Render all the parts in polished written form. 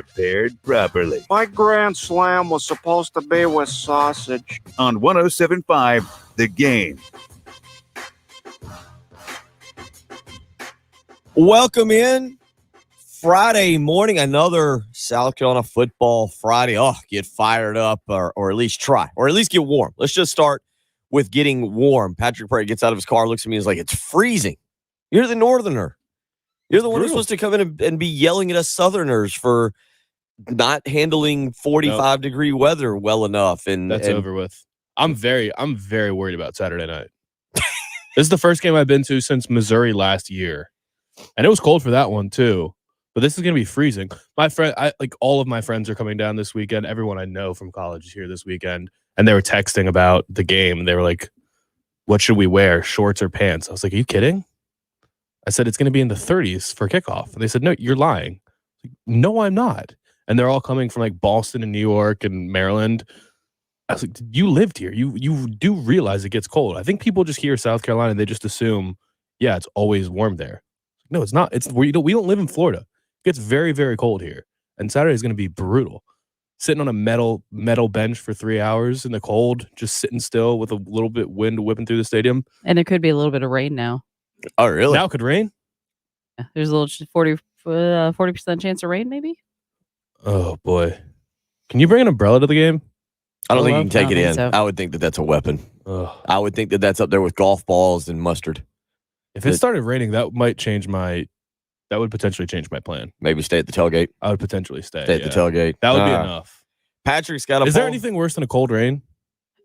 prepared properly. My grand slam was supposed to be with sausage. On 107.5, The Game. Welcome in. Friday morning, another South Carolina Football Friday. Oh, get fired up or at least try, or at least get warm. Let's just start with getting warm. Patrick Perry gets out of his car, looks at me, and is like, it's freezing. You're the northerner. You're the one who's supposed to come in and be yelling at us southerners for not handling 45-degree weather well enough. And that's over with. I'm very worried about Saturday night. This is the first game I've been to since Missouri last year. And it was cold for that one too. But this is going to be freezing. My friend, all of my friends are coming down this weekend. Everyone I know from college is here this weekend. And they were texting about the game. And they were like, what should we wear, shorts or pants? I was like, are you kidding? I said, it's going to be in the 30s for kickoff. And they said, no, you're lying. Like, no, I'm not. And they're all coming from like Boston and New York and Maryland. I was like, you lived here. You do realize it gets cold. I think people just hear South Carolina and they just assume, yeah, it's always warm there. No, it's not. We don't live in Florida. It gets very, very cold here. And Saturday is going to be brutal. Sitting on a metal bench for 3 hours in the cold, just sitting still with a little bit wind whipping through the stadium. And it could be a little bit of rain now. Oh, really? Now it could rain? Yeah, there's a little 40% chance of rain, maybe. Oh, boy. Can you bring an umbrella to the game? I don't think you can take it in. So. I would think that that's a weapon. Ugh. I would think that that's up there with golf balls and mustard. If it started raining, that would potentially change my plan. Maybe stay at the tailgate. I would potentially stay Stay at the tailgate. That would be enough. Patrick's got a Is there anything worse than a cold rain?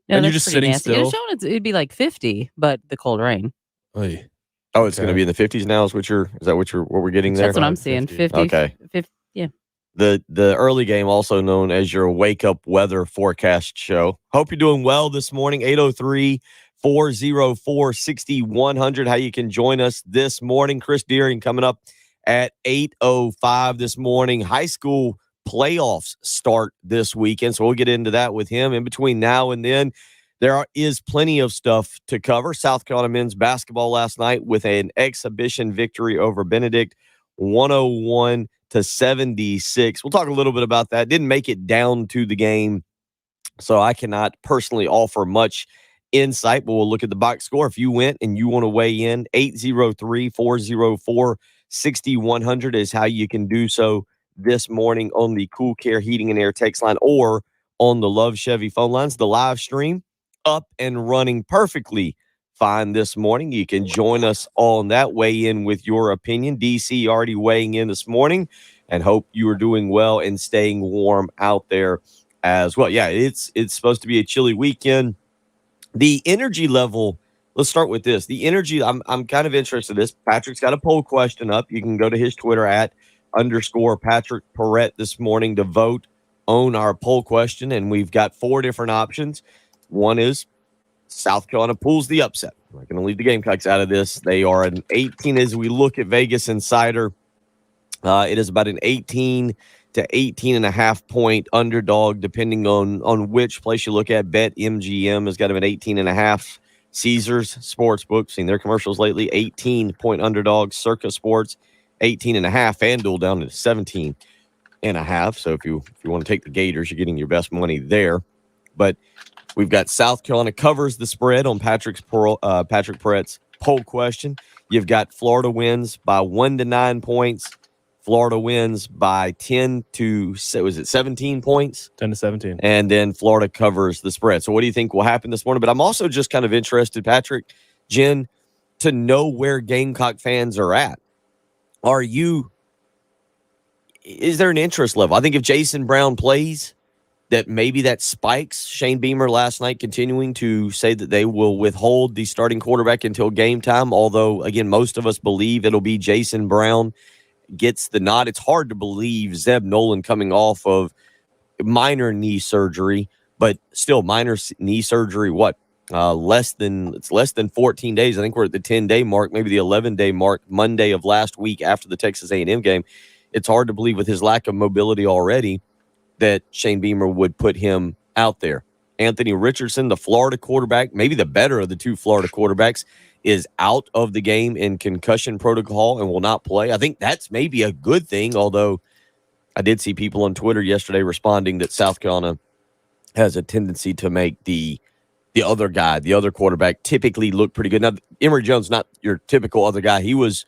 No, and you're just sitting nasty. still? It'd be like 50, but the cold rain. Oy. Oh, it's going to be in the 50s now. Is that what we're getting there? That's what I'm seeing. 50. Okay. 50, yeah. The early game, also known as your wake up weather forecast show. Hope you're doing well this morning. 803-404-6100. How you can join us this morning. Chris Deering coming up at 8:05 this morning. High school playoffs start this weekend, so we'll get into that with him. In between now and then, there is plenty of stuff to cover. South Carolina men's basketball last night with an exhibition victory over Benedict, 101-76. We'll talk a little bit about that. Didn't make it down to the game, so I cannot personally offer much insight, but we'll look at the box score. If you went and you want to weigh in, 803-404-6100 is how you can do so this morning on the Cool Care Heating and Air text line or on the Love Chevy phone lines. The live stream up and running perfectly fine this morning. You can join us on that, weigh in with your opinion. DC already weighing in this morning, and hope you are doing well and staying warm out there as well. Yeah, it's supposed to be a chilly weekend. The energy level, let's start with this. The energy, I'm kind of interested in this. Patrick's got a poll question up. You can go to his Twitter @_Patrick Perrette this morning to vote on our poll question. And we've got 4 different options. One is South Carolina pulls the upset. I'm not going to leave the Gamecocks out of this. They are an 18 as we look at Vegas Insider. It is about an 18 to 18.5 point underdog, depending on which place you look at. BetMGM has got him at 18.5. Caesars Sportsbook, seen their commercials lately, 18-point underdog. Circa Sports, 18.5. FanDuel down to 17.5. So if you want to take the Gators, you're getting your best money there. But we've got South Carolina covers the spread on Patrick Perrette's poll question. You've got Florida wins by 1 to 9 points. Florida wins by 10 to 17 points? 10 to 17. And then Florida covers the spread. So what do you think will happen this morning? But I'm also just kind of interested, Patrick, Jen, to know where Gamecock fans are at. Is there an interest level? I think if Jason Brown plays, that maybe that spikes. Shane Beamer last night continuing to say that they will withhold the starting quarterback until game time, although, again, most of us believe it'll be Jason Brown gets the nod. It's hard to believe Zeb Nolan coming off of minor knee surgery, but still minor knee surgery, less than 14 days. I think we're at the 10-day mark, maybe the 11-day mark, Monday of last week after the Texas A&M game. It's hard to believe with his lack of mobility already that Shane Beamer would put him out there. Anthony Richardson, the Florida quarterback, maybe the better of the two Florida quarterbacks, is out of the game in concussion protocol and will not play. I think that's maybe a good thing, although I did see people on Twitter yesterday responding that South Carolina has a tendency to make the other guy, the other quarterback, typically look pretty good. Now, Emory Jones, not your typical other guy. He was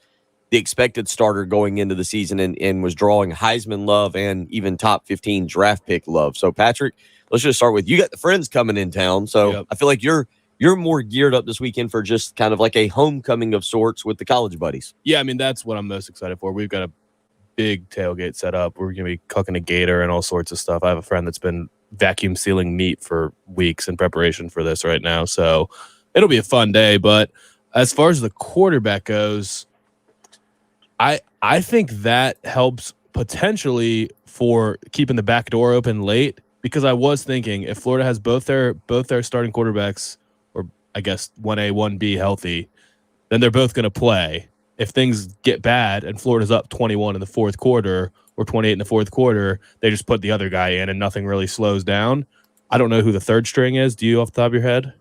the expected starter going into the season and was drawing Heisman love and even top 15 draft pick love. So, Patrick, let's just start with you got the friends coming in town. So Yep. I feel like you're more geared up this weekend for just kind of like a homecoming of sorts with the college buddies. Yeah, I mean, that's what I'm most excited for. We've got a big tailgate set up. We're going to be cooking a gator and all sorts of stuff. I have a friend that's been vacuum sealing meat for weeks in preparation for this right now. So it'll be a fun day. But as far as the quarterback goes, I think that helps potentially for keeping the back door open late, because I was thinking if Florida has both their starting quarterbacks, or I guess 1A, 1B healthy, then they're both going to play. If things get bad and Florida's up 21 in the fourth quarter or 28 in the fourth quarter, they just put the other guy in and nothing really slows down. I don't know who the third string is. Do you off the top of your head?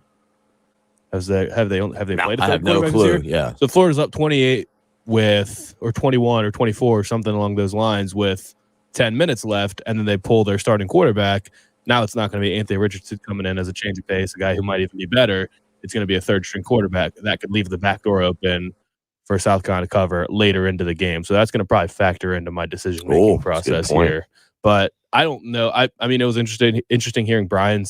Have they played a I third have no quarterback this clue. year? Yeah. So Florida's up 28 with, or 21 or 24 or something along those lines with 10 minutes left, and then they pull their starting quarterback. Now it's not going to be Anthony Richardson coming in as a change of pace, a guy who might even be better. It's going to be a third string quarterback that could leave the back door open for South Carolina to cover later into the game. So that's going to probably factor into my decision-making process here. But I don't know. I mean, it was interesting hearing Brian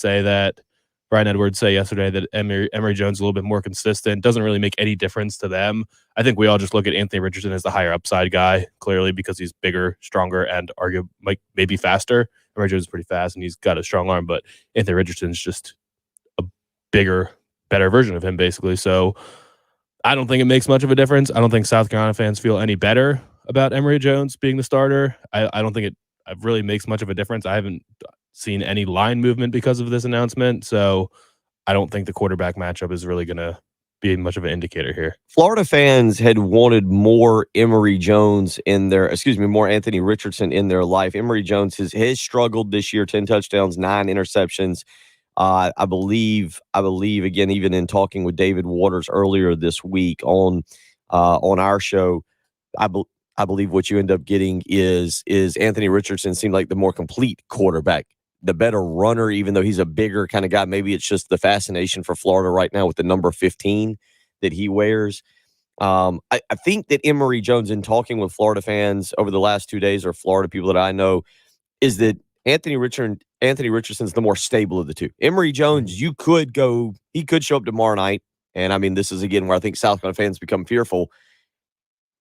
Edwards say yesterday that Emory Jones is a little bit more consistent. Doesn't really make any difference to them. I think we all just look at Anthony Richardson as the higher upside guy, clearly, because he's bigger, stronger, and arguably maybe faster. Emory Jones is pretty fast, and he's got a strong arm, but Anthony Richardson's just a bigger, better version of him, basically. So I don't think it makes much of a difference. I don't think South Carolina fans feel any better about Emory Jones being the starter. I don't think it really makes much of a difference. I haven't seen any line movement because of this announcement, so I don't think the quarterback matchup is really going to be much of an indicator here. Florida fans had wanted more Emory Jones more Anthony Richardson in their life. Emory Jones has struggled this year, 10 touchdowns, 9 interceptions. I believe again, even in talking with David Waters earlier this week on our show, I believe what you end up getting is Anthony Richardson seemed like the more complete quarterback, the better runner, even though he's a bigger kind of guy. Maybe it's just the fascination for Florida right now with the number 15 that he wears. I think that Emory Jones, in talking with Florida fans over the last 2 days, or Florida people that I know, is that Anthony Richardson's the more stable of the two. Emory Jones, he could show up tomorrow night. And I mean, this is again where I think South Carolina fans become fearful.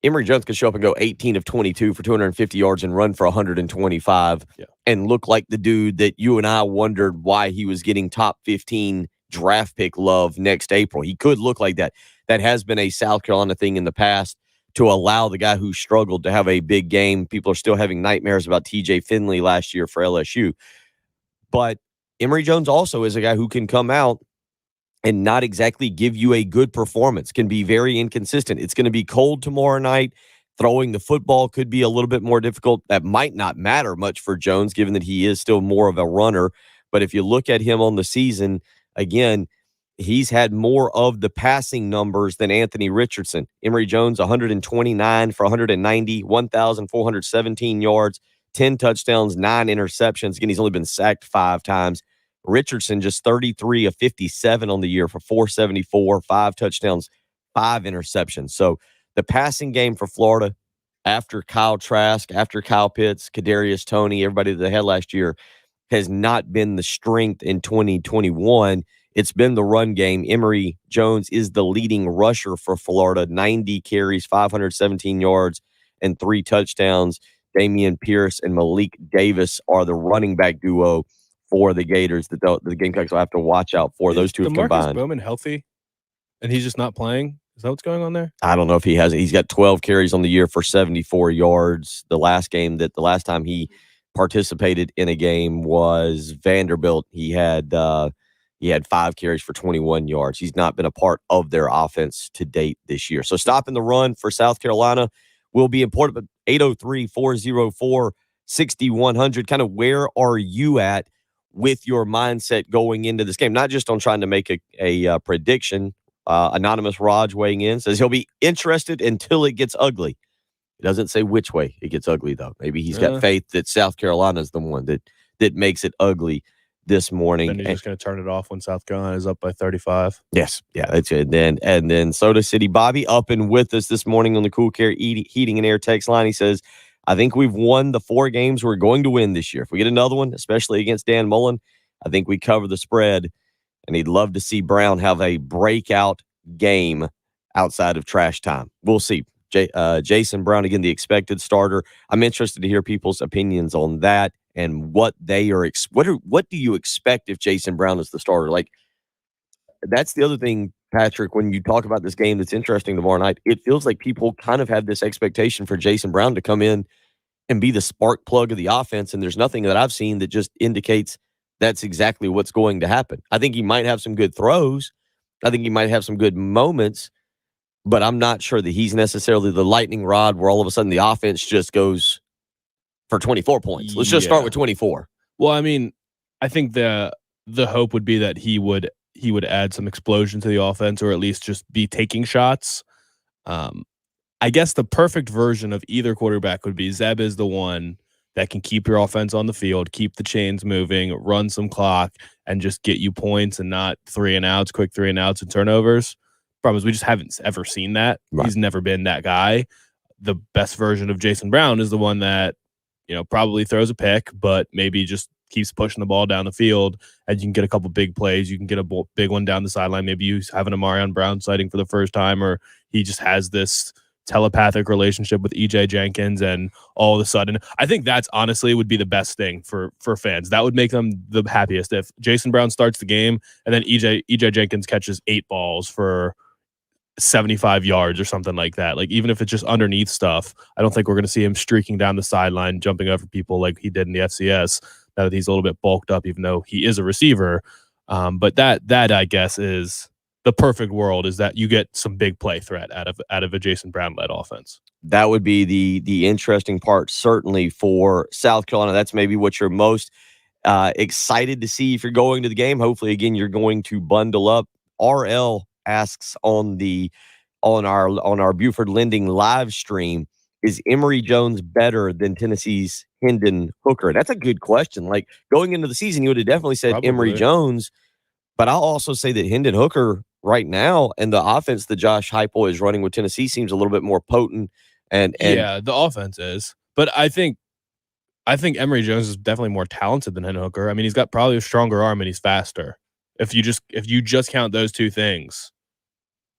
Emory Jones could show up and go 18 of 22 for 250 yards and run for 125 and look like the dude that you and I wondered why he was getting top 15 draft pick love next April. He could look like that. That has been a South Carolina thing in the past, to allow the guy who struggled to have a big game. People are still having nightmares about TJ Finley last year for LSU. But Emory Jones also is a guy who can come out and not exactly give you a good performance, can be very inconsistent. It's going to be cold tomorrow night. Throwing the football could be a little bit more difficult. That might not matter much for Jones, given that he is still more of a runner. But if you look at him on the season, again, he's had more of the passing numbers than Anthony Richardson. Emory Jones, 129 for 190, 1,417 yards, 10 touchdowns, 9 interceptions. Again, he's only been sacked 5 times. Richardson just 33 of 57 on the year for 474, 5 touchdowns, 5 interceptions. So the passing game for Florida, after Kyle Trask, after Kyle Pitts, Kadarius Toney, everybody that they had last year, has not been the strength in 2021. It's been the run game. Emory Jones is the leading rusher for Florida, 90 carries, 517 yards, and 3 touchdowns. Damian Pierce and Malik Davis are the running back duo for the Gators that the Gamecocks will have to watch out for. Those two have combined. Demarcus Bowman healthy, and he's just not playing? Is that what's going on there? I don't know if he has it. He's got 12 carries on the year for 74 yards. The last time he participated in a game was Vanderbilt. He had 5 carries for 21 yards. He's not been a part of their offense to date this year. So stopping the run for South Carolina will be important. But 803-404-6100, kind of where are you at with your mindset going into this game? Not just on trying to make a prediction. Anonymous Raj weighing in says he'll be interested until it gets ugly. It doesn't say which way it gets ugly, though. Maybe he's Yeah. got faith that South Carolina is the one that makes it ugly this morning. Then you're just going to turn it off when South Carolina is up by 35. Yes, yeah, that's it. And then Soda City Bobby up and with us this morning on the Cool Care Heating and Air text line. He says, I think we've won the 4 games we're going to win this year. If we get another one, especially against Dan Mullen, I think we cover the spread. And he'd love to see Brown have a breakout game outside of trash time. We'll see. Jason Brown, again, the expected starter. I'm interested to hear people's opinions on that and what they are. What do you expect if Jason Brown is the starter? Like, that's the other thing, Patrick, when you talk about this game that's interesting tomorrow night, it feels like people kind of have this expectation for Jason Brown to come in and be the spark plug of the offense. And there's nothing that I've seen that just indicates that's exactly what's going to happen. I think he might have some good throws. I think he might have some good moments, but I'm not sure that he's necessarily the lightning rod where all of a sudden the offense just goes for 24 points. Let's just start with 24. Well, I mean, I think the hope would be that he would add some explosion to the offense, or at least just be taking shots. I guess the perfect version of either quarterback would be Zeb is the one that can keep your offense on the field, keep the chains moving, run some clock, and just get you points and not quick 3-and-outs and turnovers. Problem is we just haven't ever seen that. Right. He's never been that guy. The best version of Jason Brown is the one that, probably throws a pick, but maybe just keeps pushing the ball down the field, and you can get a couple big plays. You can get a big one down the sideline. Maybe you have an Amarion Brown sighting for the first time, or he just has this telepathic relationship with EJ Jenkins, and all of a sudden, I think that's honestly would be the best thing for fans. That would make them the happiest if Jason Brown starts the game and then EJ Jenkins catches 8 balls for 75 yards or something like that. Like, even if it's just underneath stuff, I don't think we're going to see him streaking down the sideline, jumping over people like he did in the FCS. Now that he's a little bit bulked up, even though he is a receiver. But that I guess is the perfect world, is that you get some big play threat out of a Jason Brown led offense. That would be the interesting part, certainly for South Carolina. That's maybe what you're most excited to see if you're going to the game. Hopefully, again, you're going to bundle up. RL asks on our Buford Lending live stream, is Emory Jones better than Tennessee's Hendon Hooker? That's a good question. Like, going into the season, you would have definitely said Probably Emory Jones, but I'll also say that Hendon Hooker right now, and the offense that Josh Heupel is running with Tennessee, seems a little bit more potent. And yeah, the offense is, but I think Emory Jones is definitely more talented than Hendon Hooker. I mean, he's got probably a stronger arm and he's faster. If you just count those two things,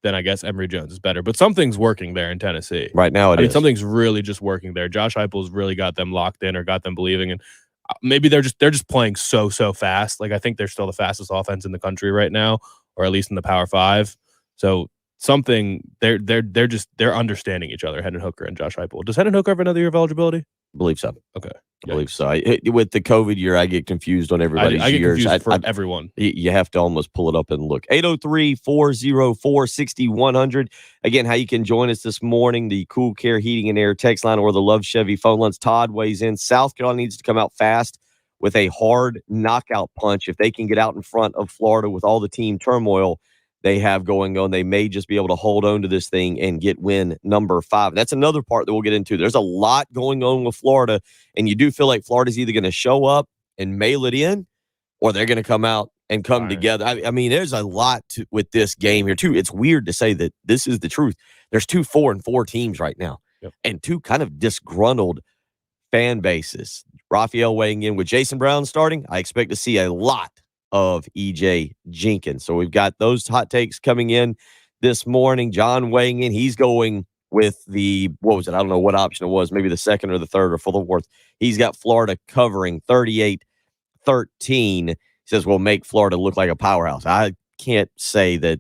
then I guess Emory Jones is better. But something's working there in Tennessee right now. I mean, something's really just working there. Josh Heupel's really got them locked in, or got them believing, and maybe they're just playing so fast. Like, I think they're still the fastest offense in the country right now, or at least in the Power 5. So they're understanding each other, Hendon Hooker and Josh Heupel. Does Hendon Hooker have another year of eligibility? I believe so. Okay. I believe so. With the COVID year, I get confused on everybody's I get years. confused for everyone. You have to almost pull it up and look. 803-404-6100. Again, how you can join us this morning, the Cool Care Heating and Air text line or the Love Chevy phone lines. Todd weighs in. South Carolina needs to come out fast with a hard knockout punch. If they can get out in front of Florida with all the team turmoil they have going on, they may just be able to hold on to this thing and get win number 5. That's another part that we'll get into. There's a lot going on with Florida, and you do feel like Florida's either going to show up and mail it in, or they're going to come out and come together. I mean, there's a lot with this game here, too. It's weird to say that this is the truth. There's 2 4-4 teams right now, and 2 kind of disgruntled fan bases. Raphael weighing in with Jason Brown starting. I expect to see a lot of EJ Jenkins. So we've got those hot takes coming in this morning. John weighing in. He's going with I don't know what option it was, maybe the second or the third or fourth. He's got Florida covering 38-13. He says, we'll make Florida look like a powerhouse. I can't say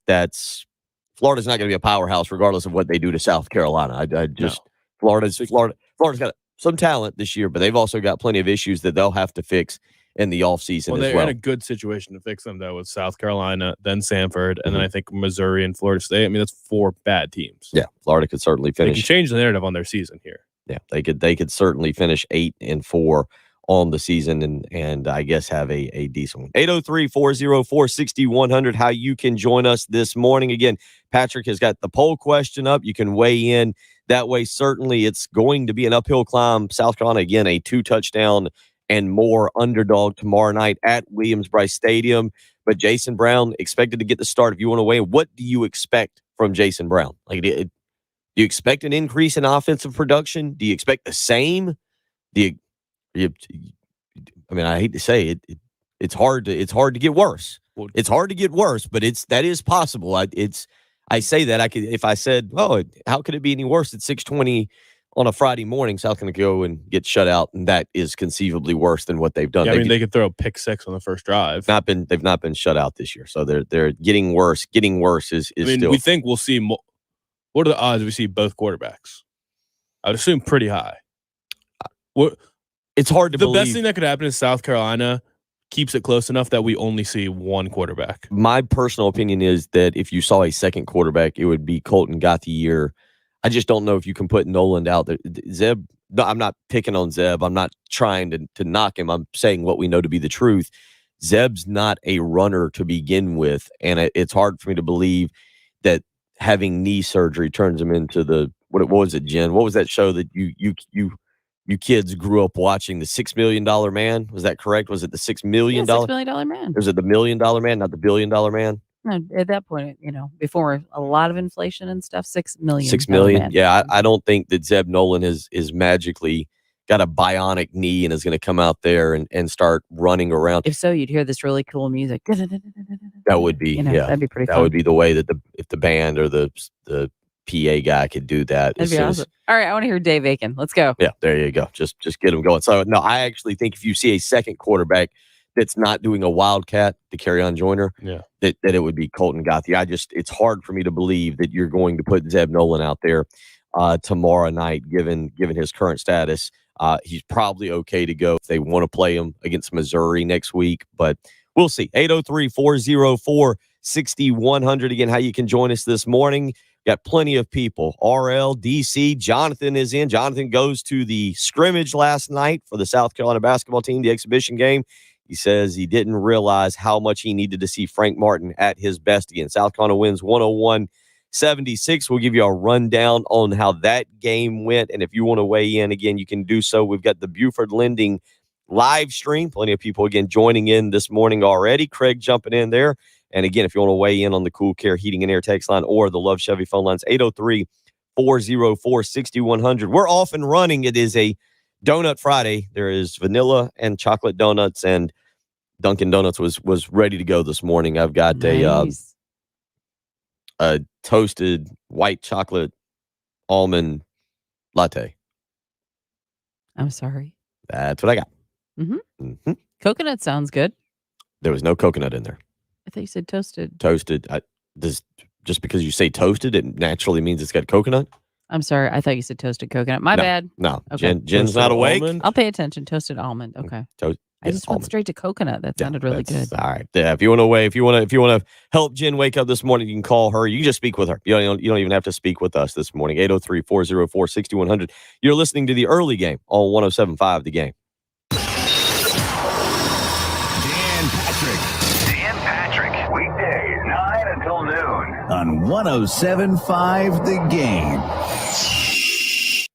that's Florida's not going to be a powerhouse regardless of what they do to South Carolina. Florida's got some talent this year, but they've also got plenty of issues that they'll have to fix in the offseason as well. They're in a good situation to fix them, though, with South Carolina, then Samford, and then I think Missouri and Florida State. I mean, that's 4 bad teams. Yeah, Florida could certainly finish. They can change the narrative on their season here. Yeah, they could certainly finish 8-4 on the season and I guess have a decent one. 803-404-6100, how you can join us this morning. Again, Patrick has got the poll question up. You can weigh in that way. Certainly it's going to be an uphill climb. South Carolina, again, a 2-touchdown and more underdog tomorrow night at Williams-Brice Stadium. But Jason Brown expected to get the start. If you want to weigh in, what do you expect from Jason Brown? Like, do you expect an increase in offensive production? Do you expect the same? I mean, I hate to say it. It's hard to get worse. It's hard to get worse, but that is possible. I say that if I said, oh, how could it be any worse at 6:20 on a Friday morning? South going to go and get shut out, and that is conceivably worse than what they've done. Yeah, I mean, they could throw a pick six on the first drive. They've not been shut out this year, so they're getting worse. Getting worse is. I mean, still. We think we'll see more. What are the odds we see both quarterbacks? I would assume pretty high. It's hard to believe. The best thing that could happen is South Carolina keeps it close enough that we only see one quarterback. My personal opinion is that if you saw a second quarterback, it would be Colton Gauthier. I just don't know if you can put Noland out there. Zeb, no, I'm not picking on Zeb. I'm not trying to knock him. I'm saying what we know to be the truth. Zeb's not a runner to begin with, and it's hard for me to believe that having knee surgery turns him into what was it, Jen? What was that show that you kids grew up watching, the $6 Million Man? Was that correct? Was it the $6 million? $6 million man. Or was it the $1 million man, not the $1 billion man? No, at that point, before a lot of inflation and stuff, $6 million. $6 million. Yeah, I don't think that Zeb Noland is magically got a bionic knee and is going to come out there and start running around. If so, you'd hear this really cool music. That would be, that'd be pretty fun. That would be the way that if the band or the PA guy could do that. That'd be awesome. All right, I want to hear Dave Aiken. Let's go. Yeah, there you go. Just get him going. So, no, I actually think if you see a second quarterback that's not doing a wildcat to carry on Joyner, that it would be Colton Gauthier. It's hard for me to believe that you're going to put Zeb Noland out there tomorrow night, given his current status. He's probably okay to go if they want to play him against Missouri next week, but we'll see. 803-404-6100. Again, how you can join us this morning. Got plenty of people. RL, DC, Jonathan is in. Jonathan goes to the scrimmage last night for the South Carolina basketball team, the exhibition game. He says he didn't realize how much he needed to see Frank Martin at his best again. South Carolina wins 101-76. We'll give you a rundown on how that game went. And if you want to weigh in, again, you can do so. We've got the Buford Lending live stream. Plenty of people, again, joining in this morning already. Craig jumping in there. And again, if you want to weigh in on the Cool Care Heating and Air text line or the Love Chevy phone lines, 803-404-6100. We're off and running. It is a Donut Friday. There is vanilla and chocolate donuts, and Dunkin' Donuts was ready to go this morning. I've got Nice. a toasted white chocolate almond latte. I'm sorry. That's what I got. Coconut sounds good. There was no coconut in there. I thought you said toasted. Toasted. Just because you say toasted, it naturally means it's got coconut? I'm sorry. I thought you said toasted coconut. My bad. No. Okay. Jen's not awake. Almond? I'll pay attention. Toasted almond. Okay. I just went straight to coconut. That sounded really good. All right. Yeah, if you want to if you want to help Jen wake up this morning, you can call her. You can just speak with her. You don't even have to speak with us this morning. 803-404-6100. You're listening to the early game on 107.5 The Game. Dan Patrick. Weekdays, 9 until noon. On 107.5 The Game. Of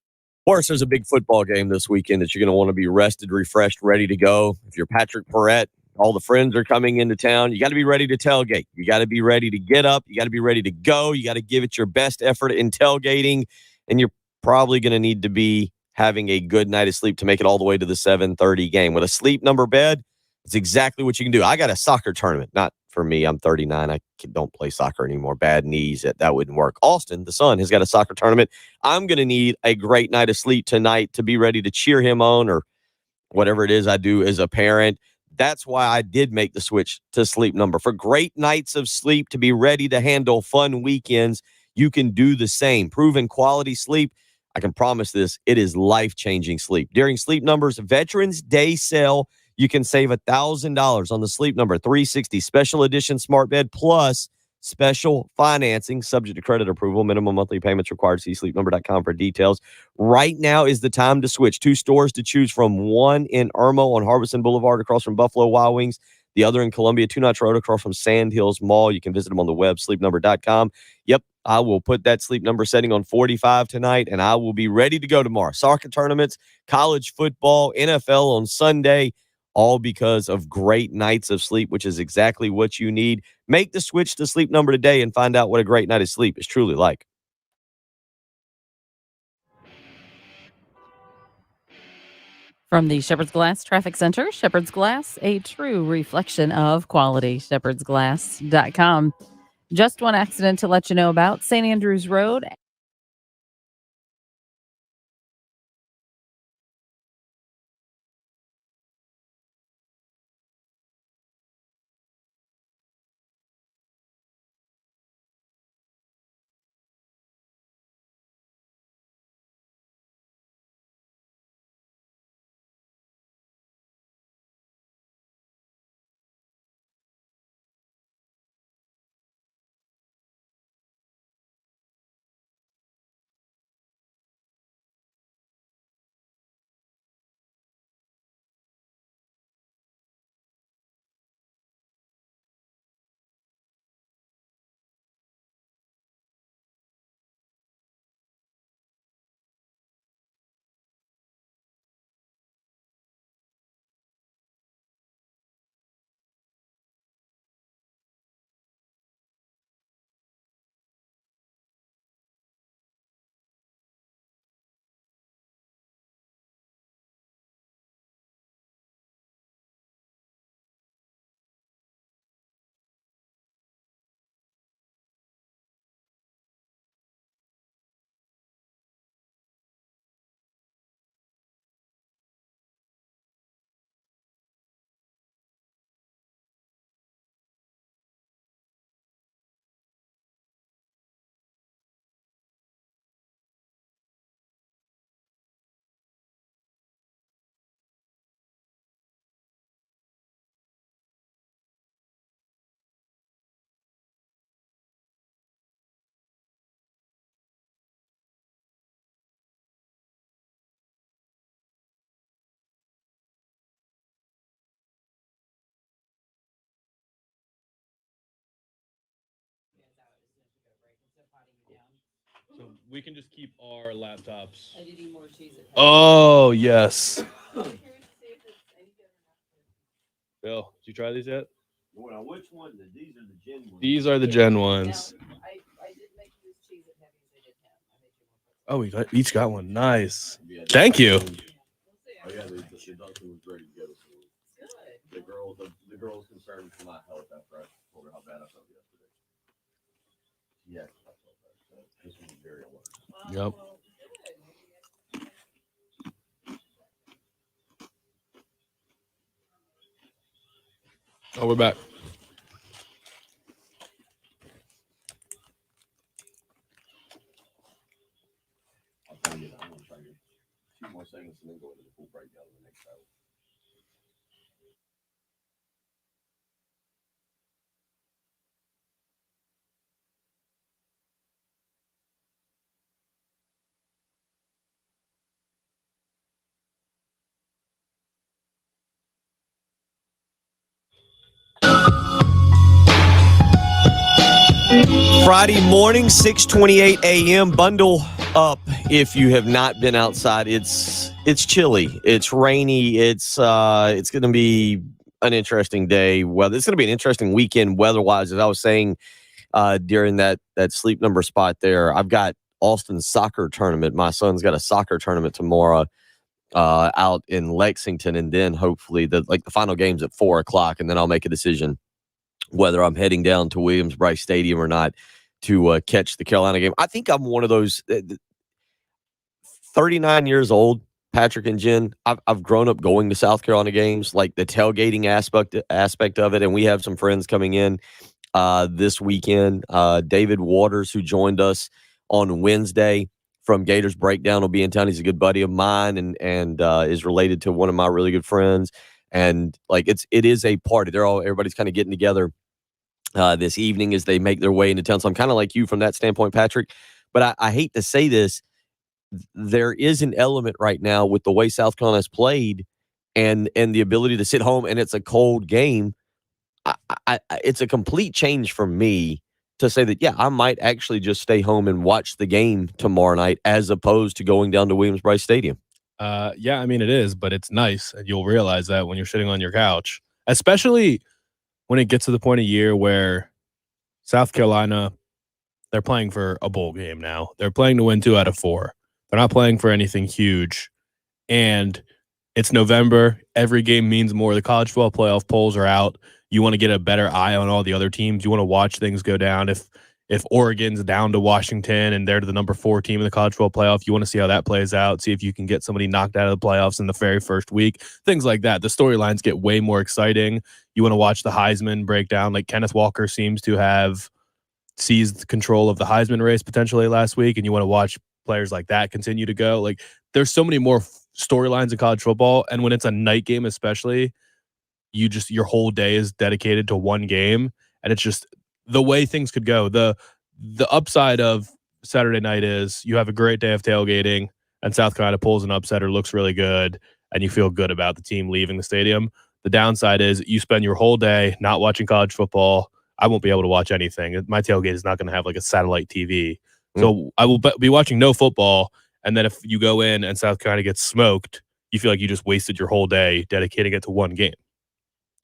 course, there's a big football game this weekend that you're going to want to be rested, refreshed, ready to go. If you're Patrick Perrette, all the friends are coming into town. You got to be ready to tailgate. You got to be ready to get up. You got to be ready to go. You got to give it your best effort in tailgating. And you're probably going to need to be having a good night of sleep to make it all the way to the 7:30 game. With a sleep number bed, it's exactly what you can do. I got a soccer tournament. Not for me. I'm 39. I don't play soccer anymore. Bad knees. That wouldn't work. Austin, the son, has got a soccer tournament. I'm going to need a great night of sleep tonight to be ready to cheer him on or whatever it is I do as a parent. That's why I did make the switch to Sleep Number. For great nights of sleep, to be ready to handle fun weekends, you can do the same. Proven quality sleep. I can promise this. It is life-changing sleep. During Sleep Number's Veterans Day sale, you can save $1,000 on the Sleep Number 360 Special Edition Smart Bed plus special financing subject to credit approval. Minimum monthly payments required. See sleepnumber.com for details. Right now is the time to switch. 2 stores to choose from. One in Irmo on Harbison Boulevard across from Buffalo Wild Wings. The other in Columbia, 2 Notch Road across from Sand Hills Mall. You can visit them on the web, sleepnumber.com. Yep, I will put that Sleep Number setting on 45 tonight, and I will be ready to go tomorrow. Soccer tournaments, college football, NFL on Sunday, all because of great nights of sleep, which is exactly what you need. Make the switch to Sleep Number today and find out what a great night of sleep is truly like. From the Shepherd's Glass Traffic Center, Shepherd's Glass, a true reflection of quality. ShepherdsGlass.com. Just one accident to let you know about. St. Andrews Road. So we can just keep our laptops. Oh, yes. Bill, did you try these yet? Well, which one? These are the Gen ones. These are the Gen ones. Oh, we each got one. Nice. Thank you. Oh yeah, the Duncan was ready to go. The girl's concerned for my health after I told her how bad I felt yesterday. Yeah, I felt bad. This was very alert. Yep. Oh, we're back. I'll tell you that. I'm going to try to get 2 more segments and then go into the full breakdown of the next hour. Friday morning, 6:28 a.m. Bundle up if you have not been outside. It's chilly. It's rainy. It's going to be an interesting day. Well, it's going to be an interesting weekend weather-wise. As I was saying during that Sleep Number spot there, I've got Austin's soccer tournament. My son's got a soccer tournament tomorrow out in Lexington, and then hopefully the final game's at 4:00, and then I'll make a decision whether I'm heading down to Williams-Brice Stadium or not to catch the Carolina game. I think I'm one of those 39 years old, Patrick and Jen. I've grown up going to South Carolina games, like the tailgating aspect of it, and we have some friends coming in this weekend. David Waters, who joined us on Wednesday from Gators Breakdown, will be in town. He's a good buddy of mine and is related to one of my really good friends. And it is a party. Everybody's kind of getting together this evening as they make their way into town. So I'm kind of like you from that standpoint, Patrick. But I hate to say this, there is an element right now with the way South Carolina has played and the ability to sit home, and it's a cold game. It's a complete change for me to say that, yeah, I might actually just stay home and watch the game tomorrow night as opposed to going down to Williams-Brice Stadium. Yeah, I mean, it is, but it's nice. And you'll realize that when you're sitting on your couch, especially when it gets to the point of year where South Carolina, they're playing for a bowl game now. They're playing to win 2 out of 4. They're not playing for anything huge. And it's November. Every game means more. The college football playoff polls are out. You want to get a better eye on all the other teams. You want to watch things go down. If Oregon's down to Washington and they're the number 4 team in the college football playoff, you want to see how that plays out, see if you can get somebody knocked out of the playoffs in the very first week, things like that. The storylines get way more exciting. You want to watch the Heisman breakdown. Like Kenneth Walker seems to have seized control of the Heisman race potentially last week, and you want to watch players like that continue to go. Like there's so many more storylines in college football, and when it's a night game especially, your whole day is dedicated to one game, and it's just the way things could go. The upside of Saturday night is you have a great day of tailgating, and South Carolina pulls an upset or looks really good, and you feel good about the team leaving the stadium. The downside is you spend your whole day not watching college football. I won't be able to watch anything. My tailgate is not going to have like a satellite TV. So I will be watching no football, and then if you go in and South Carolina gets smoked, you feel like you just wasted your whole day dedicating it to one game.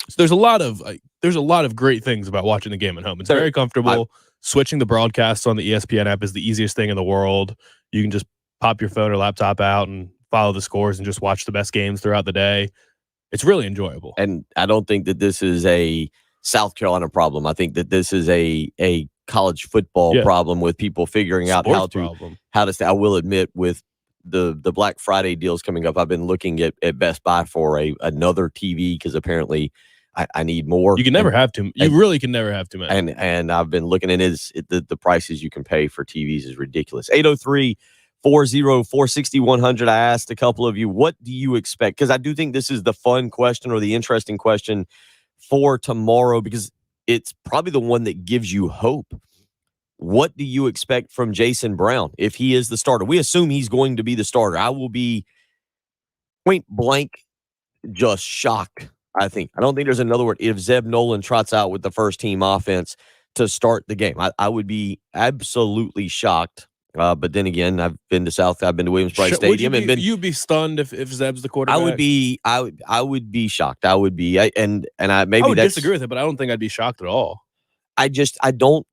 So there's a lot of great things about watching the game at home. It's very comfortable. Switching the broadcasts on the ESPN app is the easiest thing in the world. You can just pop your phone or laptop out and follow the scores and just watch the best games throughout the day. It's really enjoyable. And I don't think that this is a South Carolina problem. I think that this is a college football problem with people figuring out how to stay. I will admit, with the Black Friday deals coming up, I've been looking at Best Buy for another TV because apparently I need more. You can never have too. You really can never have too many. And I've been looking, and the prices you can pay for TVs is ridiculous. 803-404-6100. I asked a couple of you, what do you expect? Because I do think this is the fun question or the interesting question for tomorrow, because it's probably the one that gives you hope. What do you expect from Jason Brown if he is the starter? We assume he's going to be the starter. I will be point blank just shocked, I think. I don't think there's another word. If Zeb Nolan trots out with the first team offense to start the game, I would be absolutely shocked. But then again, I've been to Williams-Brice Stadium, you'd be stunned if Zeb's the quarterback. I would be shocked. I would be, and I would disagree with it, but I don't think I'd be shocked at all. I don't.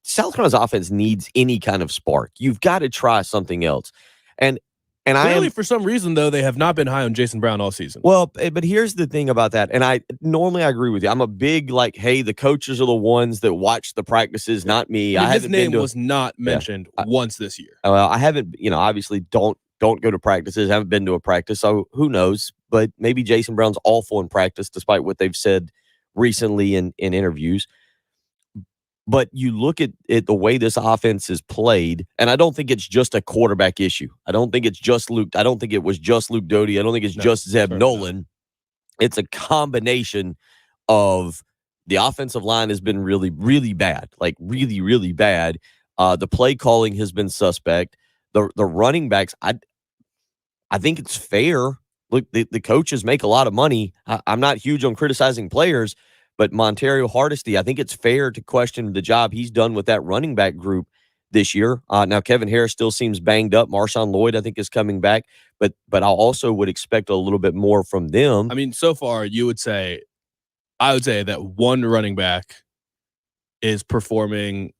South Carolina's offense needs any kind of spark. You've got to try something else, and clearly for some reason though they have not been high on Jason Brown all season. Well, but here's the thing about that, and I normally agree with you. I'm a big hey, the coaches are the ones that watch the practices, not me. His name was not mentioned once this year. Well, I haven't. Obviously don't go to practices. I haven't been to a practice, so who knows? But maybe Jason Brown's awful in practice, despite what they've said recently in interviews. But you look at the way this offense is played, and I don't think it's just a quarterback issue. I don't think it's just Luke. I don't think it was just Luke Doty. I don't think it's just Zeb Nolan. It's a combination of the offensive line has been really, really bad, really, really bad. The play calling has been suspect. The running backs, I think it's fair. Look, the coaches make a lot of money. I'm not huge on criticizing players, but Montario Hardesty, I think it's fair to question the job he's done with that running back group this year. Now, Kevin Harris still seems banged up. Marshawn Lloyd, I think, is coming back. But I also would expect a little bit more from them. I mean, so far, I would say that one running back is performing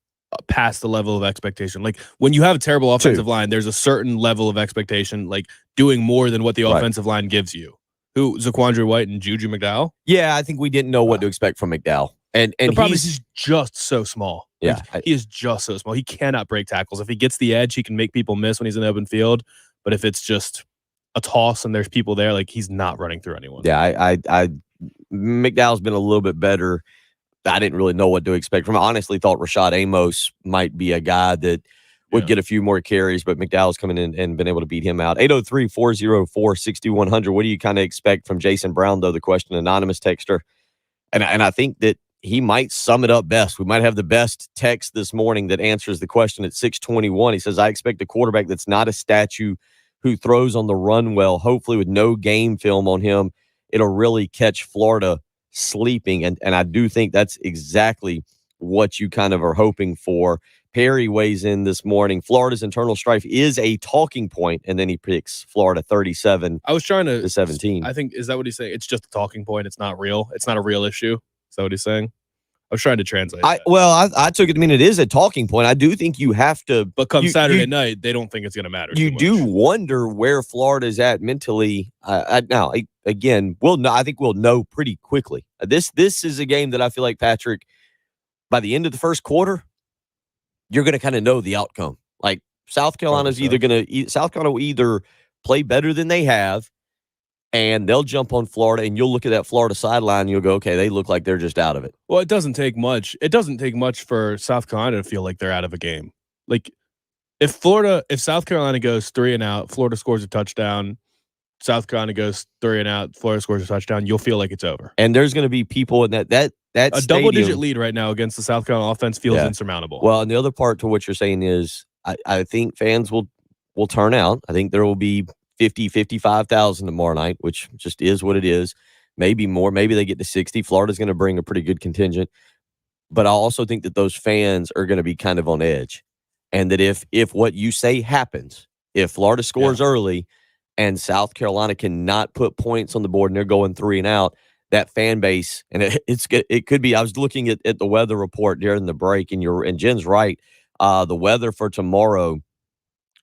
past the level of expectation. Like, when you have a terrible offensive line, there's a certain level of expectation, like doing more than what the offensive line gives you. Who, Zaquandre White and Juju McDowell? Yeah, I think we didn't know what to expect from McDowell. And the problem is he's just so small. Yeah. He is just so small. He cannot break tackles. If he gets the edge, he can make people miss when he's in the open field. But if it's just a toss and there's people there, he's not running through anyone. Yeah, McDowell's been a little bit better. I didn't really know what to expect from him. I honestly thought Rashad Amos might be a guy that would get a few more carries, but McDowell's coming in and been able to beat him out. 803-404-6100. What do you kind of expect from Jason Brown, though? The question, anonymous texter. And I think that he might sum it up best. We might have the best text this morning that answers the question at 6:21. He says, I expect a quarterback that's not a statue who throws on the run well, hopefully with no game film on him. It'll really catch Florida sleeping. And I do think that's exactly what you kind of are hoping for. Perry weighs in this morning. Florida's internal strife is a talking point, and then he picks Florida 37 I was trying to 17. I think, is that what he's saying? It's just a talking point. It's not real. It's not a real issue. Is that what he's saying? I was trying to translate that. I took it to mean it is a talking point. I do think you have to. But come Saturday night, they don't think it's going to matter. You do wonder where Florida's at mentally. Now, again, I think we'll know pretty quickly. This is a game that I feel like, Patrick, by the end of the first quarter, you're going to kind of know the outcome. Like South Carolina will either play better than they have, and they'll jump on Florida, and you'll look at that Florida sideline, and you'll go, okay, they look like they're just out of it. Well, it doesn't take much. It doesn't take much for South Carolina to feel like they're out of a game. Like if South Carolina goes 3 and out, Florida scores a touchdown, South Carolina goes 3 and out, Florida scores a touchdown, you'll feel like it's over. And there's going to be people in that a double-digit lead right now against the South Carolina offense feels insurmountable. Well, and the other part to what you're saying is I think fans will turn out. I think there will be 50, 55,000 tomorrow night, which just is what it is. Maybe more. Maybe they get to 60. Florida's going to bring a pretty good contingent. But I also think that those fans are going to be kind of on edge. And that if what you say happens, if Florida scores early and South Carolina cannot put points on the board and they're going 3 and out, that fan base, and it could be, I was looking at the weather report during the break, and Jen's right. The weather for tomorrow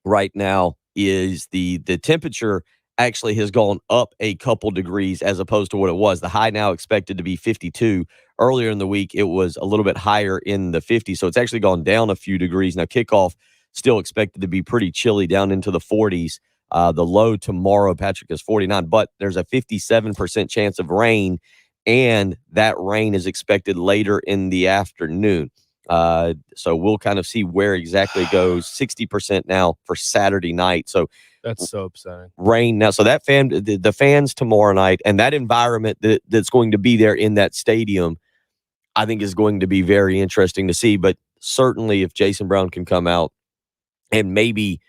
right now is the temperature actually has gone up a couple degrees as opposed to what it was. The high now expected to be 52. Earlier in the week, it was a little bit higher in the 50s, so it's actually gone down a few degrees. Now, kickoff still expected to be pretty chilly, down into the 40s. The low tomorrow, Patrick, is 49, but there's a 57% chance of rain, and that rain is expected later in the afternoon. So we'll kind of see where exactly it goes. 60% now for Saturday night. So that's so upsetting. Rain now. So that the fans tomorrow night and that environment that's going to be there in that stadium, I think is going to be very interesting to see. But certainly if Jason Brown can come out and maybe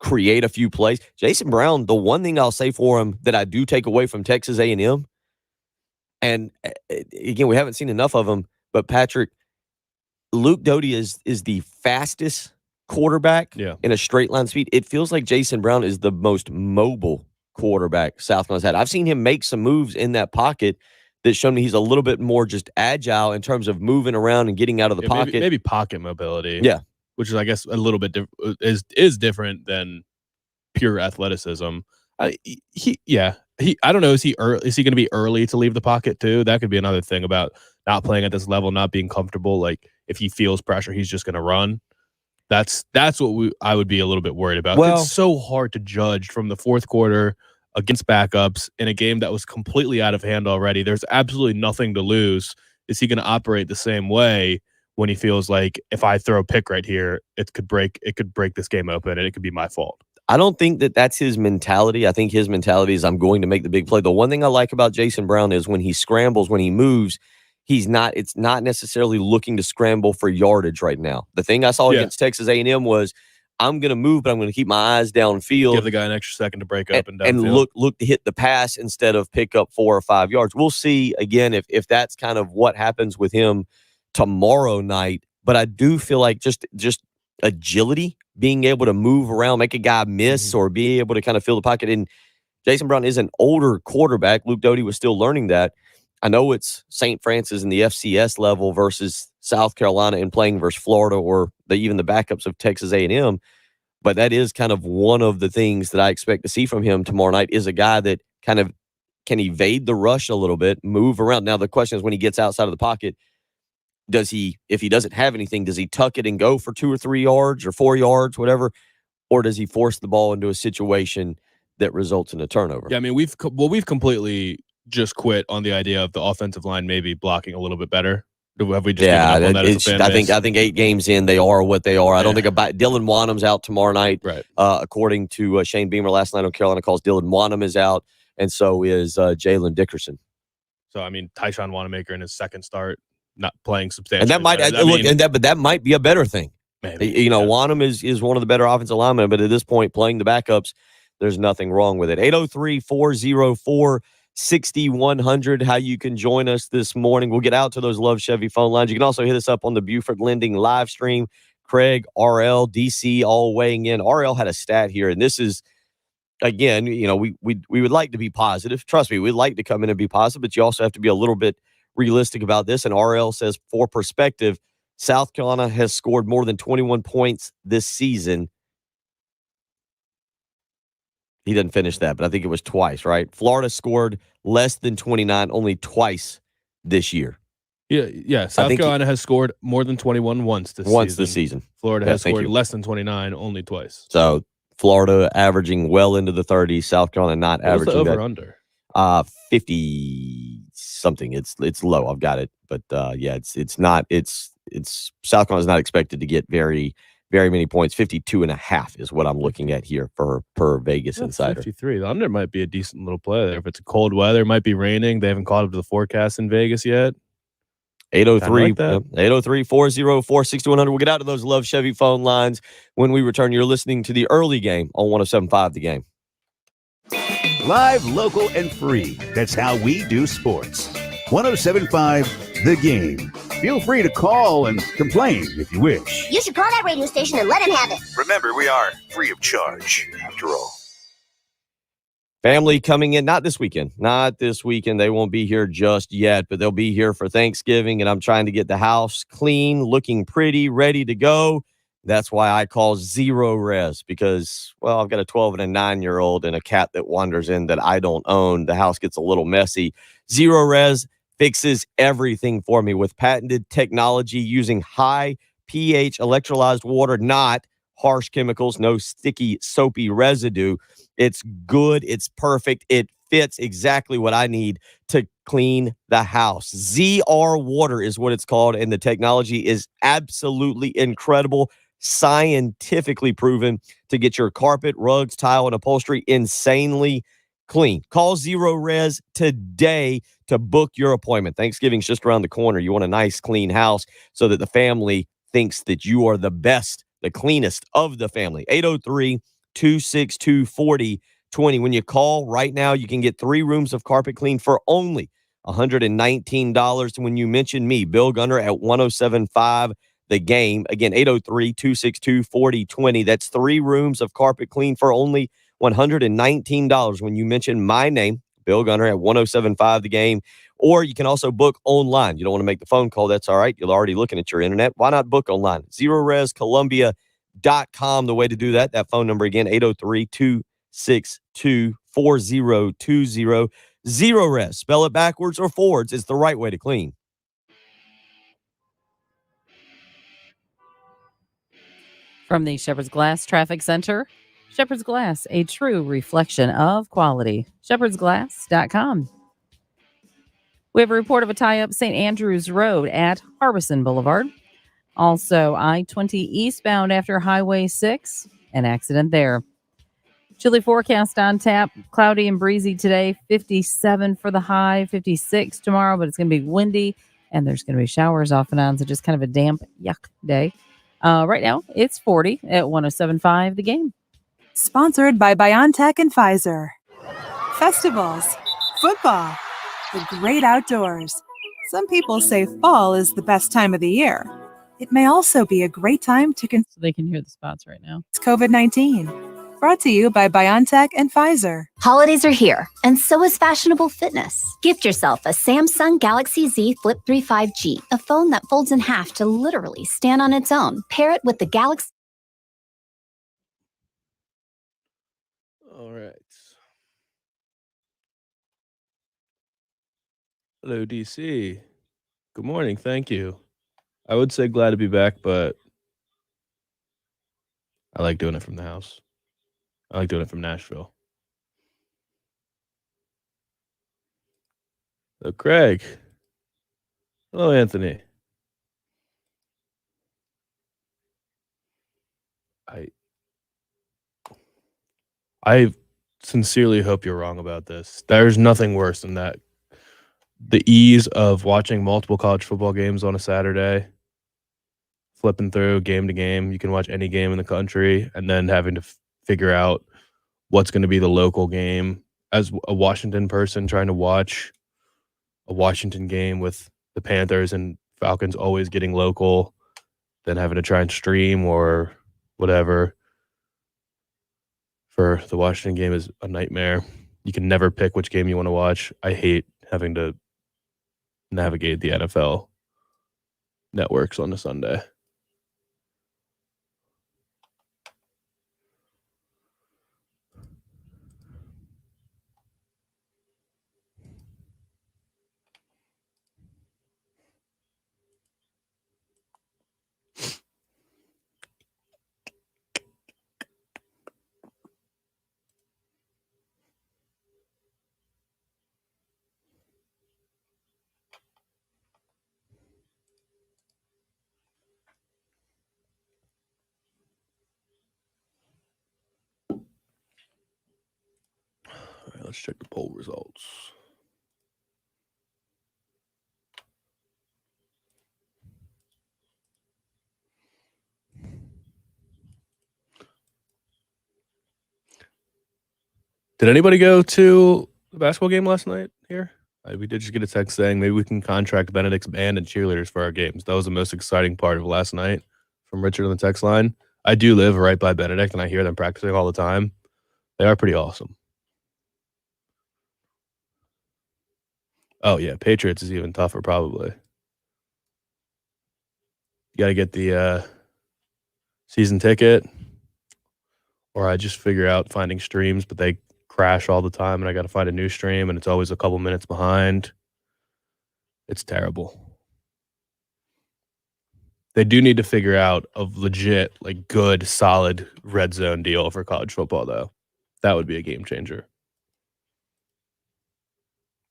create a few plays. Jason Brown, the one thing I'll say for him that I do take away from Texas A&M, and again, we haven't seen enough of him, but Patrick, Luke Doty is the fastest quarterback in a straight line speed. It feels like Jason Brown is the most mobile quarterback South Carolina's had. I've seen him make some moves in that pocket that show me he's a little bit more just agile in terms of moving around and getting out of the pocket. Maybe pocket mobility. Yeah. Which is, I guess, a little bit is different than pure athleticism. I don't know. Is he going to be early to leave the pocket too? That could be another thing about not playing at this level, not being comfortable. Like if he feels pressure, he's just going to run. That's what I would be a little bit worried about. Well, it's so hard to judge from the fourth quarter against backups in a game that was completely out of hand already. There's absolutely nothing to lose. Is he going to operate the same way when he feels like if I throw a pick right here, it could break this game open and it could be my fault? I don't think that's his mentality. I think his mentality is I'm going to make the big play. The one thing I like about Jason Brown is when he scrambles, when he moves, it's not necessarily looking to scramble for yardage right now. The thing I saw against Texas A&M was I'm going to move, but I'm going to keep my eyes downfield. Give the guy an extra second to break up and downfield. And look to hit the pass instead of pick up 4 or 5 yards. We'll see, again, if that's kind of what happens with him tomorrow night. But I do feel like just agility, being able to move around, make a guy miss, or be able to kind of fill the pocket. And Jason Brown is an older quarterback. Luke Doty was still learning that. I know it's St. Francis in the FCS level versus South Carolina and playing versus Florida or even the backups of Texas A&M, but that is kind of one of the things that I expect to see from him tomorrow night is a guy that kind of can evade the rush a little bit, move around. Now, the question is when he gets outside of the pocket, if he doesn't have anything, does he tuck it and go for 2 or 3 yards or 4 yards, whatever, or does he force the ball into a situation that results in a turnover? Yeah, I mean, we've completely just quit on the idea of the offensive line maybe blocking a little bit better. Have we just given up on that as a fan base? I think 8 games in, they are what they are. I don't think Dylan Wanham's out tomorrow night. Right. According to Shane Beamer last night on Carolina Calls, Dylan Wanham is out, and so is Jalen Dickerson. So, I mean, Tyshawn Wanamaker in his second start not playing substantially. And that might but that might be a better thing. Maybe. Wanham is one of the better offensive linemen, but at this point, playing the backups, there's nothing wrong with it. 803-404-6100, how you can join us this morning. We'll get out to those Love Chevy phone lines. You can also hit us up on the Buford Lending live stream. Craig, RL, DC, all weighing in. RL had a stat here, and this is, again, we would like to be positive. Trust me, we'd like to come in and be positive, but you also have to be a little bit realistic about this. And RL says, for perspective, South Carolina has scored more than 21 points this season. He didn't finish that, but I think it was twice, right? Florida scored less than 29 only twice this year. Yeah. South Carolina has scored more than 21 once this season. Florida has scored less than 29 only twice. So Florida averaging well into the 30s. South Carolina not averaging over under 50 something. It's low. I've got it, but it's not. It's South Carolina's not expected to get very many points. 52.5 is what I'm looking at here per Vegas Insider. 53. The under might be a decent little play there. If it's cold weather, it might be raining. They haven't caught up to the forecast in Vegas yet. 803-404-6100. We'll get out to those Love Chevy phone lines when we return. You're listening to the early game on 107.5 The Game. Live, local, and free. That's how we do sports. 107.5 The Game. Feel free to call and complain if you wish. You should call that radio station and let him have it. Remember, we are free of charge, after all. Family coming in, not this weekend. They won't be here just yet, but they'll be here for Thanksgiving, and I'm trying to get the house clean, looking pretty, ready to go. That's why I call Zero Res, because, well, I've got a 12 and a 9-year-old and a cat that wanders in that I don't own. The house gets a little messy. Zero Res fixes everything for me with patented technology using high pH electrolyzed water, not harsh chemicals, no sticky, soapy residue. It's good. It's perfect. It fits exactly what I need to clean the house. ZR Water is what it's called, and the technology is absolutely incredible, scientifically proven to get your carpet, rugs, tile, and upholstery insanely clean. Call Zero Res today to book your appointment. Thanksgiving's just around the corner. You want a nice, clean house so that the family thinks that you are the best, the cleanest of the family. 803-262-4020. When you call right now, you can get 3 rooms of carpet clean for only $119. And when you mention me, Bill Gunner at 107.5 The Game, again, 803-262-4020. That's 3 rooms of carpet clean for only $119 when you mention my name, Bill Gunner at 107.5 The Game. Or you can also book online. You don't want to make the phone call. That's all right. You're already looking at your internet. Why not book online? ZeroResColumbia.com, the way to do that. That phone number again, 803-262-4020. Zero Res. Spell it backwards or forwards. It's the right way to clean. From the Shepherd's Glass Traffic Center, Shepherd's Glass, a true reflection of quality. Shepherd'sGlass.com. We have a report of a tie-up St. Andrews Road at Harbison Boulevard. Also, I-20 eastbound after Highway 6, an accident there. Chilly forecast on tap, cloudy and breezy today, 57 for the high, 56 tomorrow, but it's going to be windy, and there's going to be showers off and on, so just kind of a damp, yuck day. Right now, it's 40 at 107.5 The Game. Sponsored by BioNTech and Pfizer. Festivals, football, the great outdoors. Some people say fall is the best time of the year. It may also be a great time to So they can hear the spots right now. COVID-19. Brought to you by BioNTech and Pfizer. Holidays are here, and so is fashionable fitness. Gift yourself a Samsung Galaxy Z Flip 3 5G, a phone that folds in half to literally stand on its own. Pair it with the Galaxy. All right. Hello, DC. Good morning. Thank you. I would say glad to be back, but I like doing it from the house. I like doing it from Nashville. Hello, Craig. Hello, Anthony. I sincerely hope you're wrong about this. There's nothing worse than that the ease of watching multiple college football games on a Saturday, flipping through game to game. You can watch any game in the country, and then having to figure out what's going to be the local game. As a Washington person trying to watch a Washington game with the Panthers and Falcons always getting local, then having to try and stream or whatever for the Washington game is a nightmare. You can never pick which game you want to watch. I hate having to navigate the NFL networks on a Sunday. All right, let's check the poll results. Did anybody go to the basketball game last night here? We did just get a text saying maybe we can contract Benedict's band and cheerleaders for our games. That was the most exciting part of last night from Richard on the text line. I do live right by Benedict, and I hear them practicing all the time. They are pretty awesome. Oh, yeah, Patriots is even tougher probably. You got to get the season ticket, or I just figure out finding streams, but they crash all the time, and I got to find a new stream, and it's always a couple minutes behind. It's terrible. They do need to figure out a legit, like, good, solid red zone deal for college football, though. That would be a game changer.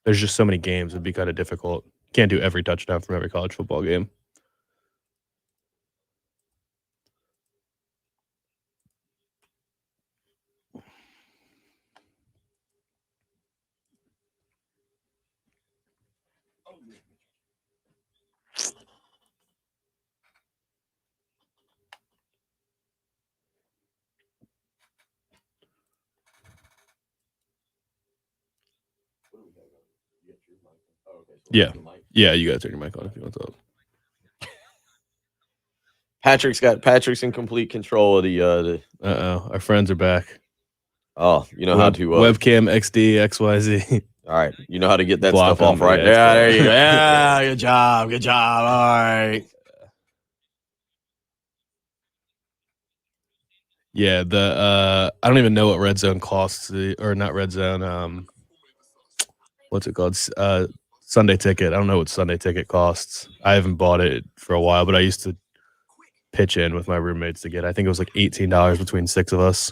There's just so many games. It'd be kind of difficult. Can't do every touchdown from every college football game. Yeah. Yeah, you got to turn your mic on if you want to talk. Patrick's in complete control of the Our friends are back. oh, you know how to webcam XD XYZ. all right, you know how to get that Block stuff off, them, right? yeah, Yeah, there it's you go. Yeah, good job. Good job. All right. Yeah, the I don't even know what red zone costs, or not red zone. What's it called? Sunday ticket. I don't know what Sunday ticket costs. I haven't bought it for a while, but I used to pitch in with my roommates to get. I think it was like $18 between 6 of us.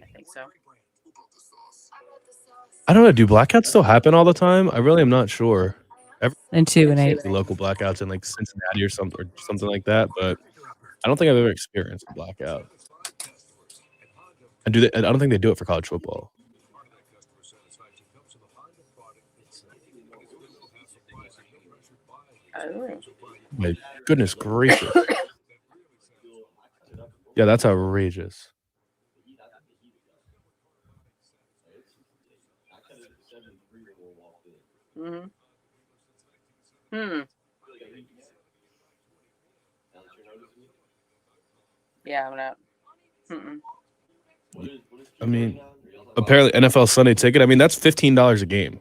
I think so. I don't know. Do blackouts still happen all the time? I really am not sure. And 2 and 8. The local blackouts in like Cincinnati or something like that, but I don't think I've ever experienced a blackout. And I don't think they do it for college football. My goodness gracious. Yeah, that's outrageous. Mm-hmm. Yeah, I'm not. I mean, apparently NFL Sunday ticket. I mean, that's $15 a game.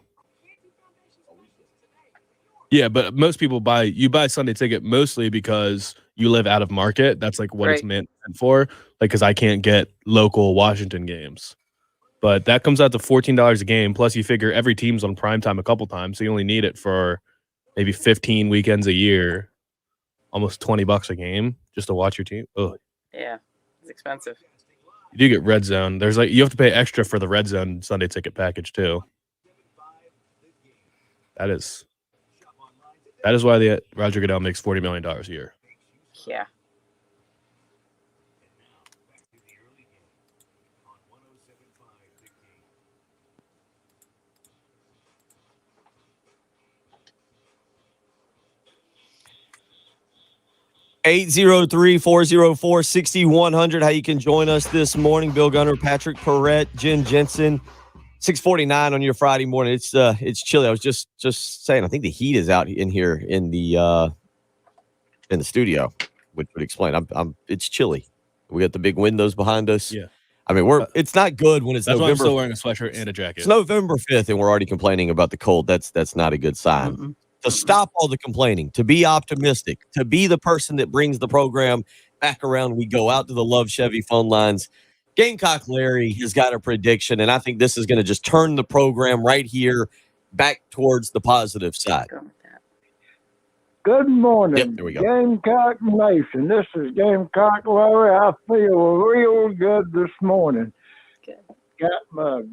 Yeah, but most people buy Sunday ticket mostly because you live out of market. That's like what it's meant for. Like, because I can't get local Washington games. But that comes out to $14 a game. Plus, you figure every team's on primetime a couple times, so you only need it for maybe 15 weekends a year. Almost $20 a game just to watch your team. Ugh. Yeah, it's expensive. You do get red zone. There's like you have to pay extra for the red zone Sunday ticket package too. That is why the Roger Goodell makes $40 million a year. Yeah. 803-404-6100. How you can join us this morning. Bill Gunner, Patrick Perrette, Jen Jensen. 6:49 on your Friday morning. It's chilly. I was just saying. I think the heat is out in here in the studio, which would explain. It's chilly. We got the big windows behind us. Yeah. I mean, it's not good when it's That's November. why I'm still wearing a sweatshirt and a jacket. It's November 5th, and we're already complaining about the cold. That's not a good sign. To stop all the complaining, to be optimistic, to be the person that brings the program back around, we go out to the Love Chevy phone lines. Gamecock Larry has got a prediction, and I think this is going to just turn the program right here back towards the positive side. Good morning, Yep, there we go. Gamecock Nation. This is Gamecock Larry. I feel real good this morning. Got my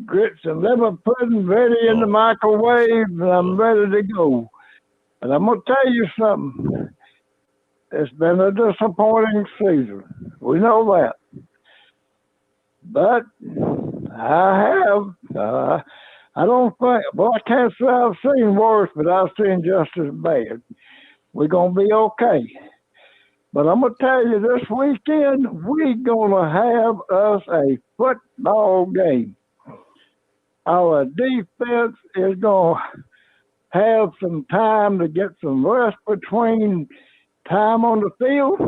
grits and liver pudding ready in the microwave, and I'm ready to go. And I'm going to tell you something. It's been a disappointing season. We know that. But I don't think, well, I can't say I've seen worse, but I've seen just as bad. We're going to be okay. But I'm going to tell you, this weekend, we're going to have us a football game. Our defense is going to have some time to get some rest between time on the field.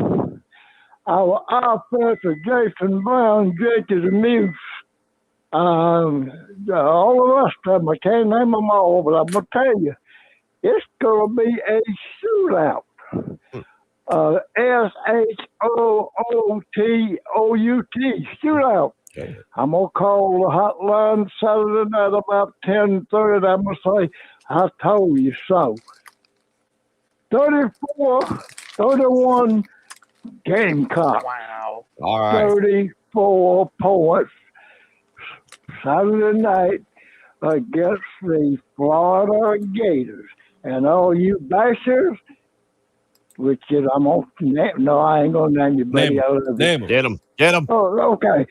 Our offense is Jason Brown, Jake is Muse. All the rest of them, I can't name them all, but I'm going to tell you, it's going to be a shootout. SHOOTOUT, shootout. Okay. I'm going to call the hotline Saturday night about 10:30. I'm going to say, I told you so. 34-31 Gamecock. Wow. All right. 34 points Saturday night against the Florida Gators. And all you bashers, which is, I'm going to name, no, I ain't going to name you, buddy. Name him. Get him. Oh, okay.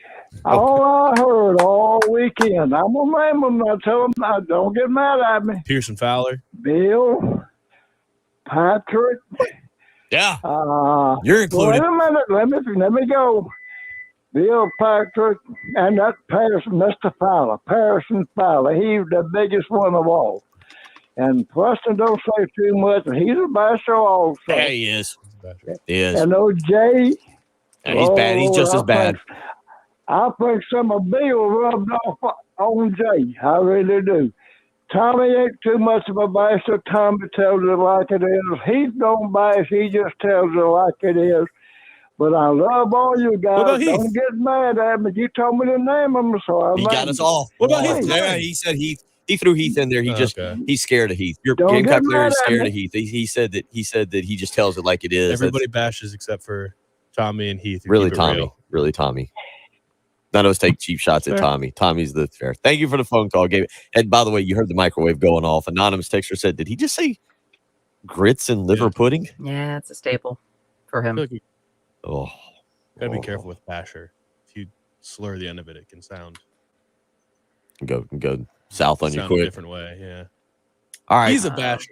All I heard all weekend, I'm going to name them. I tell them, don't get mad at me. Pearson Fowler. Bill, Patrick. Yeah. You're included. Wait a minute. Let me go. Bill, Patrick, and that Mr. Fowler, Pearson Fowler. He's the biggest one of all. And Preston don't say too much, and he's a basher also. Yeah, he is. He is. And old Jay. And he's bad. He's just as bad. I think some of Bill rubbed off on Jay. I really do. Tommy ain't too much of a basher. Tommy tells it like it is. He don't bash. He just tells it like it is. But I love all you guys. Don't get mad at me. You told me to name them, so He got us all. What about Heath? Yeah, he said Heath. He threw Heath in there. He's scared of Heath. Your Don't Gamecock get player mad is at scared me. of Heath. He said that he just tells it like it is. Everybody bashes except for Tommy and Heath. Really, Tommy. Really, Tommy. None of us take cheap shots at Tommy. Tommy's the fair. Thank you for the phone call, Gabe. And by the way, you heard the microwave going off. Anonymous texter said, "Did he just say grits and liver pudding?" Yeah, it's a staple for him. Oh, Gotta be careful with basher. If you slur the end of it, it can sound go south on you a quick. different way. Yeah. All right, He's a basher.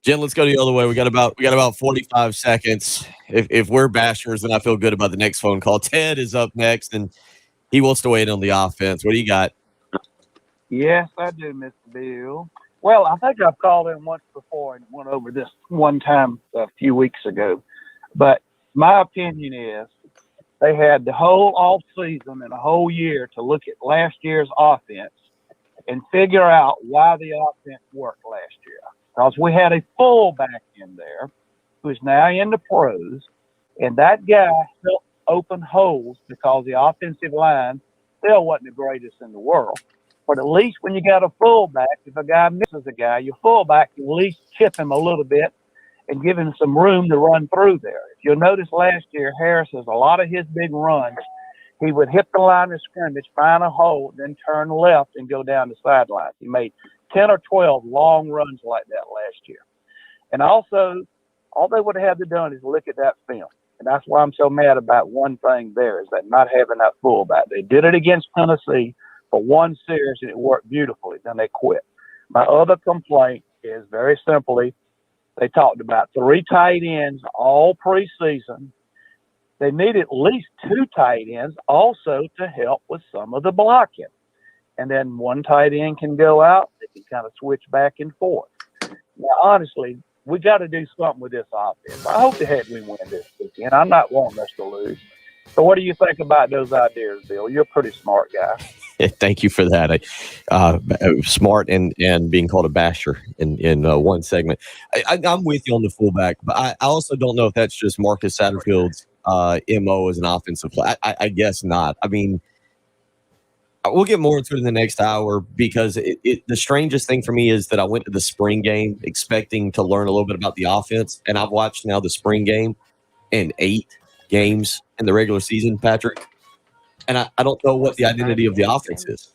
Jen, let's go the other way. We got about 45 seconds. If we're bashers, then I feel good about the next phone call. Ted is up next, and he wants to weigh in on the offense. What do you got? Yes, I do, Mr. Bill. Well, I think I've called in once before and went over this one time a few weeks ago. But my opinion is they had the whole off season and a whole year to look at last year's offense and figure out why the offense worked last year. Because we had a fullback in there who's now in the pros, and that guy still opened holes because the offensive line still wasn't the greatest in the world. But at least when you got a fullback, if a guy misses a guy, your fullback can at least chip him a little bit and give him some room to run through there. If you'll notice last year, Harris has a lot of his big runs. He would hit the line of scrimmage, find a hole, then turn left and go down the sidelines. He made 10 or 12 long runs like that last year. And also, all they would have had to done is look at that film. And that's why I'm so mad about one thing there is that not having that fullback. They did it against Tennessee for one series, and it worked beautifully. Then they quit. My other complaint is very simply They talked about 3 tight ends all preseason. They need at least 2 tight ends also to help with some of the blocking. And then 1 tight end can go out. They can kind of switch back and forth. Now, honestly, we got to do something with this offense. I hope the heck we win this weekend. I'm not wanting us to lose. So what do you think about those ideas, Bill? You're a pretty smart guy. Thank you for that. Smart and being called a basher in one segment. I'm with you on the fullback, but I also don't know if that's just Marcus Satterfield's MO as an offensive player. I guess not. I mean, we'll get more into it in the next hour because the strangest thing for me is that I went to the spring game expecting to learn a little bit about the offense, and I've watched now the spring game and 8 games in the regular season, Patrick. And I don't know what the identity of the offense is.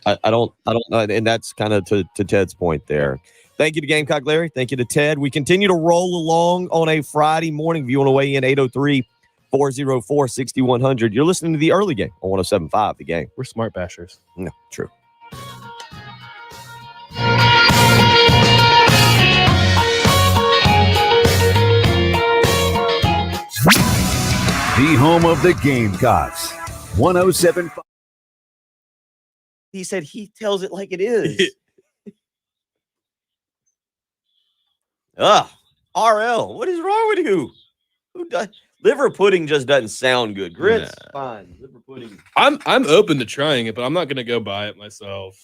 I don't know. And that's kind of to Ted's point there. Thank you to Gamecock Larry. Thank you to Ted. We continue to roll along on a Friday morning. If you want to weigh in, 803-404-6100. You're listening to the early game on 107.5 The Game. We're smart bashers. No, true. The home of the Gamecocks. 107.5. He said he tells it like it is. RL, what is wrong with you? Who does liver pudding just doesn't sound good. Grits, fine. Liver pudding. I'm open to trying it, but I'm not gonna go buy it myself.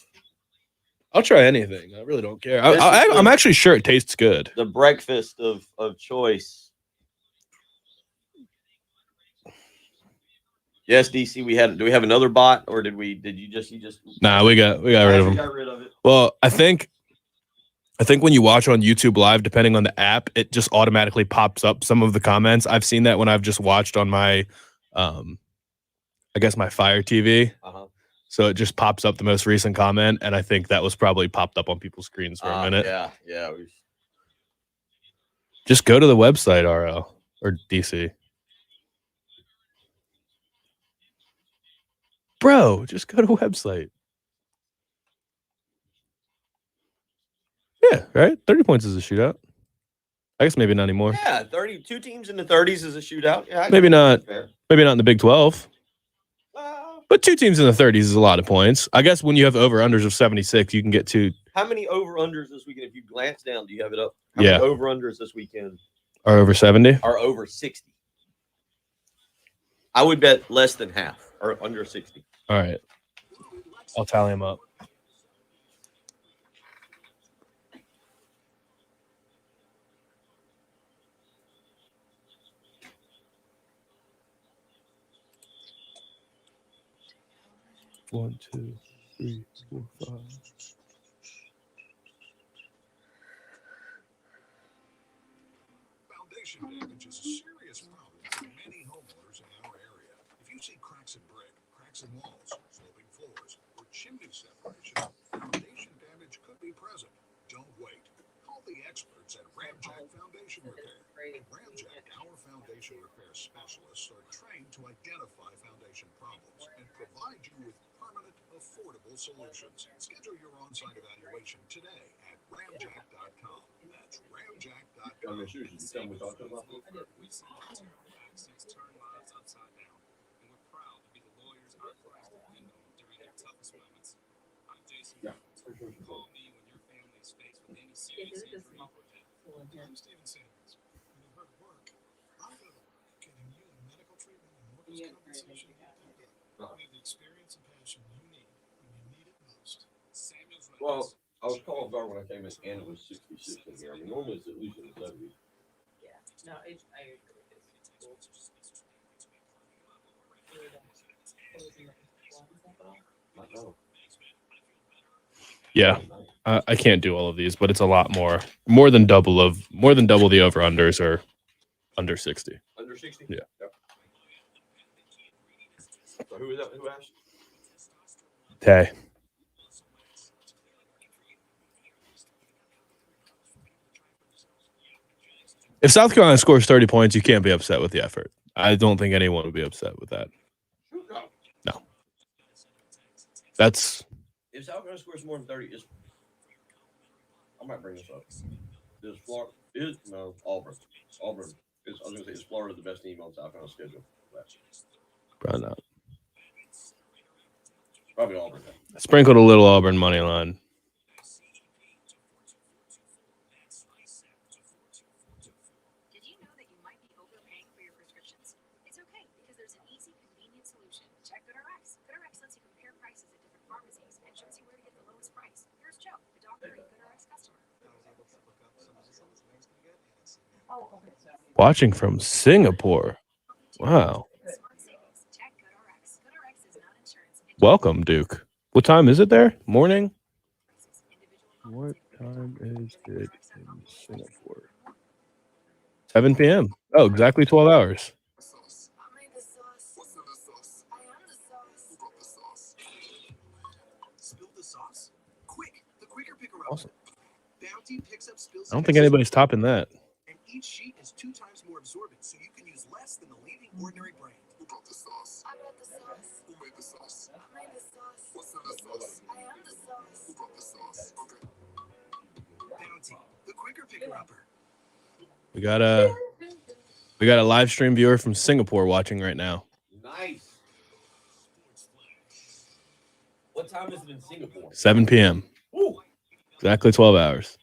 I'll try anything. I really don't care. I'm actually sure it tastes good. The breakfast of choice. Yes, DC. Do we have another bot, or did you just? Nah, we got rid of them. Got rid of it. Well, I think when you watch on YouTube Live, depending on the app, it just automatically pops up some of the comments. I've seen that when I've just watched on my, I guess my Fire TV. So it just pops up the most recent comment, and I think that was probably popped up on people's screens for a minute. Yeah. Just go to the website, RL or DC. Bro, just go to a website. Yeah, right? 30 points is a shootout. I guess maybe not anymore. Yeah, 32 teams in the 30s is a shootout. Yeah, maybe not. Maybe not in the Big 12. But 2 teams in the 30s is a lot of points. I guess when you have over-unders of 76, you can get 2. How many over-unders this weekend? If you glance down, do you have it up? How many over-unders this weekend? Are over 70? Are over 60. I would bet less than half or under 60. All right. I'll tally them up. One, 2, 3, 4, 5. Foundation damage is a serious problem for many homeowners in our area. If you see cracks in brick, cracks in walls, sloping floors, or chimney separation, foundation damage could be present. Don't wait. Call the experts at Ramjack Foundation Repair. At Ramjack, our foundation repair specialists are trained to identify foundation problems and provide you with permanent, affordable solutions. Schedule your on-site evaluation today at ramjack.com. That's ramjack.com. We've seen accents turn lives upside down, and we're proud to be the lawyers our clients depend on during their toughest moments. I'm Jason. Call me when your family is faced with any serious injury or death. I'm Steven Sanders. When you hurt work, I'm going to work getting you the medical treatment and workers' compensation you need. We have the experience and passion you need when you need it most. Samuel's Records. Well, I was calling guard when I came in, and it was 66 in here. I mean, normally it's at least in the 70s. Yeah. No, I agree with this. Yeah. I can't do all of these, but it's a lot more than double the over-unders are under 60. Under 60? Yeah. Yep. So who is that? Who asked? Hey. If South Carolina scores 30 points, you can't be upset with the effort. I don't think anyone would be upset with that. No. That's... If South Carolina scores more than 30, I might bring this up. Does Florida No, Auburn. Auburn. I was going to say, is Florida the best team on South Carolina's schedule? Probably not. Probably Auburn. I sprinkled a little Auburn money line. Did you know that you might be overpaying for your prescriptions? It's okay because there's an easy, convenient solution. Check GoodRx. GoodRx lets you compare prices at different pharmacies and shows you where to get the lowest price. Here's Joe, a doctor and GoodRx customer. Watching from Singapore. Wow. Welcome, Duke. What time is it there? Morning? What time is it in Singapore? 7 p.m. Oh, exactly 12 hours. Awesome. I don't think anybody's topping that. And each sheet is 2 times more absorbent, so you can use less than the leading ordinary brand. Who brought the sauce? I brought the sauce. Who made the sauce? I made the sauce. What's in the sauce? I am the sauce. Who brought the sauce? Okay. Bounty, the quicker picker-upper. We got a live stream viewer from Singapore watching right now. Nice. What time is it in Singapore? 7 p.m. Woo. Exactly 12 hours.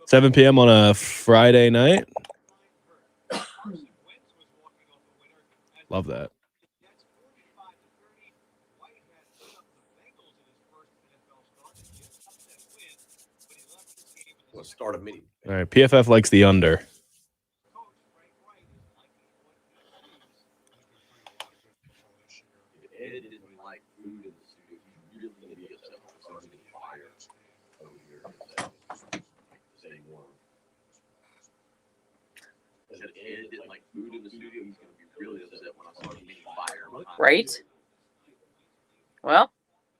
7 p.m. on a Friday night. Love that. Let's start a meeting. All right, PFF likes the under. Right? Well,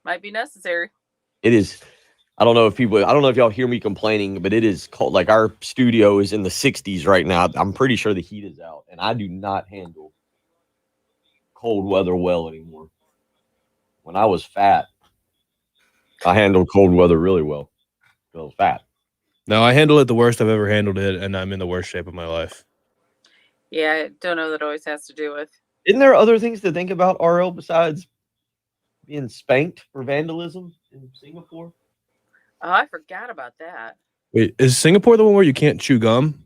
might be necessary. It is. I don't know if y'all hear me complaining, but it is cold. Like our studio is in the 60s right now. I'm pretty sure the heat is out, and I do not handle cold weather well anymore. When I was fat, I handled cold weather really well. I was fat. No, I handle it the worst I've ever handled it, and I'm in the worst shape of my life. Yeah, I don't know that always has to do with. Isn't there other things to think about, RL, besides being spanked for vandalism in Singapore? Oh, I forgot about that. Wait, is Singapore the one where you can't chew gum?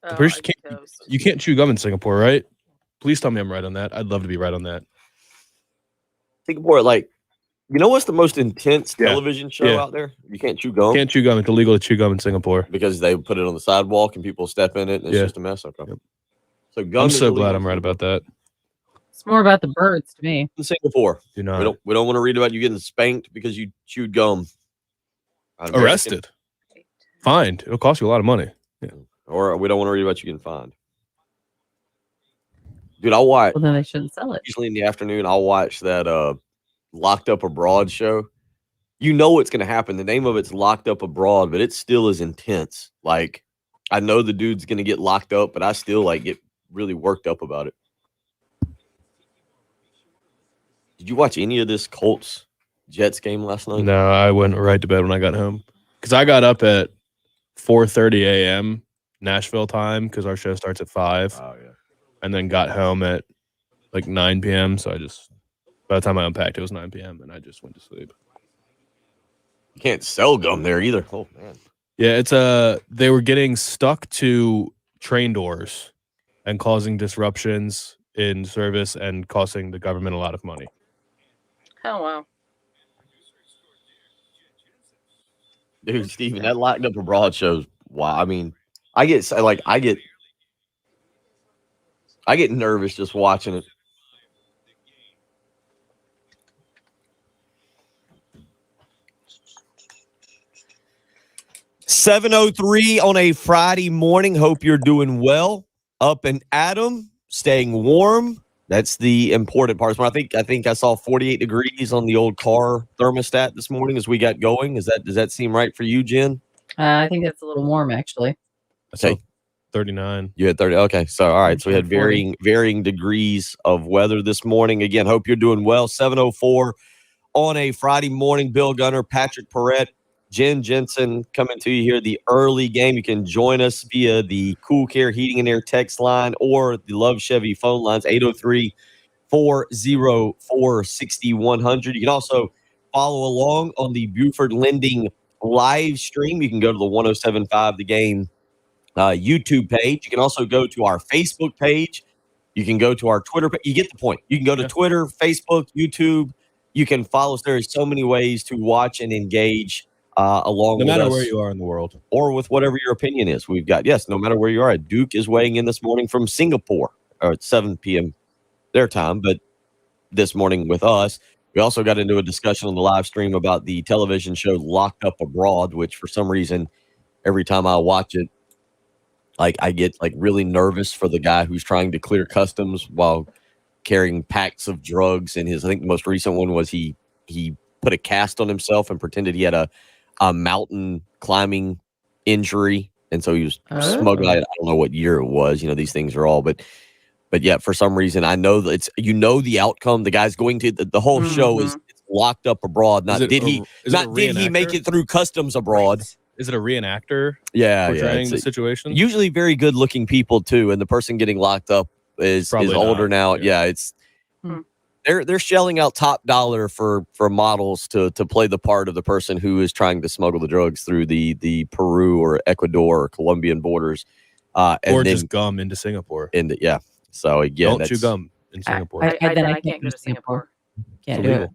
Oh, I'm pretty sure you can't chew gum in Singapore, right? Please tell me I'm right on that. I'd love to be right on that. Singapore, like, you know what's the most intense television show out there? You can't chew gum. Can't chew gum. It's illegal to chew gum in Singapore Because they put it on the sidewalk and people step in it and it's just a mess. Okay. So gum I'm is so illegal glad I'm right about that. It's more about the birds to me. in Singapore. Do not. We don't want to read about you getting spanked because you chewed gum. Arrested. Fined. It'll cost you a lot of money. Yeah. Or we don't want to read about you getting fined. Dude, I'll watch. Well, then they shouldn't sell it. Usually in the afternoon, I'll watch that Locked Up Abroad show. You know what's going to happen. The name of it's Locked Up Abroad, but it still is intense. Like, I know the dude's going to get locked up, but I still like get really worked up about it. Did you watch any of this Colts Jets game last night? No, I went right to bed when I got home because I got up at 4:30 a.m. Nashville time because our show starts at 5. Oh yeah. And then got home at like 9 p.m. So by the time I unpacked, it was 9 p.m. and I just went to sleep. You can't sell gum there either. Oh man. Yeah, it's they were getting stuck to train doors and causing disruptions in service and costing the government a lot of money. Oh, wow. Dude, Steven, that Locked Up Abroad shows. Wow. I mean, I get nervous just watching it. $7:03 on a Friday morning. Hope you're doing well. Up and Adam, staying warm. That's the important part. I think I saw 48 degrees on the old car thermostat this morning as we got going. Does that seem right for you, Jen? I think that's a little warm, actually. Okay. 39. You had 30. Okay. So, all right. So we had varying degrees of weather this morning. Again, hope you're doing well. 7:04 on a Friday morning. Bill Gunner, Patrick Perrette, Jen Jensen coming to you here, the early game. You can join us via the Cool Care Heating and Air text line or the Love Chevy phone lines, 803-404-6100. You can also follow along on the Buford Lending live stream. You can go to the 1075 The Game YouTube page. You can also go to our Facebook page. You can go to our Twitter. You get the point. You can go to Twitter, Facebook, YouTube. You can follow us. There are so many ways to watch and engage along with us. No matter where you are in the world. Or with whatever your opinion is. We've got, no matter where you are. Duke is weighing in this morning from Singapore, or at 7 p.m. their time, but this morning with us. We also got into a discussion on the live stream about the television show Locked Up Abroad, which for some reason, every time I watch it, I get really nervous for the guy who's trying to clear customs while carrying packs of drugs. And I think the most recent one was he put a cast on himself and pretended he had a mountain climbing injury. And so he was smuggling. I don't know what year it was. These things are all, but yeah, for some reason, I know that it's, the outcome. The guy's going to, the whole show is Locked Up Abroad. Did he make it through customs abroad? Right. Is it a reenactor? Yeah, portraying the situation. Usually very good looking people too, and the person getting locked up is older now. Yeah, it's they're shelling out top dollar for models to play the part of the person who is trying to smuggle the drugs through the Peru or Ecuador or Colombian borders, or just gum into Singapore. So again, don't chew gum in Singapore. I can't go to Singapore. Can't do it.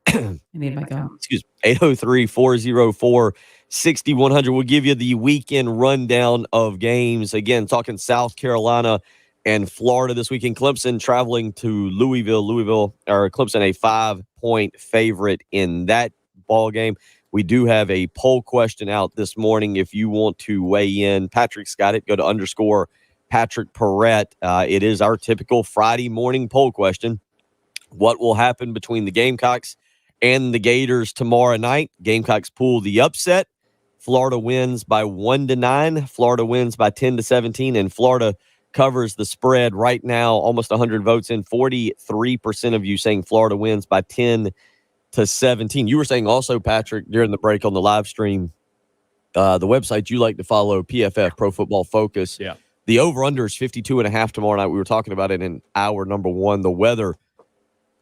I need my gum. Excuse me. 803-404-6100. We'll give you the weekend rundown of games. Again, talking South Carolina and Florida this weekend. Clemson traveling to Louisville. Clemson a 5-point favorite in that ball game. We do have a poll question out this morning. If you want to weigh in, Patrick's got it. Go to _ Patrick Perrette. It is our typical Friday morning poll question. What will happen between the Gamecocks and the Gators tomorrow night? Gamecocks pull the upset. Florida wins by 1-9. Florida wins by 10-17, and Florida covers the spread right now. Almost 100 votes in. 43% of you saying Florida wins by 10-17. You were saying also, Patrick, during the break on the live stream, the website you like to follow, PFF, Pro Football Focus. Yeah. The over-under is 52.5 tomorrow night. We were talking about it in hour number one. The weather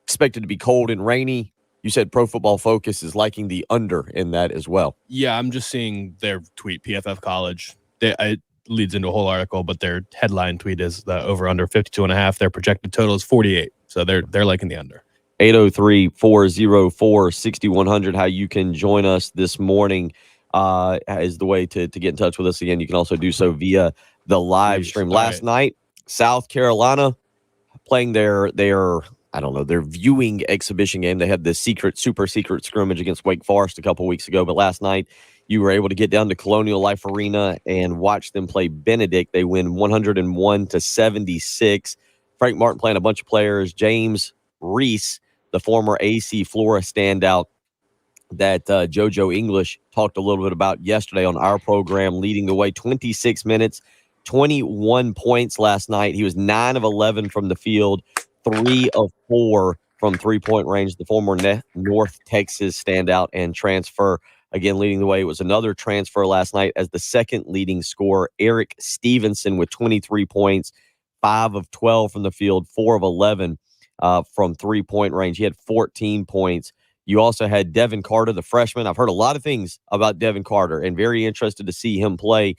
expected to be cold and rainy. You said Pro Football Focus is liking the under in that as well. Yeah, I'm just seeing their tweet, PFF College. It leads into a whole article, but their headline tweet is the over-under 52.5. Their projected total is 48. So they're liking the under. 803-404-6100. How you can join us this morning is the way to get in touch with us. Again, you can also do so via the live stream. Last night, South Carolina playing their viewing exhibition game. They had the super secret scrimmage against Wake Forest a couple weeks ago. But last night, you were able to get down to Colonial Life Arena and watch them play Benedict. They win 101-76. Frank Martin playing a bunch of players. James Reese, the former AC Flora standout that JoJo English talked a little bit about yesterday on our program, leading the way 26 minutes, 21 points last night. He was 9 of 11 from the field, 3 of 4 from three-point range. The former North Texas standout and transfer, again, leading the way. It was another transfer last night as the second leading scorer, Eric Stevenson, with 23 points, 5 of 12 from the field, 4 of 11 from three-point range. He had 14 points. You also had Devin Carter, the freshman. I've heard a lot of things about Devin Carter and very interested to see him play.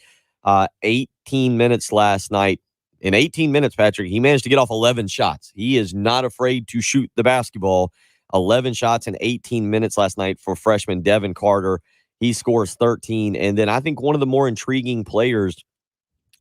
18 minutes last night. In 18 minutes, Patrick, he managed to get off 11 shots. He is not afraid to shoot the basketball. 11 shots in 18 minutes last night for freshman Devin Carter. He scores 13. And then I think one of the more intriguing players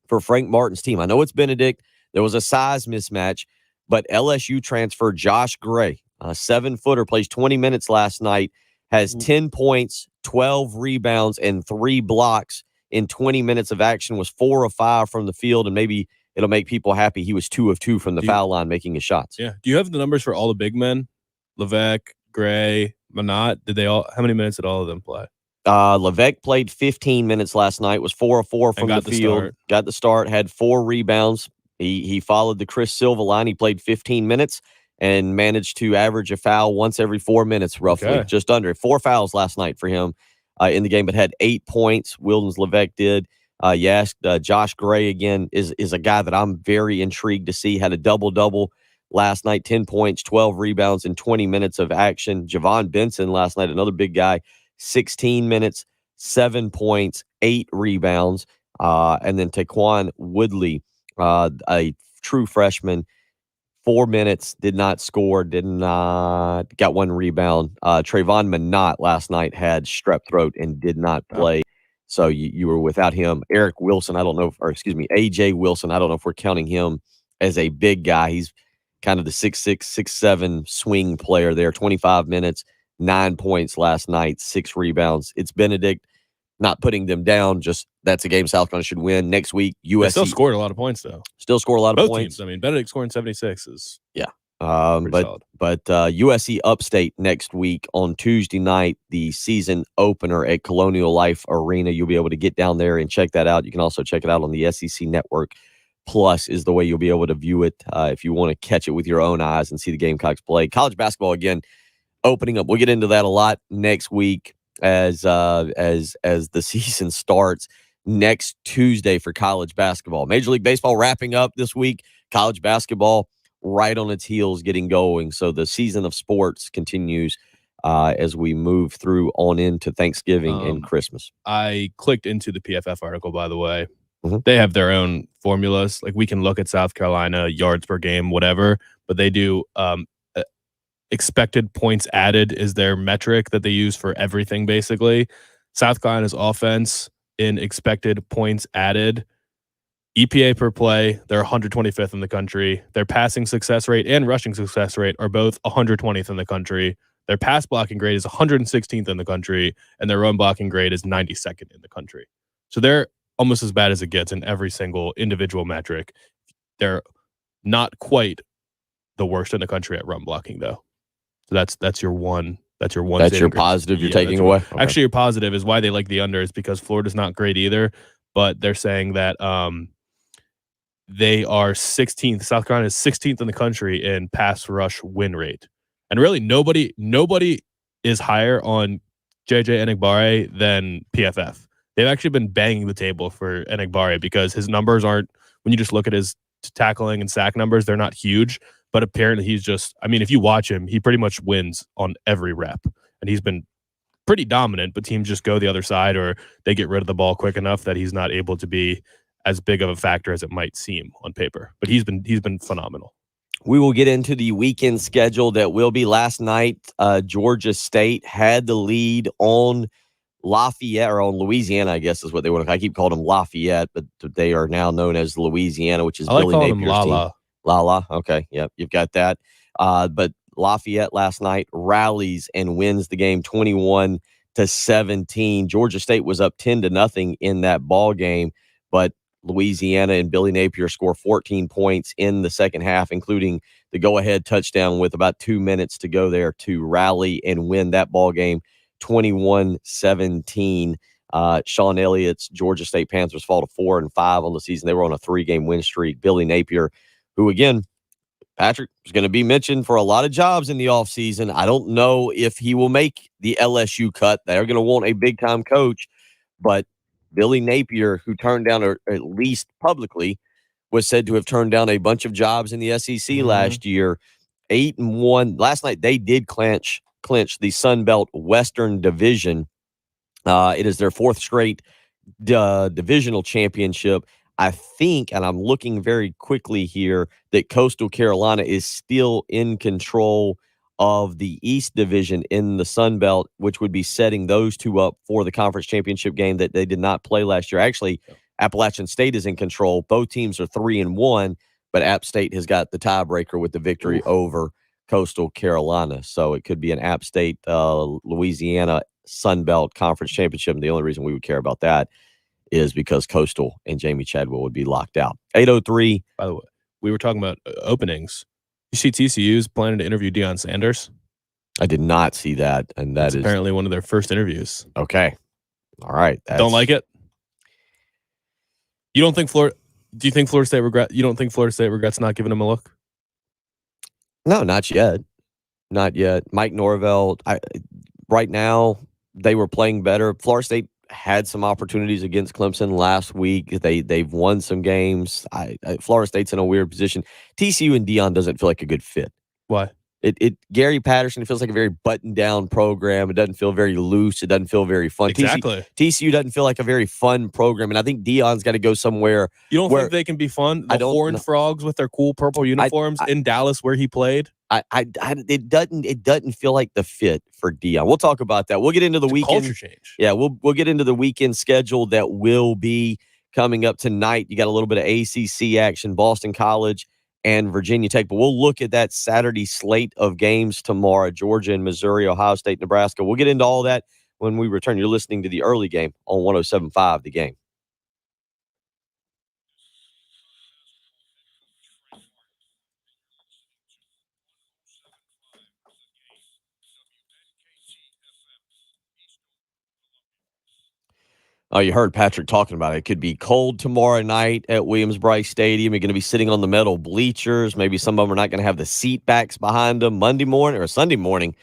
for Frank Martin's team, I know it's Benedict. There was a size mismatch, but LSU transfer Josh Gray, a 7-footer, plays 20 minutes last night, has 10 points, 12 rebounds, and 3 blocks in 20 minutes of action, was 4 of 5 from the field, and maybe it'll make people happy. He was 2 of 2 from the foul line making his shots. Yeah. Do you have the numbers for all the big men? Levesque, Gray, Manat, how many minutes did all of them play? Levesque played 15 minutes last night, was 4 of 4 from the field, got the start, had 4 rebounds. He followed the Chris Silva line. He played 15 minutes and managed to average a foul once every 4 minutes, roughly, just under 4 fouls last night for him. in the game, but had 8 points. Wildens Levesque did. You asked Josh Gray again is a guy that I'm very intrigued to see. Had a double-double last night, 10 points, 12 rebounds in 20 minutes of action. Javon Benson last night, another big guy, 16 minutes, 7 points, 8 rebounds. And then Taquan Woodley, a true freshman, 4 minutes, did not score, got 1 rebound. Trayvon Minott last night had strep throat and did not play. So you were without him. Eric Wilson, AJ Wilson, I don't know if we're counting him as a big guy. He's kind of the 6'6", 6'7" swing player there. 25 minutes, 9 points last night, 6 rebounds. It's Benedict, not putting them down, just that's a game South Carolina should win. Next week, USC. They still scored a lot of points, though. Still score a lot of Both points. teams. I mean, Benedict scoring 76 is but USC Upstate next week on Tuesday night, the season opener at Colonial Life Arena. You'll be able to get down there and check that out. You can also check it out on the SEC Network. Plus is the way you'll be able to view it if you want to catch it with your own eyes and see the Gamecocks play. College basketball again opening up. We'll get into that a lot next week as the season starts next Tuesday for college basketball. Major League Baseball wrapping up this week. College basketball right on its heels getting going. So the season of sports continues as we move through on into Thanksgiving and Christmas. I clicked into the PFF article, by the way. Mm-hmm. They have their own formulas. Like, we can look at South Carolina, yards per game, whatever, but they do expected points added is their metric that they use for everything, basically. South Carolina's offense in expected points added, EPA per play, they're 125th in the country. Their passing success rate and rushing success rate are both 120th in the country. Their pass blocking grade is 116th in the country, and their run blocking grade is 92nd in the country. So they're almost as bad as it gets in every single individual metric. They're not quite the worst in the country at run blocking, though. So that's your one. That's your positive you're taking away. Okay. Actually, your positive is why they like the under is because Florida's not great either, but they're saying that they are 16th. South Carolina is 16th in the country in pass rush win rate, and really nobody is higher on JJ Enagbare than PFF. They've actually been banging the table for Enagbare because his numbers aren't, when you just look at his tackling and sack numbers, they're not huge. But apparently he's just, I mean, if you watch him, he pretty much wins on every rep. And he's been pretty dominant, but teams just go the other side or they get rid of the ball quick enough that he's not able to be as big of a factor as it might seem on paper. But he's been phenomenal. We will get into the weekend schedule that will be last night. Georgia State had the lead on Lafayette, or on Louisiana, I guess is what they would. I keep calling them Lafayette, but they are now known as Louisiana, which is Billy Napier's team. Lala. Okay. Yep. You've got that. But Lafayette last night rallies and wins the game 21-17. Georgia State was up 10-0 in that ball game, but Louisiana and Billy Napier score 14 points in the second half, including the go-ahead touchdown with about 2 minutes to go there to rally and win that ball game 21-17. Sean Elliott's Georgia State Panthers fall to 4-5 on the season. They were on a 3-game win streak. Billy Napier, who again, Patrick, is going to be mentioned for a lot of jobs in the offseason. I don't know if he will make the LSU cut. They're going to want a big-time coach, but Billy Napier, who turned down, or at least publicly, was said to have turned down a bunch of jobs in the SEC last year. 8-1. Last night, they did clinch the Sun Belt Western Division. It is their 4th straight divisional championship. I think, and I'm looking very quickly here, that Coastal Carolina is still in control of the East Division in the Sun Belt, which would be setting those two up for the conference championship game that they did not play last year. Actually, Appalachian State is in control. Both teams are 3-1, but App State has got the tiebreaker with the victory over Coastal Carolina. So it could be an App State, Louisiana Sun Belt Conference Championship. And the only reason we would care about that is because Coastal and Jamie Chadwell would be locked out. 8:03. By the way, we were talking about openings. You see TCU's planning to interview Deion Sanders? I did not see that. And that's apparently one of their first interviews. Okay. All right. Don't like it? You don't think Florida? Do you think Florida State you don't think Florida State regrets not giving him a look? No, not yet. Not yet. Mike Norvell, right now, they were playing better. Florida State had some opportunities against Clemson last week. They've won some games. Florida State's in a weird position. TCU and Deion doesn't feel like a good fit. Why? Gary Patterson, it feels like a very buttoned down program. It doesn't feel very loose. It doesn't feel very fun. Exactly. TCU doesn't feel like a very fun program. And I think Deion's got to go somewhere. You don't think they can be fun? The Horned Frogs with their cool purple uniforms in Dallas where he played? It doesn't feel like the fit for Deion. We'll talk about that. We'll get into the weekend. Culture change. Yeah, we'll get into the weekend schedule that will be coming up tonight. You got a little bit of ACC action, Boston College and Virginia Tech. But we'll look at that Saturday slate of games tomorrow, Georgia and Missouri, Ohio State, Nebraska. We'll get into all that when we return. You're listening to the early game on 107.5 The Game. Oh, you heard Patrick talking about it. It could be cold tomorrow night at Williams-Brice Stadium. You're going to be sitting on the metal bleachers. Maybe some of them are not going to have the seat backs behind them. Monday morning or Sunday morning,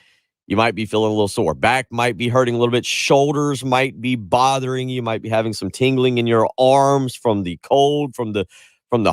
you might be feeling a little sore. Back might be hurting a little bit. Shoulders might be bothering you. You might be having some tingling in your arms from the cold, from the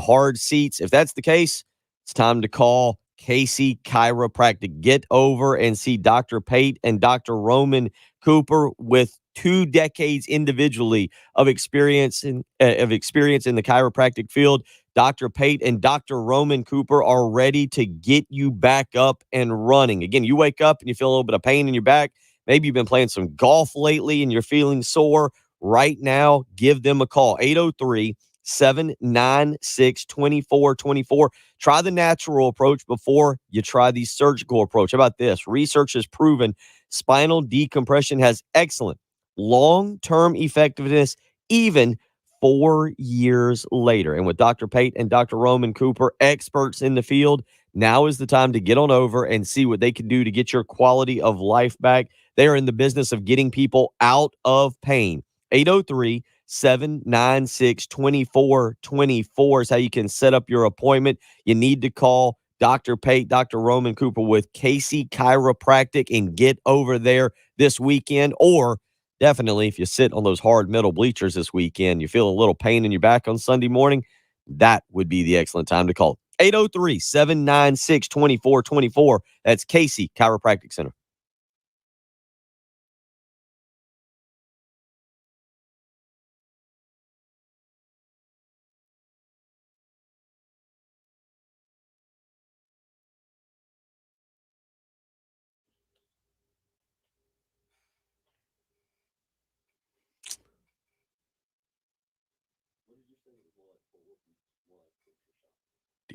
hard seats. If that's the case, it's time to call Casey Chiropractic. Get over and see Dr. Pate and Dr. Roman Cooper with 2 decades individually of experience in the chiropractic field. Dr. Pate and Dr. Roman Cooper are ready to get you back up and running. Again, you wake up and you feel a little bit of pain in your back. Maybe you've been playing some golf lately and you're feeling sore. Right now, give them a call. 803-796-2424. Try the natural approach before you try the surgical approach. How about this? Research has proven spinal decompression has excellent long-term effectiveness, even 4 years later. And with Dr. Pate and Dr. Roman Cooper, experts in the field, now is the time to get on over and see what they can do to get your quality of life back. They are in the business of getting people out of pain. 803-796-2424 is how you can set up your appointment. You need to call Dr. Pate, Dr. Roman Cooper with Casey Chiropractic and get over there this weekend. Or definitely, if you sit on those hard metal bleachers this weekend, you feel a little pain in your back on Sunday morning, that would be the excellent time to call. 803-796-2424. That's Casey Chiropractic Center.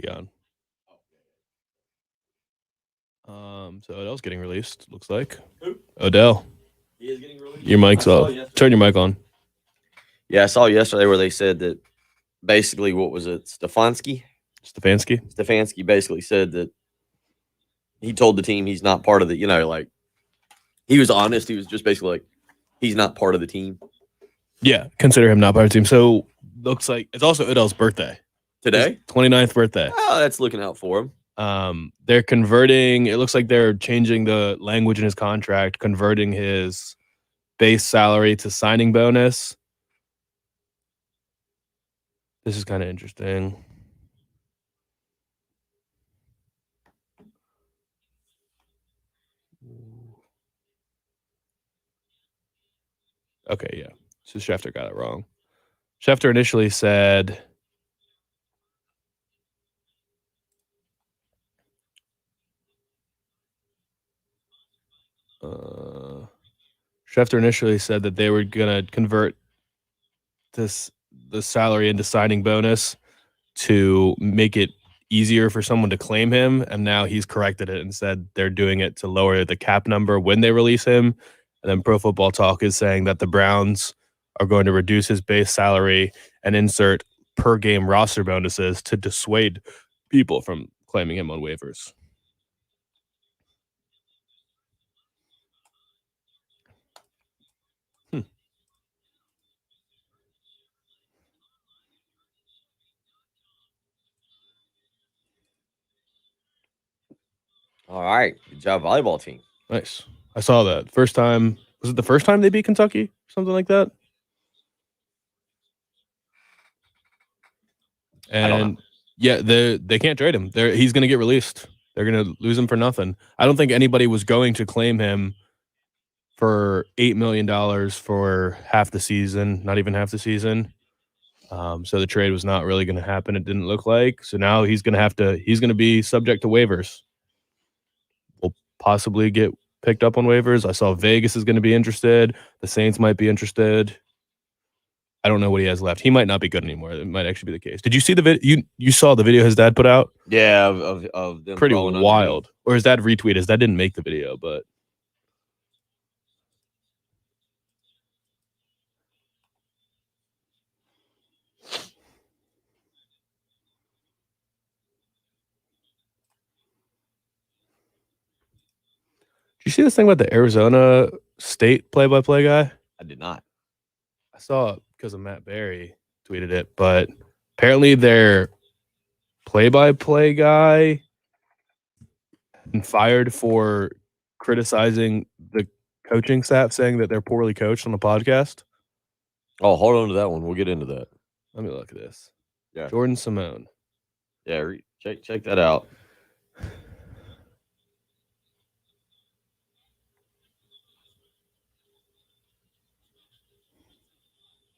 Deion. So Odell's getting released, looks like. Who? Odell. He is getting released? Your mic's off. Turn your mic on. Yeah, I saw yesterday where they said that basically, what was it? Stefanski basically said that he told the team he's not part of the, he was honest. He was just basically like, he's not part of the team. Yeah, consider him not part of the team. So looks like it's also Odell's birthday. Today? 29th birthday. Oh, that's looking out for him. They're converting, it looks like they're changing the language in his contract, converting his base salary to signing bonus. This is kind of interesting. Okay, yeah. So Schefter got it wrong. Schefter initially said that they were going to convert the salary into signing bonus to make it easier for someone to claim him, and now he's corrected it and said they're doing it to lower the cap number when they release him. And then Pro Football Talk is saying that the Browns are going to reduce his base salary and insert per game roster bonuses to dissuade people from claiming him on waivers. All right. Good job, volleyball team. Nice. I saw that. First time Was it the first time they beat Kentucky? Something like that. And yeah, they can't trade him. He's going to get released. They're going to lose him for nothing. I don't think anybody was going to claim him for $8 million for half the season, not even half the season. So the trade was not really going to happen. It didn't look like. So now he's going to be subject to waivers. We'll possibly get picked up on waivers. I saw Vegas is going to be interested. The Saints might be interested. I don't know what he has left. He might not be good anymore. It might actually be the case. Did you see the video? You saw the video his dad put out? Yeah, of them Pretty throwing wild. Or his dad retweeted. His dad didn't make the video, but did you see this thing about the Arizona State play-by-play guy? I did not. I saw it because of Matt Berry tweeted it, but apparently their play-by-play guy been fired for criticizing the coaching staff, saying that they're poorly coached on the podcast. Oh, hold on to that one. We'll get into that. Let me look at this. Yeah, Jordan Simone. Yeah, check that out.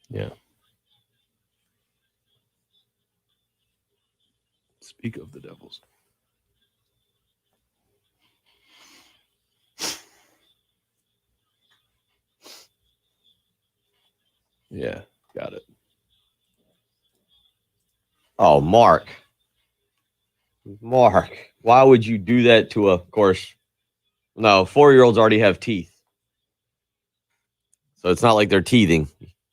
Yeah. Speak of the Devils. Yeah, got it. Oh, Mark, why would you do that to of course, no, 4-year-olds already have teeth. So it's not like they're teething.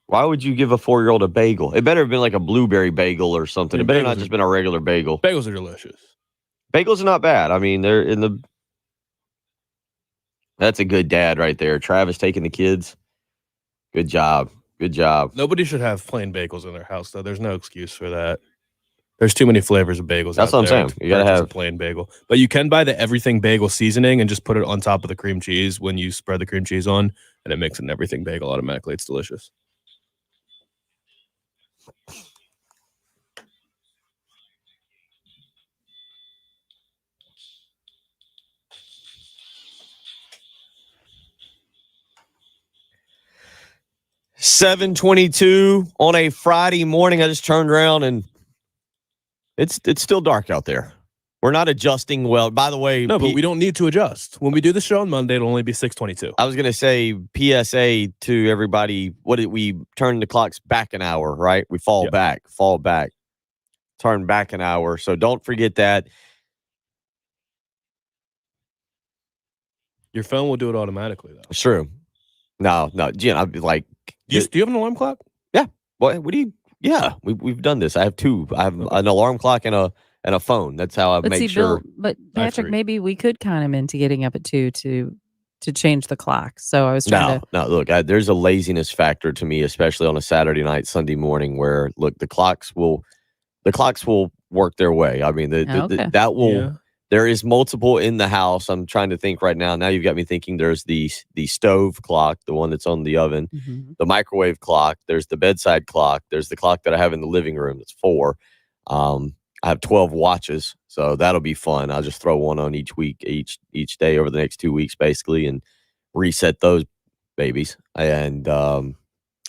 Why would you give a 4-year-old a bagel? It better have been like a blueberry bagel or something. It better not just been a regular bagel. Bagels are delicious. Bagels are not bad. I mean, they're in the. That's a good dad right there. Travis taking the kids. Good job. Good job. Nobody should have plain bagels in their house, though. There's no excuse for that. There's too many flavors of bagels. That's out what I'm there saying. You gotta purchase have a plain bagel, but you can buy the everything bagel seasoning and just put it on top of the cream cheese when you spread the cream cheese on, and it makes an everything bagel automatically. It's delicious. $7:22 on a Friday morning. I just turned around and it's still dark out there. We're not adjusting well. By the way, No, but we don't need to adjust. When we do the show on Monday, it'll only be 6:22. I was going to say PSA to everybody. What did we turn the clocks back an hour, right? We fall back, turn back an hour. So don't forget that. Your phone will do it automatically, though. It's true. No, Jen, I'd be like, do you have an alarm clock? Yeah. What do you? Yeah, we've done this. I have two. I have an alarm clock and a phone. That's how I make sure. But Patrick, maybe we could con him into getting up at 2 to change the clock. So I was trying to. No. Look, there's a laziness factor to me, especially on a Saturday night, Sunday morning, where look the clocks will work their way. I mean, that will. Yeah. There is multiple in the house. I'm trying to think right now. Now you've got me thinking. There's the stove clock, the one that's on the oven, the microwave clock. There's the bedside clock. There's the clock that I have in the living room. That's 4. I have 12 watches, so that'll be fun. I'll just throw one on each week, each day over the next 2 weeks, basically, and reset those babies. And I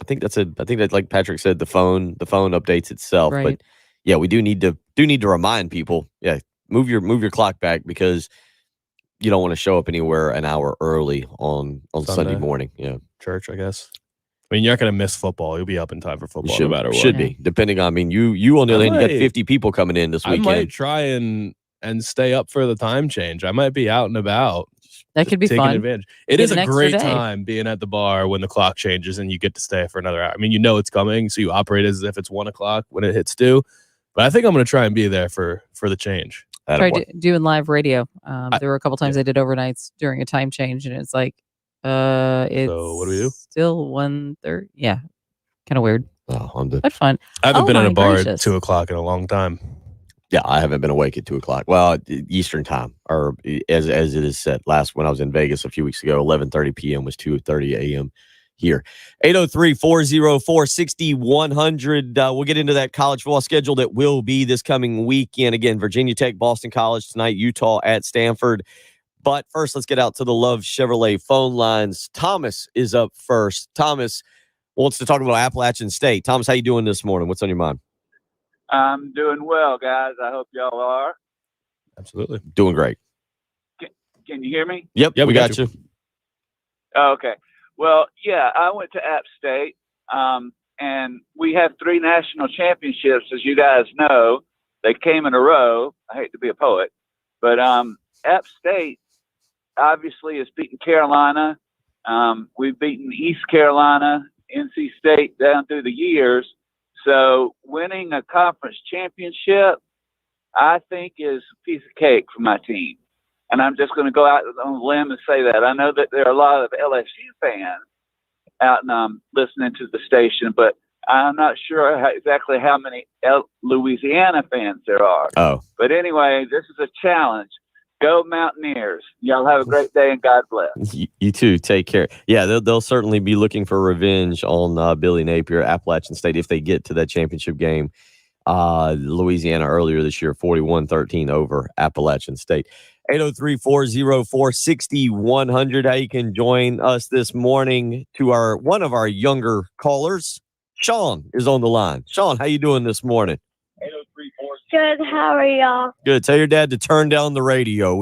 think that's like Patrick said, the phone updates itself. Right. But yeah, we do need to remind people. Yeah. Move your clock back because you don't want to show up anywhere an hour early on Sunday morning. Yeah, church, I guess. I mean, you're not going to miss football. You'll be up in time for football no matter what. Should be, depending on. I mean, you on the other end, you got 50 people coming in this weekend. I might try and stay up for the time change. I might be out and about. That could be taking fun. Advantage. It is a great time being at the bar when the clock changes and you get to stay for another hour. I mean, you know it's coming, so you operate as if it's 1 o'clock when it hits 2. But I think I'm going to try and be there for the change. Tried doing live radio. There were a couple times I did overnights during a time change, and it's like, it's so what do we do? Still 1:30. Yeah, kind of weird. Oh, but fun. I haven't been at a bar at 2 o'clock in a long time. Yeah, I haven't been awake at 2 o'clock. Well, Eastern time, or as it is set. Last when I was in Vegas a few weeks ago, 11:30 p.m. was 2:30 a.m. here. 803-404-6100. We'll get into that college football schedule that will be this coming weekend. Again, Virginia Tech, Boston College tonight, Utah at Stanford. But first, let's get out to the Love Chevrolet phone lines. Thomas is up first. Thomas wants to talk about Appalachian State. Thomas, how you doing this morning? What's on your mind? I'm doing well, guys. I hope y'all are. Absolutely. Doing great. Can you hear me? Yep, we got you. Okay. Well, yeah, I went to App State, and we have 3 national championships, as you guys know. They came in a row. I hate to be a poet, but App State obviously has beaten Carolina. We've beaten East Carolina, NC State down through the years. So winning a conference championship, I think, is a piece of cake for my team. And I'm just going to go out on a limb and say that. I know that there are a lot of LSU fans out and listening to the station, but I'm not sure exactly how many Louisiana fans there are. Oh. But anyway, this is a challenge. Go Mountaineers. Y'all have a great day and God bless. You too. Take care. Yeah, they'll certainly be looking for revenge on Billy Napier, Appalachian State, if they get to that championship game. Louisiana earlier this year, 41-13 over Appalachian State. 803-404-6100. How you can join us this morning to one of our younger callers. Sean is on the line. Sean, how you doing this morning? Good. How are y'all? Good. Tell your dad to turn down the radio.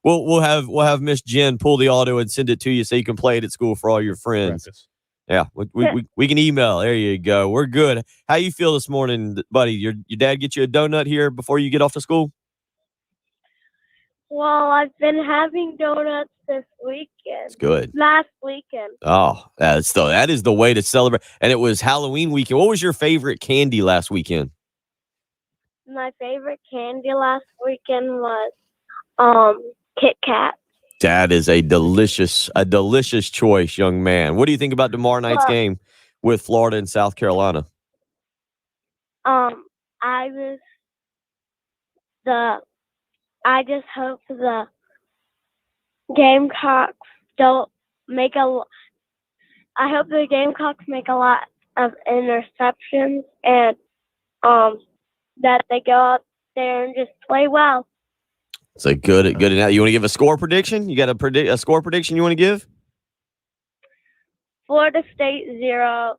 We'll have Miss Jen pull the audio and send it to you so you can play it at school for all your friends. Practice. Yeah, we can email. There you go. We're good. How you feel this morning, buddy? Your dad get you a donut here before you get off to school? Well, I've been having donuts this weekend. It's good. Last weekend. Oh, that is the way to celebrate. And it was Halloween weekend. What was your favorite candy last weekend? My favorite candy last weekend was Kit Kat. That is a delicious choice, young man. What do you think about tomorrow night's game with Florida and South Carolina? I just hope the Gamecocks don't make I hope the Gamecocks make a lot of interceptions and that they go out there and just play well. It's a good. You want to give a score prediction? You got a score prediction you want to give? Florida State 0,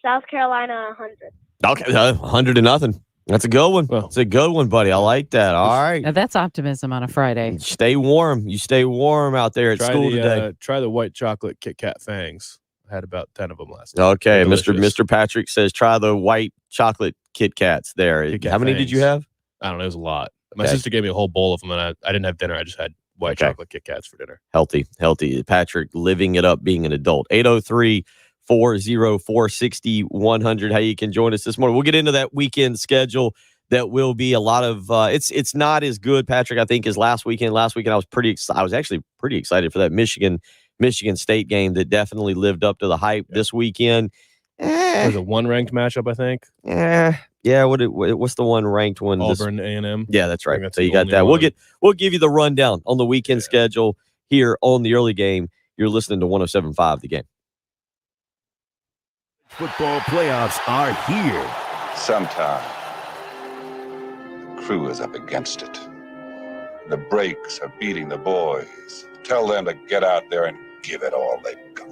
South Carolina 100. Okay, 100-0. That's a good one. It's a good one, buddy. I like that. All right. Now that's optimism on a Friday. Stay warm. You stay warm out there at school today. Try the white chocolate Kit Kat fangs. I had about 10 of them last night. Okay, Mr. Patrick says try the white chocolate Kit Kats there. Kit Kat How many did you have? I don't know. It was a lot. My sister gave me a whole bowl of them, and I didn't have dinner. I just had white chocolate Kit Kats for dinner. Healthy. Patrick living it up being an adult. 803-404-6100. How you can join us this morning. We'll get into that weekend schedule. That will be a lot of it's not as good, Patrick, I think, as last weekend. Last weekend I was actually pretty excited for that Michigan State game that definitely lived up to the hype. This weekend. There's a 1-ranked matchup, I think. Yeah. What's the one ranked one? Auburn A&M. Yeah, that's right. So you got that. One. We'll give you the rundown on the weekend schedule here on the early game. You're listening to 107.5 The Game. Football playoffs are here. Sometime the crew is up against it. The brakes are beating the boys. Tell them to get out there and give it all they've got.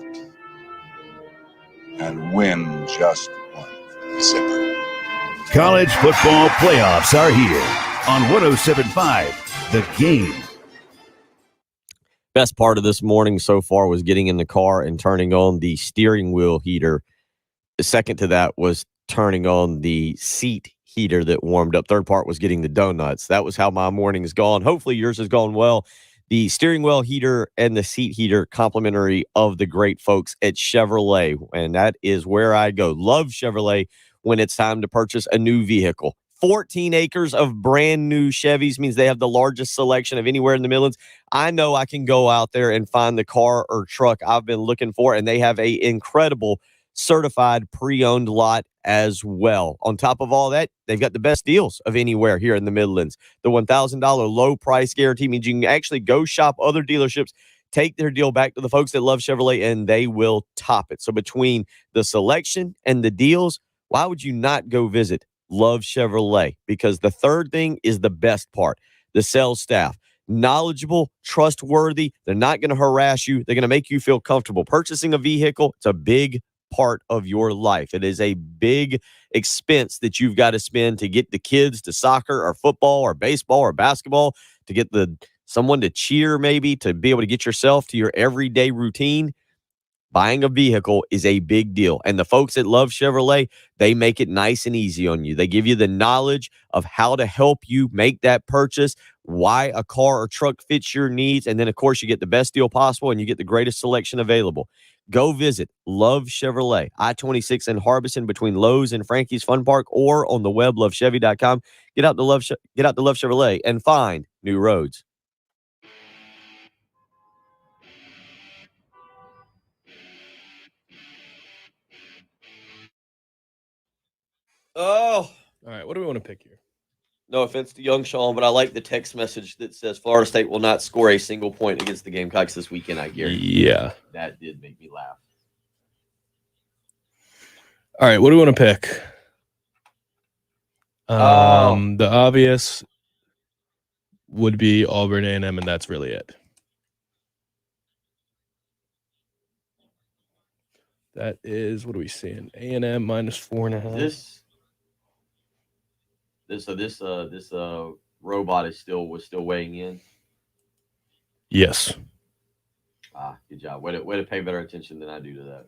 And win just one zipper. College football playoffs are here on 107.5 The Game. Best part of this morning so far was getting in the car and turning on the steering wheel heater. The second to that was turning on the seat heater that warmed up. Third part was getting the donuts. That was how my morning's gone. Hopefully yours has gone well. The steering wheel heater and the seat heater, complimentary of the great folks at Chevrolet. And that is where I go. Love Chevrolet when it's time to purchase a new vehicle. 14 acres of brand new Chevys means they have the largest selection of anywhere in the Midlands. I know I can go out there and find the car or truck I've been looking for, and they have an incredible certified pre-owned lot as well. On top of all that, they've got the best deals of anywhere here in the Midlands. The $1,000 low price guarantee means you can actually go shop other dealerships, take their deal back to the folks that love Chevrolet, and they will top it. So between the selection and the deals, why would you not go visit Love Chevrolet? Because the third thing is the best part. The sales staff, knowledgeable, trustworthy. They're not going to harass you. They're going to make you feel comfortable. Purchasing a vehicle, it's a big part of your life. It is a big expense that you've got to spend to get the kids to soccer or football or baseball or basketball, to get someone to cheer, maybe to be able to get yourself to your everyday routine. Buying a vehicle is a big deal. And the folks that love Chevrolet, they make it nice and easy on you. They give you the knowledge of how to help you make that purchase, why a car or truck fits your needs. And then, of course, you get the best deal possible and you get the greatest selection available. Go visit Love Chevrolet, I-26 in Harbison between Lowe's and Frankie's Fun Park, or on the web, lovechevy.com. Get out to Love Chevrolet and find new roads. Oh, All right, what do we want to pick here? no offense to young Sean, but I like the text message that says Florida State will not score a single point against the Gamecocks this weekend, I guarantee. Yeah. That did make me laugh. All right, what do we want to pick? The obvious would be Auburn A&M, and that's really it. That is, what are we seeing? A&M -4.5. This robot was still weighing in. Yes. Good job. Way to pay better attention than I do to that.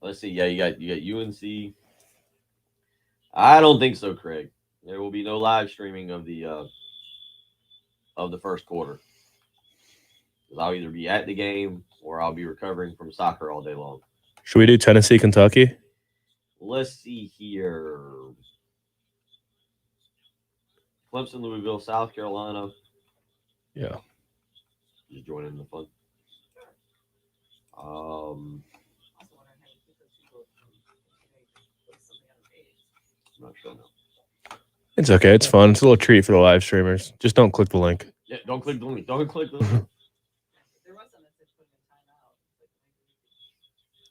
Let's see. Yeah, you got UNC. I don't think so, Craig. There will be no live streaming of the first quarter. I'll either be at the game or I'll be recovering from soccer all day long. Should we do Tennessee, Kentucky? Let's see here. Clemson, Louisville, South Carolina. Yeah. Just join in the fun. I'm not sure now. It's okay. It's fun. It's a little treat for the live streamers. Just don't click the link. Yeah, don't click the link. Don't click the link.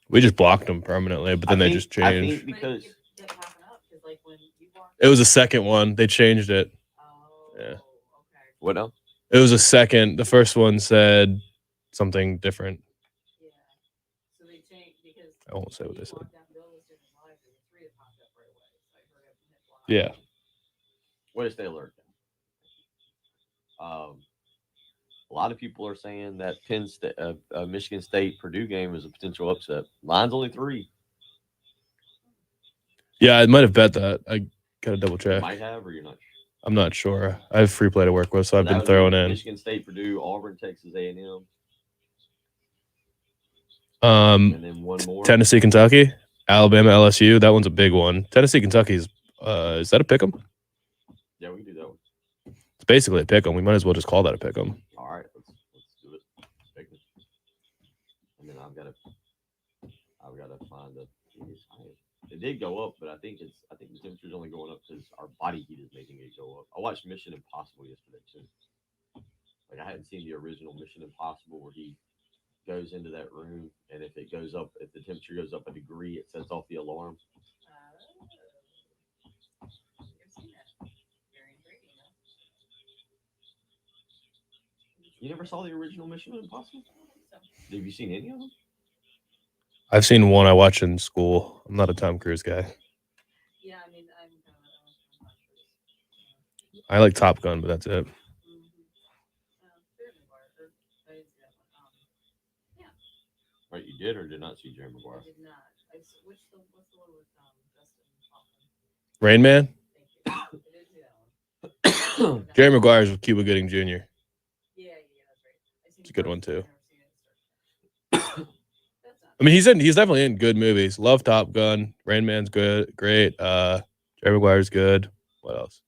We just blocked them permanently, but then they just changed. I think because it was a second one. They changed it. Yeah. What now? It was a second. The first one said something different. I won't say what they said. Yeah. Way to stay alert. A lot of people are saying that Michigan State Purdue game is a potential upset. Line's only 3. Yeah, I might have bet that. I gotta double check. Might have, or you're not sure? I'm not sure. I have free play to work with, so I've been throwing in. Michigan State, Purdue, Auburn, Texas A&M. And then one more. Tennessee, Kentucky, Alabama, LSU. That one's a big one. Tennessee, Kentucky is that a pick'em? Yeah, we can do that one. It's basically a pick'em. We might as well just call that a pick'em. All right, let's do it. Pick it. And then I've got to find the. It did go up, but I think the temperature's only going up because our body heat is making it go up. I watched Mission Impossible yesterday too. Like, I hadn't seen the original Mission Impossible where he goes into that room, and if the temperature goes up a degree, it sets off the alarm. You never saw the original Mission Impossible? Have you seen any of them? I've seen one I watched in school. I'm not a Tom Cruise guy. Yeah, I mean, I like Top Gun, but that's it. Right, you did or did not see Jerry Maguire? I did not. What's the one with Justin Hoffman? Rain Man? Jerry Maguire's with Cuba Gooding Jr. Yeah, that's right. It's a good one too. I mean, he's definitely in good movies. Love Top Gun. Rain Man's good, great. Jerry Maguire's good. What else?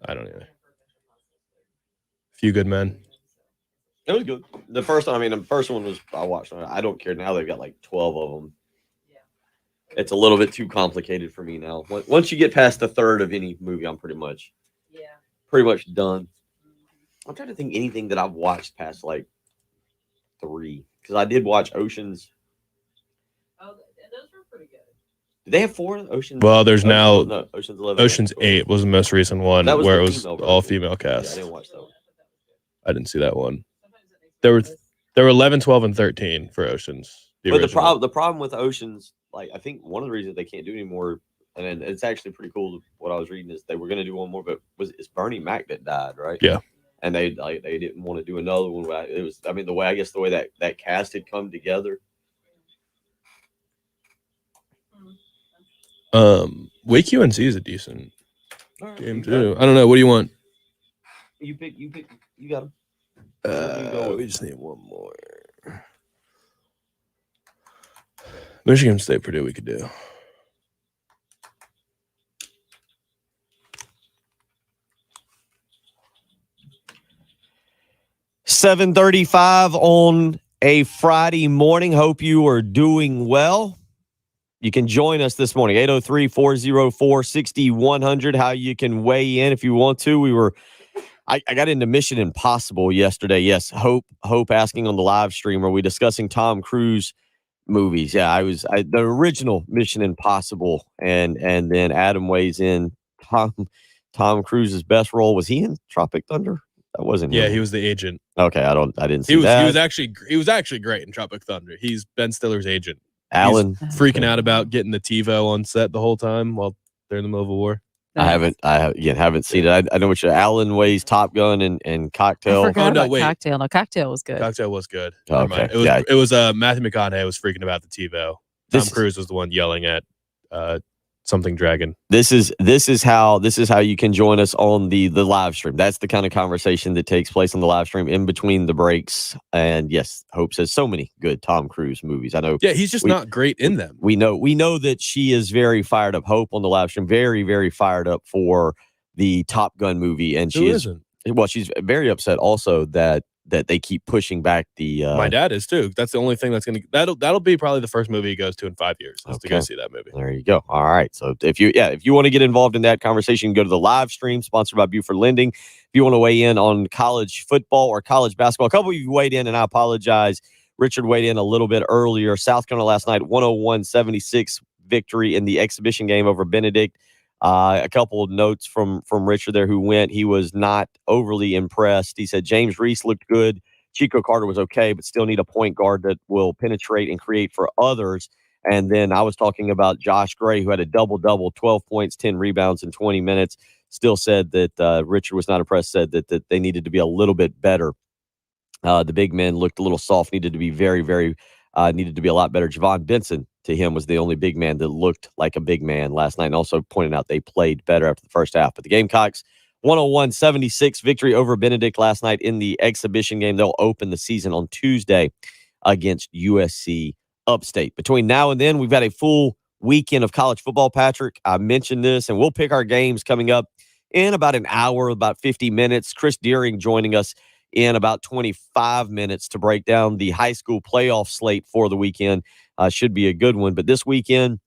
I don't know. Few Good Men. It was good. The first one was I watched. I don't care now. They've got like 12 of them. It's a little bit too complicated for me now. Once you get past the third of any movie, I'm pretty much done. I'm trying to think anything that I've watched past like 3 because I did watch Oceans. Oh, and those were pretty good. Did they have 4 Oceans? Well, there's now Oceans 11. Oceans 8 was the most recent one where it was all female cast. Yeah, I didn't watch that one. I didn't see that one. There were 11, 12, and 13 for Oceans. But the problem with Oceans, like I think one of the reasons they can't do anymore, and it's actually pretty cool. What I was reading is they were going to do one more, but it's Bernie Mac that died, right? Yeah. And they didn't want to do another one. It was the way that cast had come together. Wake UNC is a decent game too. I don't know. What do you want? You got them. We just need one more. Michigan State, Purdue, we could do. $7:35 on a Friday morning. Hope you are doing well. You can join us this morning, 803-404-6100. How you can weigh in if you want to. I got into Mission Impossible yesterday. Yes, Hope asking on the live stream, are we discussing Tom Cruise movies? Yeah, the original Mission Impossible, and then Adam weighs in. Tom Cruise's best role, was he in Tropic Thunder? That wasn't him. Yeah, he was the agent. Okay, I didn't see that. He was actually great in Tropic Thunder. He's Ben Stiller's agent. Alan He's freaking out about getting the TiVo on set the whole time while they're in the middle of a war. I haven't seen it. I know what Alan weighs Top Gun and Cocktail. I forgot about Cocktail. No, Cocktail was good. Cocktail was good. Okay. It was Matthew McConaughey was freaking about the TiVo. Tom Cruise was the one yelling at something dragon. This is how you can join us on the live stream. That's the kind of conversation that takes place on the live stream in between the breaks. And yes, Hope says so many good Tom Cruise movies. I know. Yeah, he's just not great in them. We know that she is very fired up. Hope on the live stream, very, very fired up for the Top Gun movie, and she's very upset also that they keep pushing back the. My dad is too. That's the only thing that'll be probably the first movie he goes to in 5 years is to go see that movie. There you go. All right. So if you want to get involved in that conversation, go to the live stream sponsored by Buford Lending. If you want to weigh in on college football or college basketball, a couple of you weighed in, and I apologize. Richard weighed in a little bit earlier. South Carolina last night, 101-76 victory in the exhibition game over Benedict. A couple of notes from Richard there who went. He was not overly impressed. He said James Reese looked good. Chico Carter was okay, but still need a point guard that will penetrate and create for others. And then I was talking about Josh Gray, who had a double-double, 12 points, 10 rebounds in 20 minutes. Still said that Richard was not impressed, said that they needed to be a little bit better. The big men looked a little soft, needed to be very, very needed to be a lot better. Javon Benson, to him, was the only big man that looked like a big man last night, and also pointed out they played better after the first half. But the Gamecocks, 101-76 victory over Benedict last night in the exhibition game. They'll open the season on Tuesday against USC Upstate. Between now and then, we've got a full weekend of college football, Patrick. I mentioned this, and we'll pick our games coming up in about an hour, about 50 minutes. Chris Deering joining us in about 25 minutes to break down the high school playoff slate for the weekend. Should be a good one. But this weekend,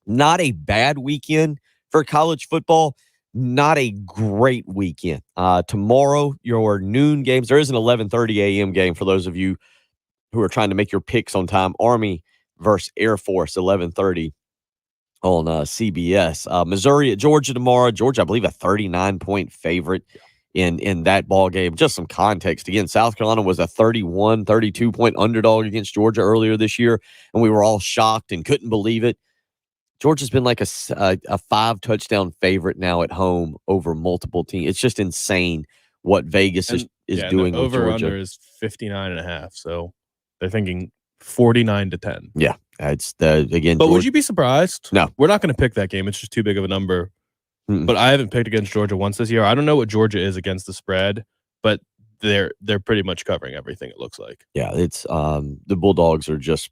not a bad weekend for college football. Not a great weekend. Tomorrow, your noon games. There is an 11:30 a.m. game for those of you who are trying to make your picks on time. Army versus Air Force, 11:30 on CBS. Missouri at Georgia tomorrow. Georgia, I believe, a 39-point favorite in that ball game. Just some context. Again, South Carolina was a 32-point underdog against Georgia earlier this year, and we were all shocked and couldn't believe it. Georgia's been like a 5-touchdown favorite now at home over multiple teams. It's just insane what Vegas is doing with Georgia. Over-under is 59.5, so they're thinking 49-10. Yeah, it's again. But Georgia, would you be surprised? No. We're not going to pick that game. It's just too big of a number. But I haven't picked against Georgia once this year. I don't know what Georgia is against the spread, but they're pretty much covering everything, it looks like. Yeah, it's the Bulldogs are just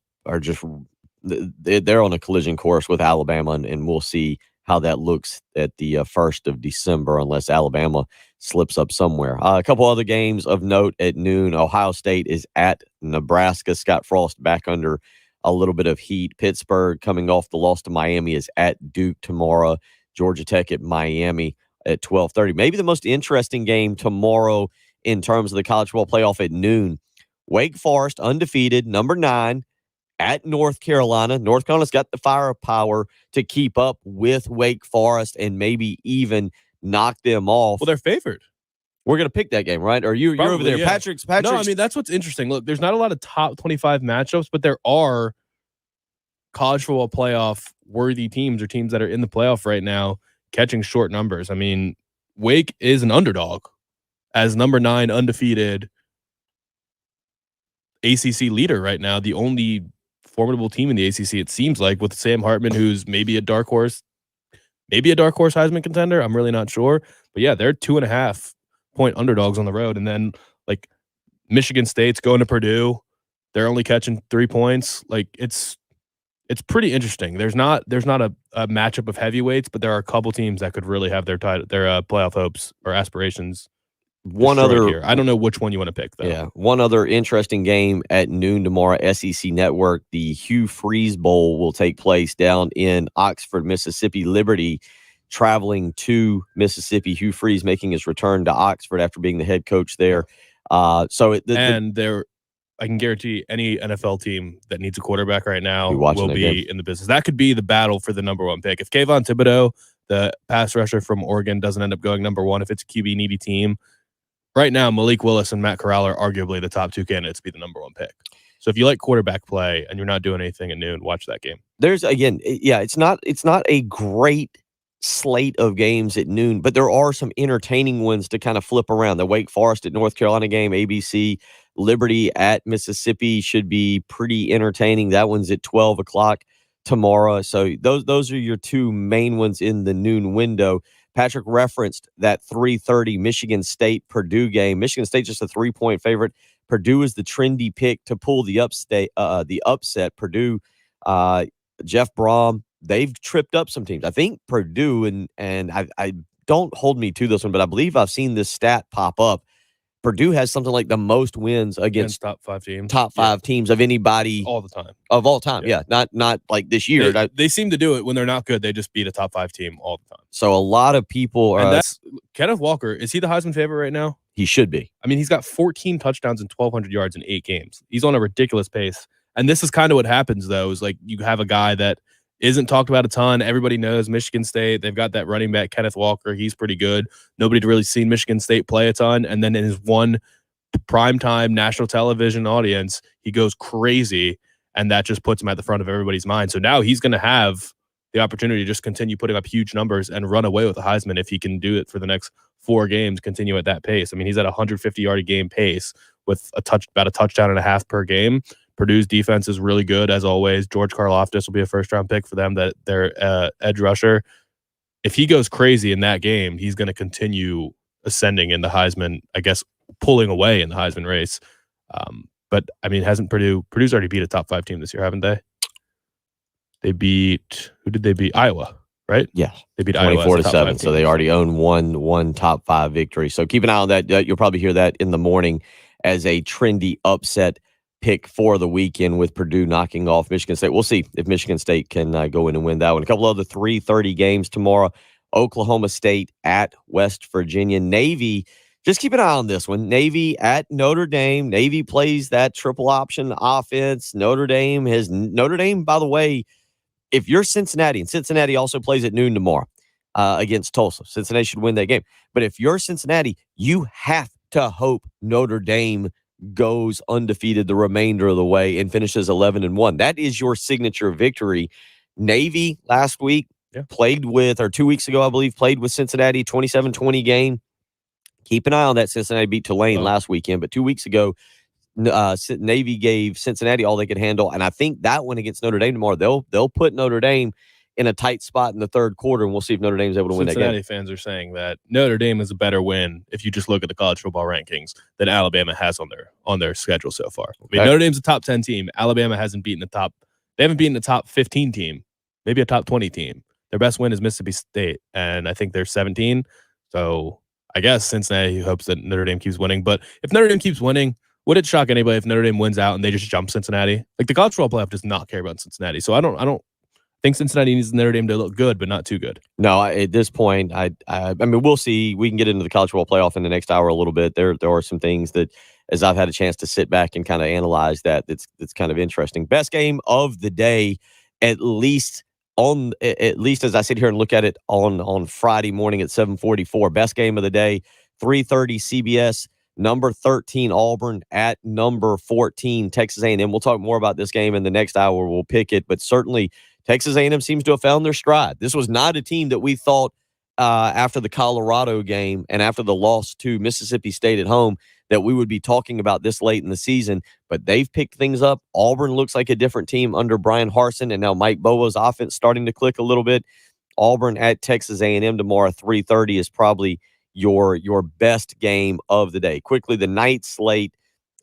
they're on a collision course with Alabama, and we'll see how that looks at the 1st of December, unless Alabama slips up somewhere. A couple other games of note at noon. Ohio State is at Nebraska. Scott Frost back under a little bit of heat. Pittsburgh, coming off the loss to Miami, is at Duke tomorrow. Georgia Tech at Miami at 12:30. Maybe the most interesting game tomorrow in terms of the college football playoff at noon. Wake Forest, undefeated, number 9, at North Carolina. North Carolina's got the firepower to keep up with Wake Forest and maybe even knock them off. Well, they're favored. We're going to pick that game, right? Or you're over there. Yeah. Patrick's. No, I mean, that's what's interesting. Look, there's not a lot of top 25 matchups, but there are college football playoff worthy teams or teams that are in the playoff right now catching short numbers. I mean, Wake is an underdog as number 9 undefeated ACC leader right now, the only formidable team in the ACC, it seems like, with Sam Hartman, who's maybe a dark horse Heisman contender. I'm really not sure. But yeah, they're 2.5 point underdogs on the road. And then like Michigan State's going to Purdue. They're only catching 3 points. Like it's pretty interesting. There's not a matchup of heavyweights, but there are a couple teams that could really have their playoff hopes or aspirations. One other here. I don't know which one you want to pick, though. Yeah. One other interesting game at noon tomorrow, SEC Network. The Hugh Freeze Bowl will take place down in Oxford, Mississippi. Liberty traveling to Mississippi. Hugh Freeze making his return to Oxford after being the head coach there. I can guarantee any NFL team that needs a quarterback right now will be in the business. That could be the battle for the number 1 pick. If Kayvon Thibodeau, the pass rusher from Oregon, doesn't end up going number 1, if it's a QB needy team, right now, Malik Willis and Matt Corral are arguably the top 2 candidates to be the number 1 pick. So if you like quarterback play and you're not doing anything at noon, watch that game. There's it's not a great slate of games at noon, but there are some entertaining ones to kind of flip around. The Wake Forest at North Carolina game, ABC. Liberty at Mississippi should be pretty entertaining. That one's at 12 o'clock tomorrow. So those are your 2 main ones in the noon window. Patrick referenced that 3:30 Michigan State Purdue game. Michigan State just a 3-point favorite. Purdue is the trendy pick to pull the upset. Purdue, Jeff Brom, they've tripped up some teams. I think Purdue and I don't hold me to this one, but I believe I've seen this stat pop up. Purdue has something like the most wins against top 5 teams. Top 5 teams of anybody all the time. Of all time. Yeah. Not like this year. They seem to do it when they're not good. They just beat a top 5 team all the time. So a lot of people are. And that's Kenneth Walker. Is he the Heisman favorite right now? He should be. I mean, he's got 14 touchdowns and 1,200 yards in 8 games. He's on a ridiculous pace. And this is kind of what happens, though, is like you have a guy that isn't talked about a ton. Everybody knows Michigan State. They've got that running back, Kenneth Walker. He's pretty good. Nobody'd really seen Michigan State play a ton. And then in his one primetime national television audience, he goes crazy. And that just puts him at the front of everybody's mind. So now he's going to have the opportunity to just continue putting up huge numbers and run away with the Heisman if he can do it for the next 4 games, continue at that pace. I mean, he's at a 150-yard a game pace with about a touchdown and a half per game. Purdue's defense is really good, as always. George Karlaftis will be a first-round pick for them, that their edge rusher. If he goes crazy in that game, he's going to continue ascending in the Heisman, I guess, pulling away in the Heisman race. But, I mean, Purdue's already beat a top 5 team this year, haven't they? Who did they beat? Iowa, right? Yeah. They beat Iowa 24-7. So they already own one top 5 victory. So keep an eye on that. You'll probably hear that in the morning as a trendy upset pick for the weekend, with Purdue knocking off Michigan State. We'll see if Michigan State can go in and win that one. A couple other 3:30 games tomorrow. Oklahoma State at West Virginia. Navy, just keep an eye on this one. Navy at Notre Dame. Navy plays that triple option offense. Notre Dame, by the way, if you're Cincinnati, and Cincinnati also plays at noon tomorrow against Tulsa. Cincinnati should win that game. But if you're Cincinnati, you have to hope Notre Dame goes undefeated the remainder of the way and finishes 11-1. That is your signature victory. Navy last week played with, or 2 weeks ago, I believe, played with Cincinnati, 27-20 game. Keep an eye on that. Cincinnati beat Tulane last weekend, but 2 weeks ago, Navy gave Cincinnati all they could handle. And I think that one against Notre Dame tomorrow, they'll put Notre Dame in a tight spot in the third quarter, and we'll see if Notre Dame's able to win that game. Cincinnati fans are saying that Notre Dame is a better win if you just look at the college football rankings than Alabama has on their schedule so far. I mean, Notre Dame's a top 10 team. Alabama hasn't beaten they haven't beaten a top 15 team, maybe a top 20 team. Their best win is Mississippi State, and I think they're 17. So I guess Cincinnati hopes that Notre Dame keeps winning. But if Notre Dame keeps winning, would it shock anybody if Notre Dame wins out and they just jump Cincinnati? Like, the college football playoff does not care about Cincinnati. So I don't think Cincinnati needs Notre Dame to look good, but not too good. No, at this point, I mean, we'll see. We can get into the college football playoff in the next hour a little bit. There are some things that, as I've had a chance to sit back and kind of analyze that's kind of interesting. Best game of the day, at least as I sit here and look at it on Friday morning at 7:44. Best game of the day, 3:30 CBS. Number 13 Auburn at number 14 Texas A&M. We'll talk more about this game in the next hour. We'll pick it, but certainly Texas A&M seems to have found their stride. This was not a team that we thought after the Colorado game and after the loss to Mississippi State at home that we would be talking about this late in the season, but they've picked things up. Auburn looks like a different team under Brian Harsin, and now Mike Bobo's offense starting to click a little bit. Auburn at Texas A&M tomorrow, 3:30 is probably your best game of the day. Quickly, the night slate.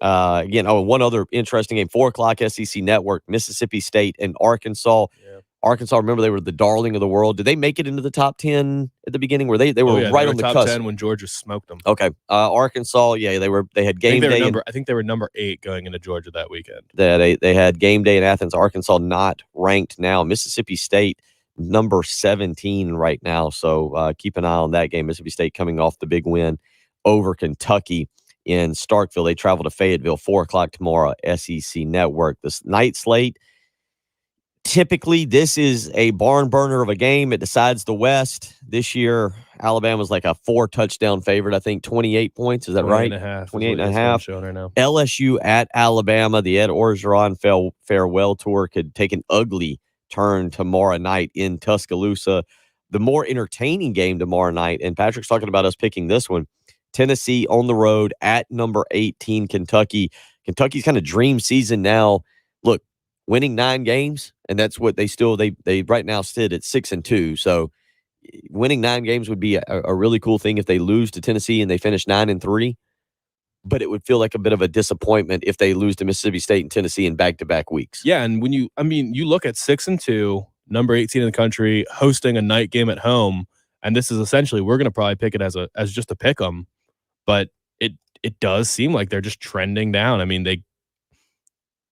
Again, one other interesting game, 4 o'clock SEC Network, Mississippi State and Arkansas. Yeah. Arkansas, remember, they were the darling of the world. Did they make it into the top 10 at the beginning? Where they were right on the top cusp? 10 when Georgia smoked them. Okay. Arkansas, yeah, they had game day. I think they were number 8 going into Georgia that weekend. They had game day in Athens. Arkansas not ranked now. Mississippi State number 17 right now. So keep an eye on that game. Mississippi State coming off the big win over Kentucky in Starkville. They travel to Fayetteville, 4 o'clock tomorrow, SEC Network. This night slate, typically this is a barn burner of a game. It decides the West. This year, Alabama's like a 4-touchdown favorite, I think 28 points. Is that right? 28 and a half. Right now. LSU at Alabama. The Ed Orgeron farewell tour could take an ugly turn tomorrow night in Tuscaloosa. The more entertaining game tomorrow night, and Patrick's talking about us picking this one, Tennessee on the road at number 18 Kentucky. Kentucky's kind of dream season now. Look, winning 9 games, and that's what they right now sit at 6-2. So winning 9 games would be a really cool thing if they lose to Tennessee and they finish 9-3. But it would feel like a bit of a disappointment if they lose to Mississippi State and Tennessee in back-to-back weeks. Yeah, and when you look at 6-2, number 18 in the country, hosting a night game at home, and this is essentially, we're going to probably pick it as just a pick 'em, but it does seem like they're just trending down. I mean,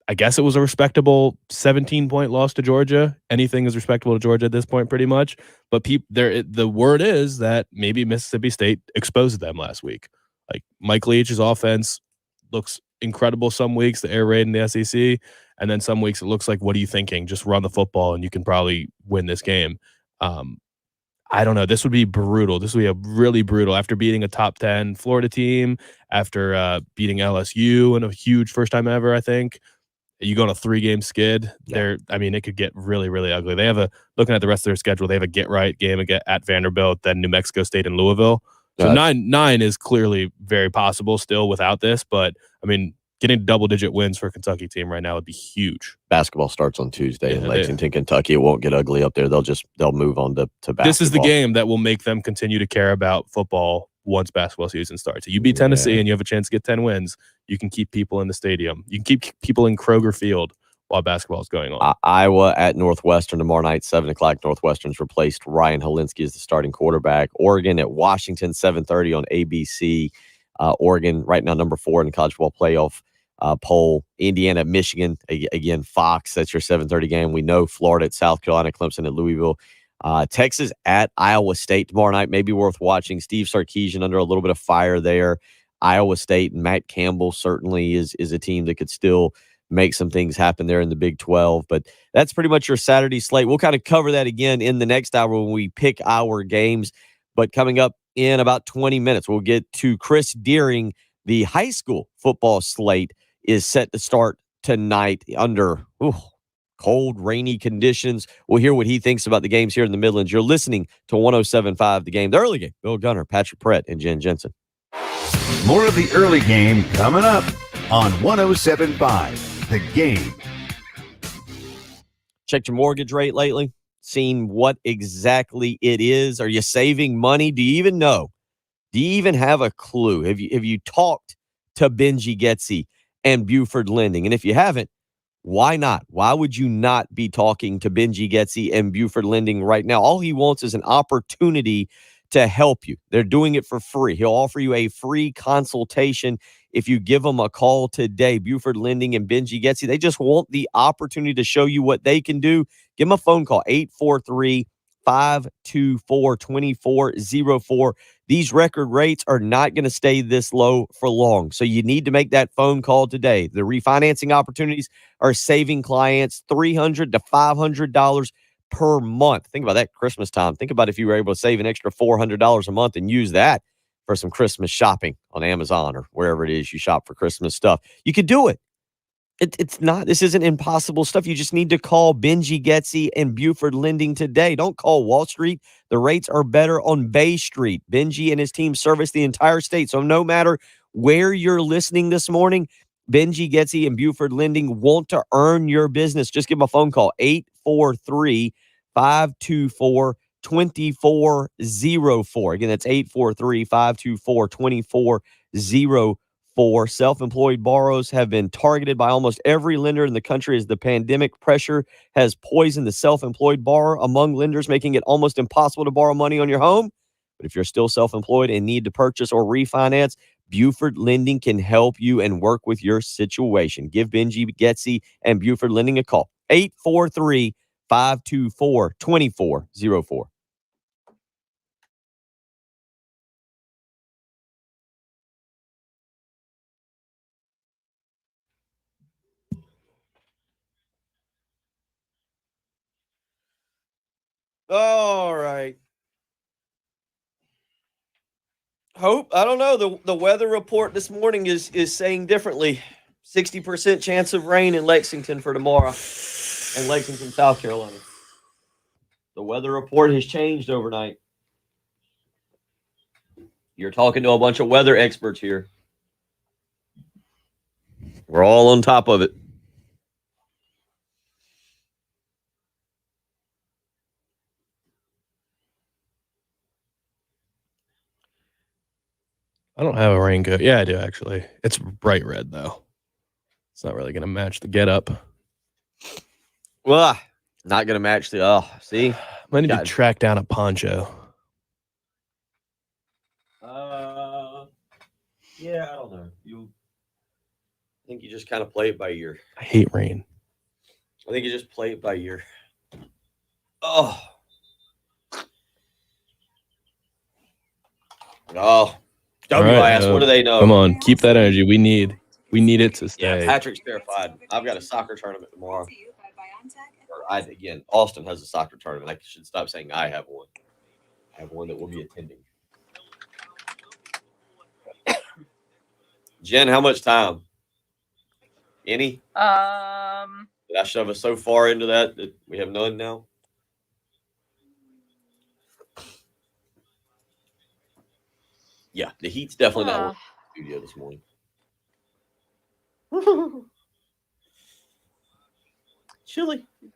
I guess it was a respectable 17-point loss to Georgia. Anything is respectable to Georgia at this point, pretty much. But the word is that maybe Mississippi State exposed them last week. Like, Mike Leach's offense looks incredible some weeks, the air raid in the SEC, and then some weeks it looks like, what are you thinking? Just run the football and you can probably win this game. I don't know. This would be brutal. This would be a really brutal after beating a top 10 Florida team, after beating LSU in a huge first time ever, I think. You go on a 3-game skid. Yeah. It could get really, really ugly. They have looking at the rest of their schedule, they have a get-right game at Vanderbilt, then New Mexico State and Louisville. So 9 is clearly very possible still without this, but getting double-digit wins for a Kentucky team right now would be huge. Basketball starts on Tuesday in Lexington, Kentucky. It won't get ugly up there. They'll move on to basketball. This is the game that will make them continue to care about football once basketball season starts. You beat Tennessee and you have a chance to get 10 wins. You can keep people in the stadium. You can keep people in Kroger Field while basketball is going on. Iowa at Northwestern tomorrow night, 7 o'clock. Northwestern's replaced Ryan Helinski as the starting quarterback. Oregon at Washington, 7:30 on ABC. Oregon right now number 4 in the college football playoff poll. Indiana at Michigan, again, Fox. That's your 7:30 game. We know Florida at South Carolina, Clemson at Louisville. Texas at Iowa State tomorrow night, maybe worth watching. Steve Sarkisian under a little bit of fire there. Iowa State and Matt Campbell certainly is a team that could still make some things happen there in the Big 12. But that's pretty much your Saturday slate. We'll kind of cover that again in the next hour when we pick our games. But coming up in about 20 minutes, we'll get to Chris Deering. The high school football slate is set to start tonight under cold, rainy conditions. We'll hear what he thinks about the games here in the Midlands. You're listening to 107.5 The Game, the early game. Bill Gunner, Patrick Pratt, and Jen Jensen. More of the early game coming up on 107.5 The Game. Checked your mortgage rate lately? Seen what exactly it is? Are you saving money? Do you even know? Do you even have a clue? Have you talked to Benji Getsy and Buford Lending? And if you haven't, Why not? Why would you not be talking to Benji Getsy and Buford Lending right now? All he wants is an opportunity to help you. They're doing it for free. He'll offer you a free consultation if you give them a call today. Buford Lending and Benji Getsy, they just want the opportunity to show you what they can do. Give them a phone call, 843-524-2404. These record rates are not going to stay this low for long. So you need to make that phone call today. The refinancing opportunities are saving clients $300 to $500 per month. Think about that Christmas time. Think about if you were able to save an extra $400 a month and use that for some Christmas shopping on Amazon or wherever it is you shop for Christmas stuff. You could do it. This isn't impossible stuff. You just need to call Benji Getsy and Buford Lending today. Don't call Wall Street. The rates are better on Bay Street. Benji and his team service the entire state. So no matter where you're listening this morning, Benji Getsy and Buford Lending want to earn your business. Just give them a phone call, 843-524-2404. Again, that's 843-524-2404. Self-employed borrowers have been targeted by almost every lender in the country as the pandemic pressure has poisoned the self-employed borrower among lenders, making it almost impossible to borrow money on your home. But if you're still self-employed and need to purchase or refinance, Buford Lending can help you and work with your situation. Give Benji Getsy and Buford Lending a call, 843-524-2404. All right. Hope, I don't know. The weather report this morning is saying differently. 60% chance of rain in Lexington for tomorrow in Lexington, South Carolina. The weather report has changed overnight. You're talking to a bunch of weather experts here. We're all on top of it. I don't have a raincoat. Yeah, I do actually. It's bright red though. It's not really going to match the getup. Well, not going to match the. See, I need to track down a poncho. Yeah, I don't know. I think you just kind of play it by ear. I hate rain. I think you just play it by ear. Oh, WIS, what do they know? Come on, keep that energy. We need it to stay. Yeah, Patrick's terrified. I've got a soccer tournament tomorrow. Austin has a soccer tournament. I should stop saying I have one. I have one that we'll be attending. Jen, how much time? Any? Did I shove us so far into that we have none now? Yeah, the heat's definitely not working in the studio this morning. Chilly. I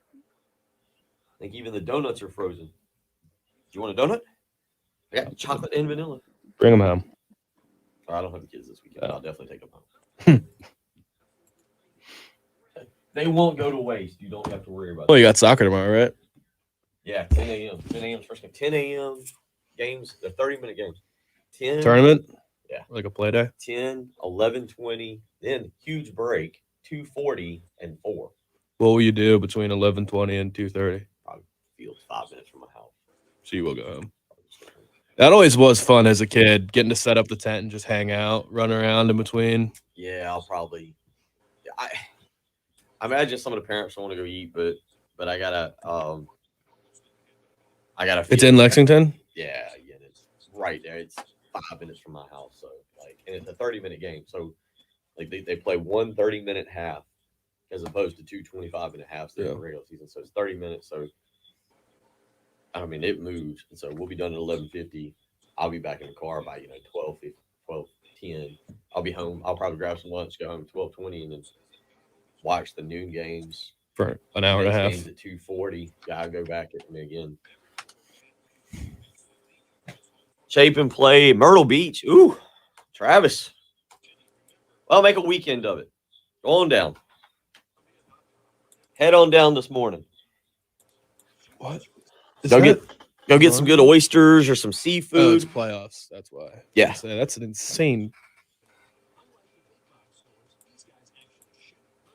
think even the donuts are frozen. Do you want a donut? I got chocolate and vanilla. Bring them home. I don't have the kids this weekend. I'll definitely take them home. They won't go to waste. You don't have to worry about it. Oh, you got soccer tomorrow, right? Yeah, 10 a.m. 10 a.m. first game. 10 a.m. games. They're 30-minute games. 10 Tournament? Yeah. Like a play day? 10, 11:20, then huge break, 2:40 and 4. What will you do between 11:20 and 2:30? Probably field 5 minutes from my house. So you will go home. That always was fun as a kid, getting to set up the tent and just hang out, run around in between. Yeah, I'll probably. I imagine some of the parents want to go eat, but I gotta. It's in Lexington. Yeah, it's right there. It's 5 minutes from my house, so and it's a 30-minute game. So they play 1 30-minute half as opposed to 2 25-minute halves in the regular season. So it's 30 minutes. So I mean, it moves, and so we'll be done at 11:50. I'll be back in the car by 12:10. I'll be home. I'll probably grab some lunch, go home at 12:20, and then watch the noon games for an hour and a half. Games at 2:40. Yeah, I'll go back at me again. Chapin play Myrtle Beach. Ooh, Travis. Well, make a weekend of it. Go on down. Head on down this morning. What? Go get some good oysters or some Oh, seafood. it's playoffs. That's why. Yeah. That's an insane.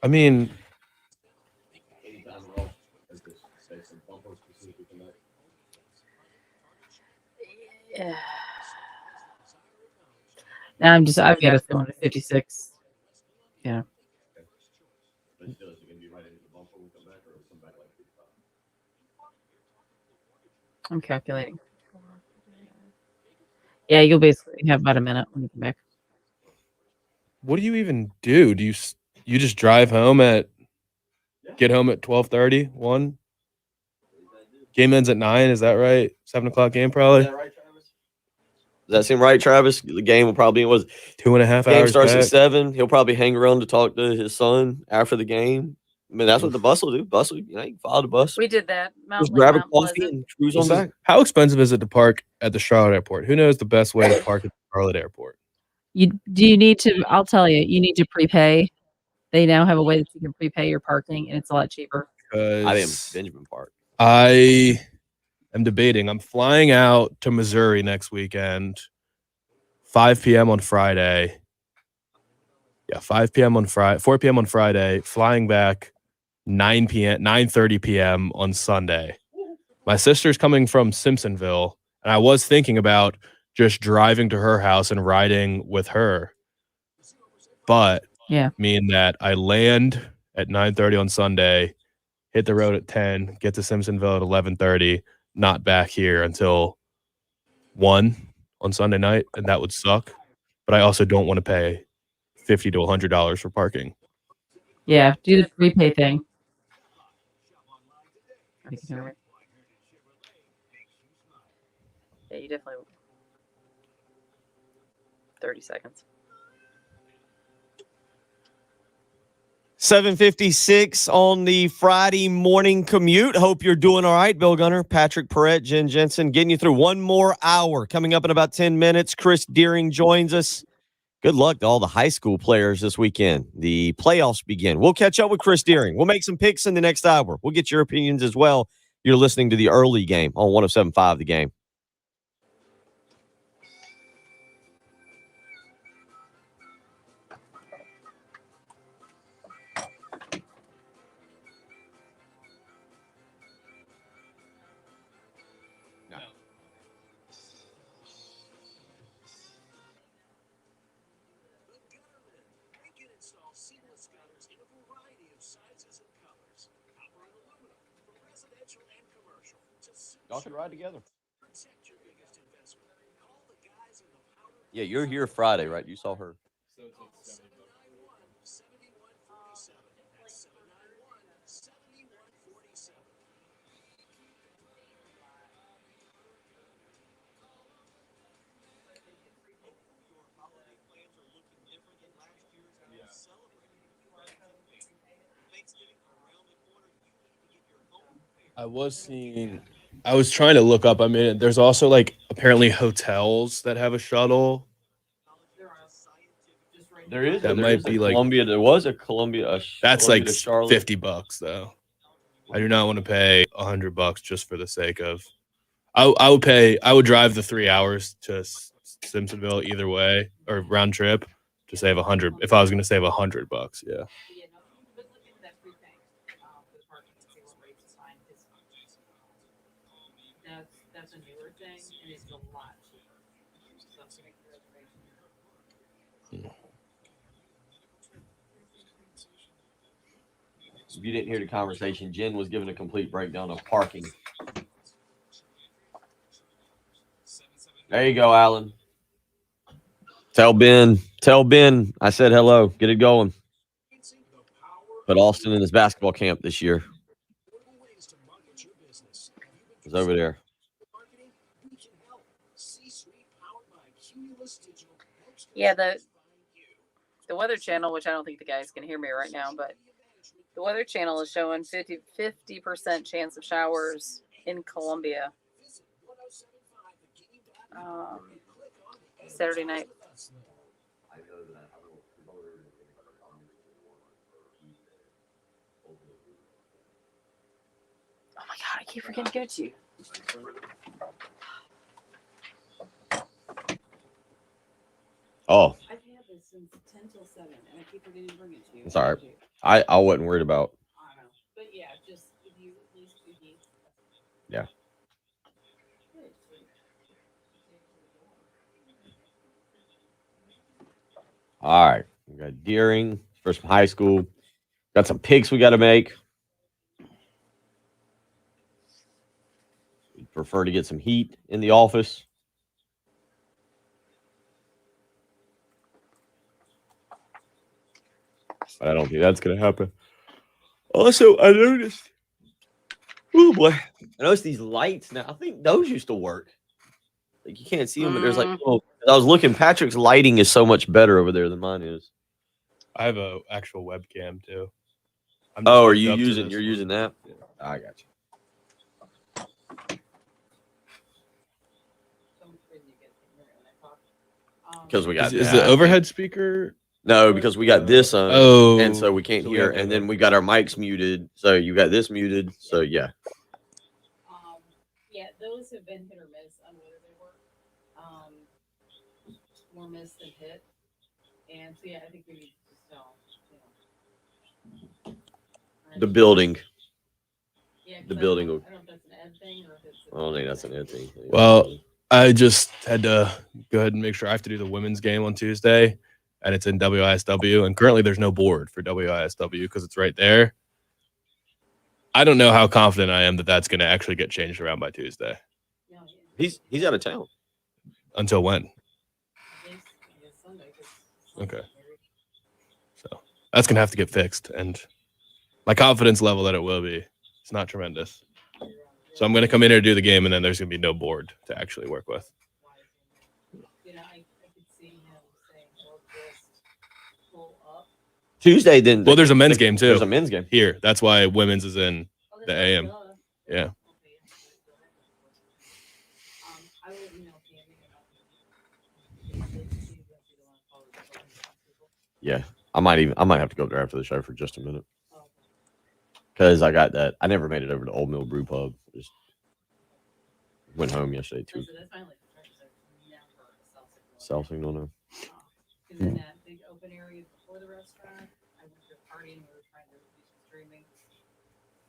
I mean, Yeah. Now I've got us going to 56. Yeah. I'm calculating. Yeah, you'll basically have about a minute when you come back. what do you even do? You just drive home get home at 12:30, 1? Game ends at 9, is that right? 7:00 game probably. Does that seem right, Travis? The game will probably was 2.5 game hours starts at back. 7. He'll probably hang around to talk to his son after the game. I mean, that's what the bus will do. Bus will, you can follow the bus. We did that. Just grab a coffee and cruise on back. How expensive is it to park at the Charlotte airport? Who knows the best way to park at the Charlotte airport? You need to. I'll tell you. You need to prepay. They now have a way that you can prepay your parking, and it's a lot cheaper. I am Benjamin Park. I am debating. I'm flying out to Missouri next weekend, 5 p.m. on Friday. Yeah, 5 p.m. on Friday, 4 p.m. on Friday, flying back 9:30 p.m. on Sunday. My sister's coming from Simpsonville, and I was thinking about just driving to her house and riding with her. But mean that I land at 9:30 on Sunday, hit the road at 10, get to Simpsonville at 11:30, not back here until 1 on Sunday night, and that would suck. But I also don't want to pay $50 to $100 for parking. Yeah, do the prepay thing. You can hear me. Yeah, you definitely. 30 seconds. 7:56 on the Friday morning commute. Hope you're doing all right. Bill Gunner, Patrick Perrette, Jen Jensen, getting you through one more hour. Coming up in about 10 minutes, Chris Deering joins us. Good luck to all the high school players this weekend. The playoffs begin. We'll catch up with Chris Deering. We'll make some picks in the next hour. We'll get your opinions as well. You're listening to the early game on 107.5 The Game. Y'all should ride together. Yeah, you're here Friday, right? You saw her. I was trying to look up. I mean, there's also like apparently hotels that have a shuttle. There is. That might be like Columbia. There was a Columbia. That's Columbia like to Charlotte. $50 though. I do not want to pay $100 just for the sake of. I would drive the 3 hours to Simpsonville either way or round trip to save $100. If I was going to save $100, yeah. That's a newer thing, and it's a lot cheaper. If you didn't hear the conversation, Jen was giving a complete breakdown of parking. There you go, Alan. Tell Ben I said hello. Get it going. Put Austin in his basketball camp this year. It's over there. Yeah, the Weather Channel, which I don't think the guys can hear me right now, but the Weather Channel is showing 50% chance of showers in Columbia Saturday night. I keep forgetting to give it to you. Oh, I've had this since 10 till 7, and I keep forgetting to bring it to you. it's all right. I wasn't worried about. I know. But yeah, just if you at least do these. Yeah. All right. We got Deering, first from high school. Got some picks we got to make. We prefer to get some heat in the office. But I don't think that's going to happen. Also, I noticed. Oh boy. I noticed these lights now. I think those used to work. Like you can't see them, but there's like little. I was looking. Patrick's lighting is so much better over there than mine is. I have a actual webcam too. Oh, are you using? You're using that? Yeah. I got you. Because we got is the overhead speaker? No, because we got this on. Oh, and so we can't hear. And then we got our mics muted. So you got this muted. So yeah. Yeah, those have been hit or miss on whether they work. More miss than hit. And so, yeah, I think we need to sell, The building. Yeah, The building. I don't know if that's an Ed thing or if it's. I don't think that's an Ed thing. Well, I just had to go ahead and make sure I have to do the women's game on Tuesday, and it's in WISW. And currently, there's no board for WISW because it's right there. I don't know how confident I am that that's going to actually get changed around by Tuesday. He's out of town. Until when? Okay. So that's going to have to get fixed. And my confidence level that it will be, it's not tremendous. So I'm going to come in here to do the game, and then there's going to be no board to actually work with. Tuesday, then. Well, there's a men's game, too. There's a men's game. Here. That's why women's is in the AM. Yeah. Yeah, I might have to go there after the show for just a minute. Because I got that. I never made it over to Old Mill Brew Pub. Just went home yesterday too. Cell signal now. In that big open area before the restaurant, I went to a party and we were trying to do some streaming.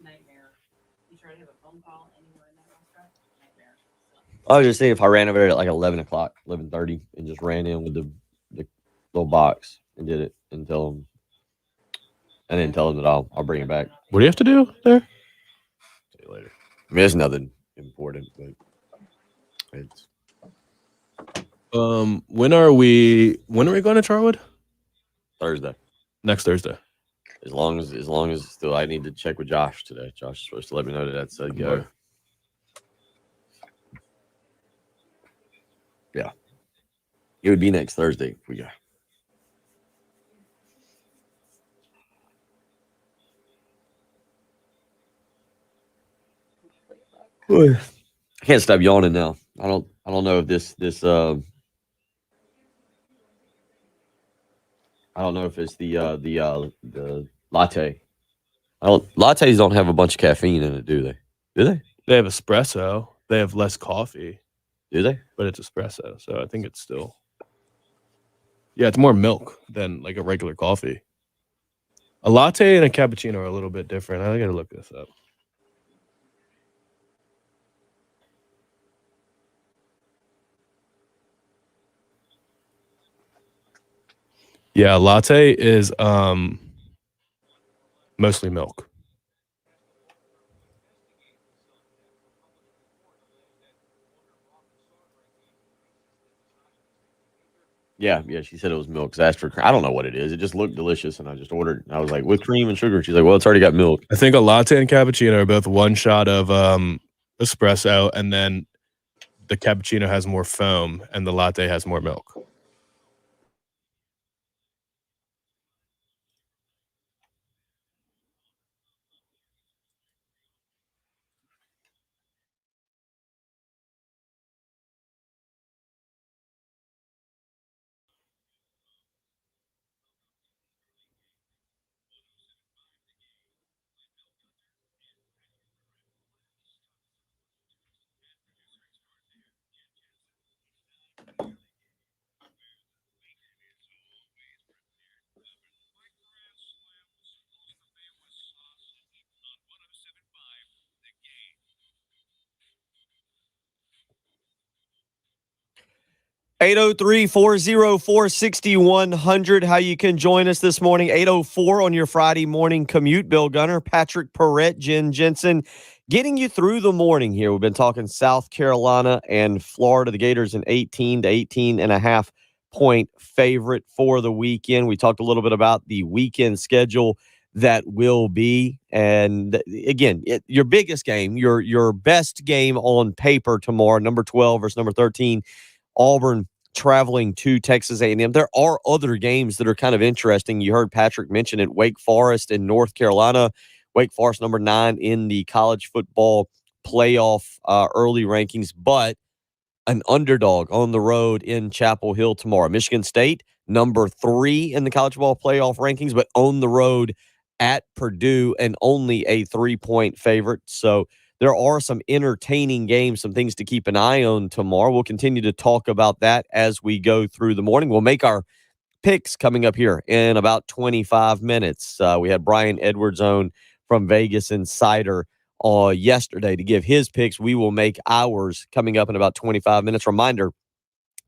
Nightmare. You try to have a phone call anywhere in that restaurant? Nightmare. I was just saying if I ran over there at like 11 o'clock, 11:30, and just ran in with the little box and did it and tell them, and then tell them that I'll bring it back. What do you have to do there? See you later. I mean, it's nothing important, but it's. When are we going to Charwood? Thursday. Next Thursday. As long as still I need to check with Josh today. Josh is supposed to let me know that that's a go. Okay. Yeah. It would be next Thursday if we go. I can't stop yawning now. I don't know if this I don't know if it's the latte. Lattes don't have a bunch of caffeine in it, do they? Do they? They have espresso. They have less coffee. Do they? But it's espresso, so I think it's still. Yeah, it's more milk than like a regular coffee. A latte and a cappuccino are a little bit different. I gotta look this up. Yeah, latte is mostly milk. Yeah, she said it was milk. 'Cause I asked for I don't know what it is. It just looked delicious, and I just ordered. I was like, with cream and sugar. She's like, well, it's already got milk. I think a latte and cappuccino are both one shot of espresso, and then the cappuccino has more foam, and the latte has more milk. 803-404-6100. How you can join us this morning. 804 on your Friday morning commute. Bill Gunner, Patrick Perrette, Jen Jensen, getting you through the morning here. We've been talking South Carolina and Florida. The Gators an 18 to 18.5 point favorite for the weekend. We talked a little bit about the weekend schedule that will be. And again, your biggest game, your best game on paper tomorrow, number 12 versus number 13, Auburn traveling to Texas A&M. There are other games that are kind of interesting. You heard Patrick mention it, Wake Forest and North Carolina. Wake Forest number 9 in the college football playoff early rankings, but an underdog on the road in Chapel Hill tomorrow. Michigan State number 3 in the college football playoff rankings, but on the road at Purdue and only a 3-point favorite. So there are some entertaining games, some things to keep an eye on tomorrow. We'll continue to talk about that as we go through the morning. We'll make our picks coming up here in about 25 minutes. We had Brian Edwards on from Vegas Insider yesterday to give his picks. We will make ours coming up in about 25 minutes. Reminder,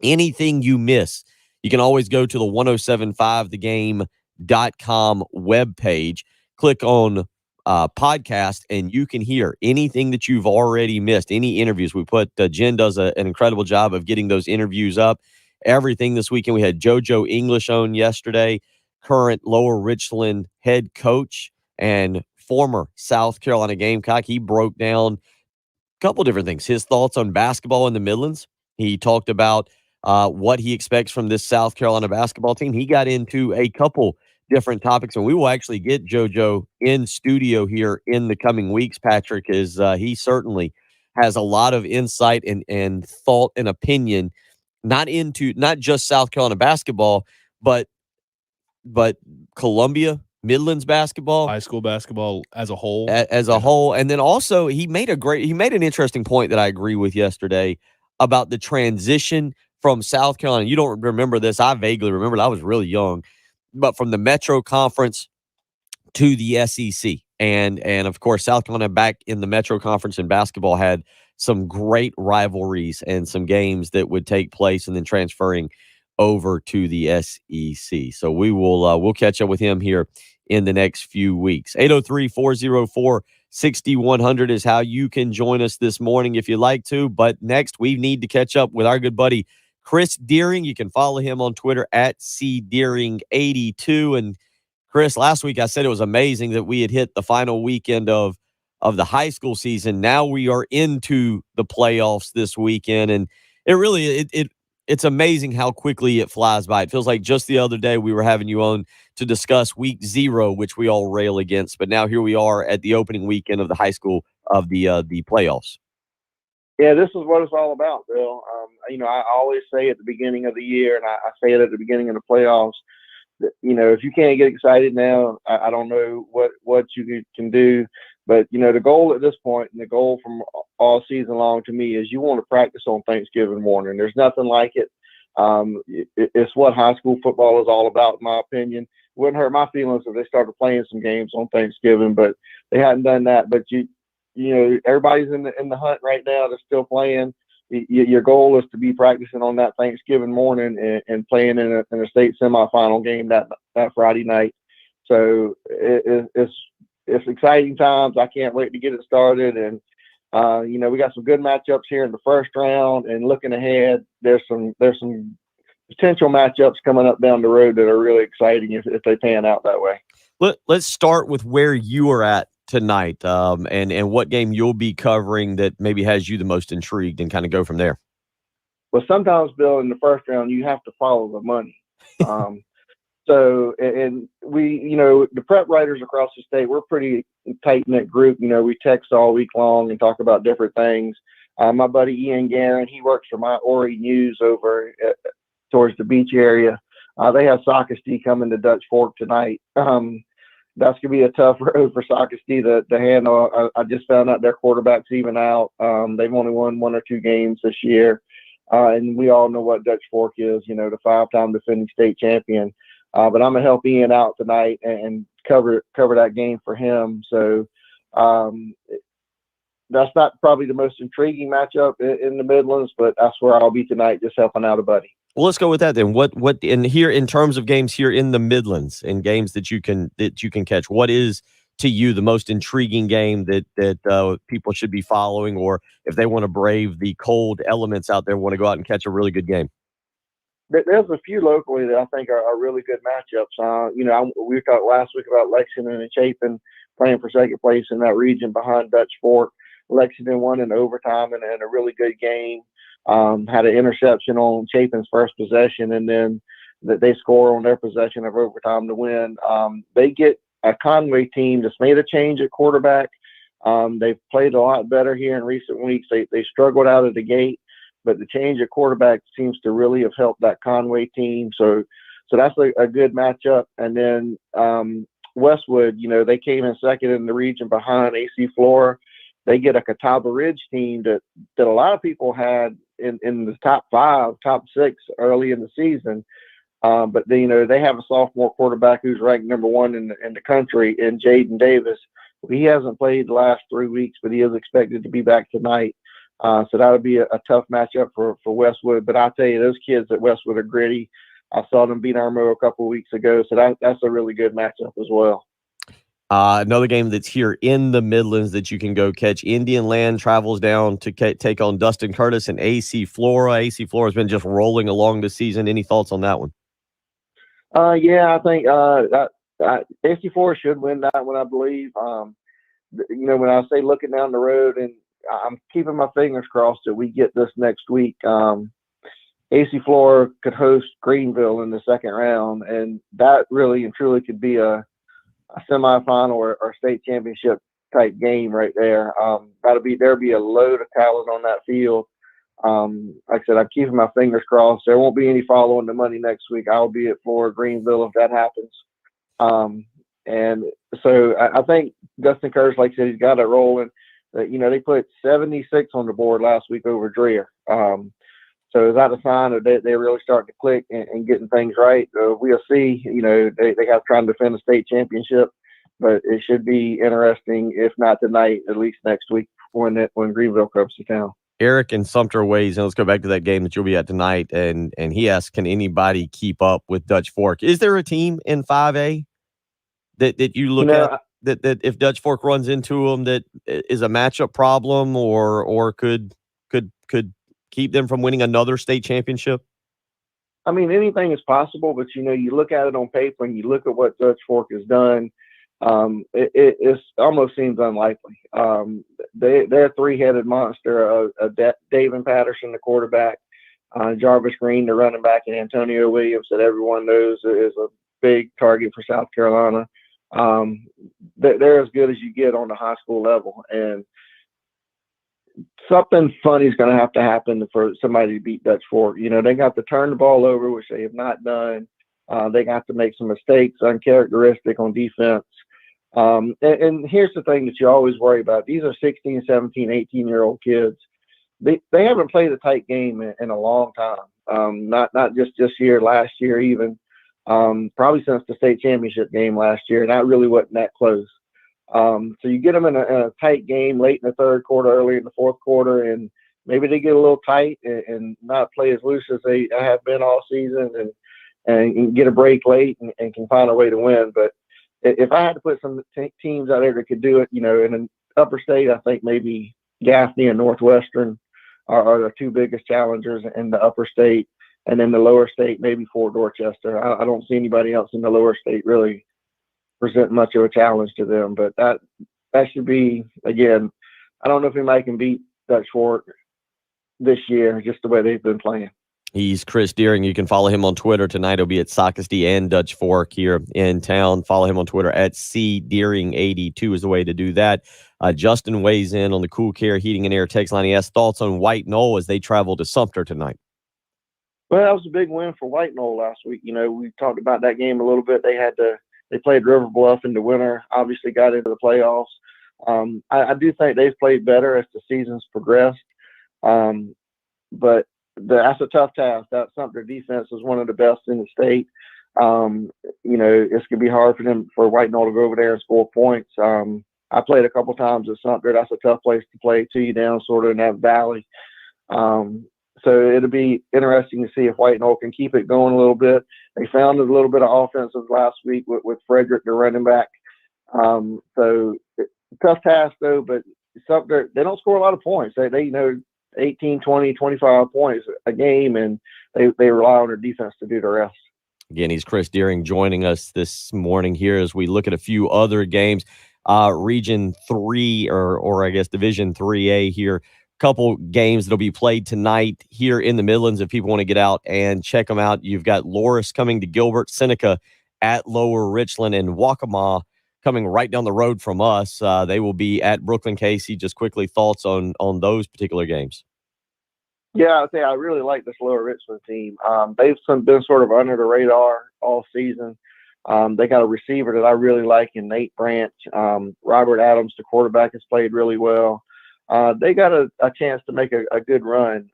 anything you miss, you can always go to the 1075thegame.com webpage, click on podcast, and you can hear anything that you've already missed, any interviews. We put Jen does an incredible job of getting those interviews up. Everything this weekend. We had JoJo English on yesterday, current Lower Richland head coach and former South Carolina Gamecock. He broke down a couple different things, his thoughts on basketball in the Midlands. He talked about what he expects from this South Carolina basketball team. He got into a couple different topics, and we will actually get JoJo in studio here in the coming weeks. Patrick is he certainly has a lot of insight and thought and opinion, not just South Carolina basketball, but Columbia Midlands basketball, high school basketball as a whole, whole. And then also he made an interesting point that I agree with yesterday about the transition from South Carolina. You don't remember this. I vaguely remember. I was really young, but from the Metro Conference to the SEC. And of course, South Carolina back in the Metro Conference in basketball had some great rivalries and some games that would take place and then transferring over to the SEC. So we will we'll catch up with him here in the next few weeks. 803-404-6100 is how you can join us this morning if you'd like to. But next, we need to catch up with our good buddy Chris Deering. You can follow him on Twitter at CDeering82. And Chris, last week I said it was amazing that we had hit the final weekend of the high school season. Now we are into the playoffs this weekend, and it really it's amazing how quickly it flies by. It feels like just the other day we were having you on to discuss week 0, which we all rail against, but now here we are at the opening weekend of the high school of the playoffs. Yeah, this is what it's all about, Bill. I always say at the beginning of the year, and I say it at the beginning of the playoffs, that, if you can't get excited now, I don't know what you can do. But, the goal at this point and the goal from all season long to me is you want to practice on Thanksgiving morning. There's nothing like it. It's what high school football is all about, in my opinion. It wouldn't hurt my feelings if they started playing some games on Thanksgiving, but they hadn't done that. But, everybody's in the hunt right now. They're still playing. Your goal is to be practicing on that Thanksgiving morning and playing in a state semifinal game that Friday night. So it's exciting times. I can't wait to get it started. And, we got some good matchups here in the first round, and looking ahead, there's some potential matchups coming up down the road that are really exciting if they pan out that way. Let's start with where you are at tonight, and what game you'll be covering that maybe has you the most intrigued, and kind of go from there. Well, sometimes, Bill, in the first round, you have to follow the money. So, and we, the prep writers across the state, we're a pretty tight-knit group. We text all week long and talk about different things. My buddy Ian Guerin, he works for my Ori News over towards the beach area. They have Socastee coming to Dutch Fork tonight. That's going to be a tough road for Socastee to handle. I just found out their quarterback's even out. They've only won 1 or 2 games this year. And we all know what Dutch Fork is, the 5-time defending state champion. But I'm going to help Ian out tonight and cover that game for him. So that's not probably the most intriguing matchup in the Midlands, but that's where I'll be tonight, just helping out a buddy. Well, let's go with that then. What in here in terms of games here in the Midlands and games that you can catch? What is to you the most intriguing game that people should be following, or if they want to brave the cold elements out there, want to go out and catch a really good game? There's a few locally that I think are really good matchups. We talked last week about Lexington and Chapin playing for second place in that region behind Dutch Fork. Lexington won in overtime and a really good game. Had an interception on Chapin's first possession, and then they score on their possession of overtime to win. They get a Conway team that's made a change at quarterback. They've played a lot better here in recent weeks. They struggled out of the gate, but the change at quarterback seems to really have helped that Conway team. So that's a good matchup. And then Westwood, they came in second in the region behind AC Flora. They get a Catawba Ridge team that a lot of people had in the top 5, top 6 early in the season. But they have a sophomore quarterback who's ranked number 1 in the country in Jaden Davis. He hasn't played the last 3 weeks, but he is expected to be back tonight. So that'll be a tough matchup for Westwood. But I'll tell you, those kids at Westwood are gritty. I saw them beat Armo a couple of weeks ago. So that's a really good matchup as well. Another game that's here in the Midlands that you can go catch. Indian Land travels down to take on Dustin Curtis and AC Flora. AC Flora has been just rolling along this season. Any thoughts on that one? Yeah, I think AC Flora should win that one, I believe. When I say looking down the road, and I'm keeping my fingers crossed that we get this next week. AC Flora could host Greenville in the second round, and that really and truly could be a semifinal or state championship type game right there. There'll be a load of talent on that field. Like I said, I'm keeping my fingers crossed. There won't be any following the money next week. I'll be at Florida Greenville if that happens. And so I think Dustin Curtis, like I said, he's got it rolling. They put 76 on the board last week over Dreher. So is that a sign that they really start to click and getting things right? We'll see. They have trying to defend the state championship, but it should be interesting, if not tonight, at least next week when Greenville comes to town. Eric in Sumter weighs in. Let's go back to that game that you'll be at tonight, and he asks, can anybody keep up with Dutch Fork? Is there a team in 5A that you look at that if Dutch Fork runs into them that is a matchup problem or could keep them from winning another state championship? I mean, anything is possible, but you look at it on paper and you look at what Dutch Fork has done. It almost seems unlikely. They're a 3-headed monster. David Patterson, the quarterback, Jarvis Green, the running back, and Antonio Williams, that everyone knows is a big target for South Carolina. They're as good as you get on the high school level, and something funny is going to have to happen for somebody to beat Dutch Fork. They got to turn the ball over, which they have not done. They got to make some mistakes, uncharacteristic on defense. And here's the thing that you always worry about. These are 16, 17, 18-year-old kids. They haven't played a tight game in a long time. Not just this year, last year even. Probably since the state championship game last year, and that really wasn't that close. So you get them in a tight game late in the third quarter, early in the fourth quarter, and maybe they get a little tight and not play as loose as they have been all season, and get a break late and can find a way to win. But if I had to put some teams out there that could do it, in an upper state, I think maybe Gaffney and Northwestern are the two biggest challengers in the upper state. And then the lower state, maybe Fort Dorchester. I don't see anybody else in the lower state really present much of a challenge to them. But that should be, again, I don't know if anybody can beat Dutch Fork this year, just the way they've been playing. He's Chris Deering. You can follow him on Twitter tonight. He'll be at Socastee and Dutch Fork here in town. Follow him on Twitter at cdeering82 is the way to do that. Justin weighs in on the Cool Care Heating and Air text line. He has thoughts on White Knoll as they travel to Sumter tonight. Well, that was a big win for White Knoll last week. We talked about that game a little bit. They played River Bluff in the winter, obviously got into the playoffs. I do think they've played better as the season's progressed. But that's a tough task. That Sumter defense is one of the best in the state. It's going to be hard for White Knoll to go over there and score points. I played a couple times at Sumter. That's a tough place to play too, down sort of in that valley. So it'll be interesting to see if White Knoll can keep it going a little bit. They found a little bit of offensive last week with Frederick, the running back. So tough task though, but they don't score a lot of points. They 18, 20, 25 points a game, and they rely on their defense to do the rest. Again, he's Chris Deering joining us this morning here as we look at a few other games. Region 3 or I guess Division 3A here. Couple games that'll be played tonight here in the Midlands if people want to get out and check them out. You've got Loris coming to Gilbert, Seneca at Lower Richland, and Waccamaw coming right down the road from us. They will be at Brooklyn Casey. Just quickly, thoughts on those particular games? Yeah, I'd say I really like this Lower Richland team. They've been sort of under the radar all season. They got a receiver that I really like in Nate Branch. Robert Adams, the quarterback, has played really well. They got a chance to make a good run.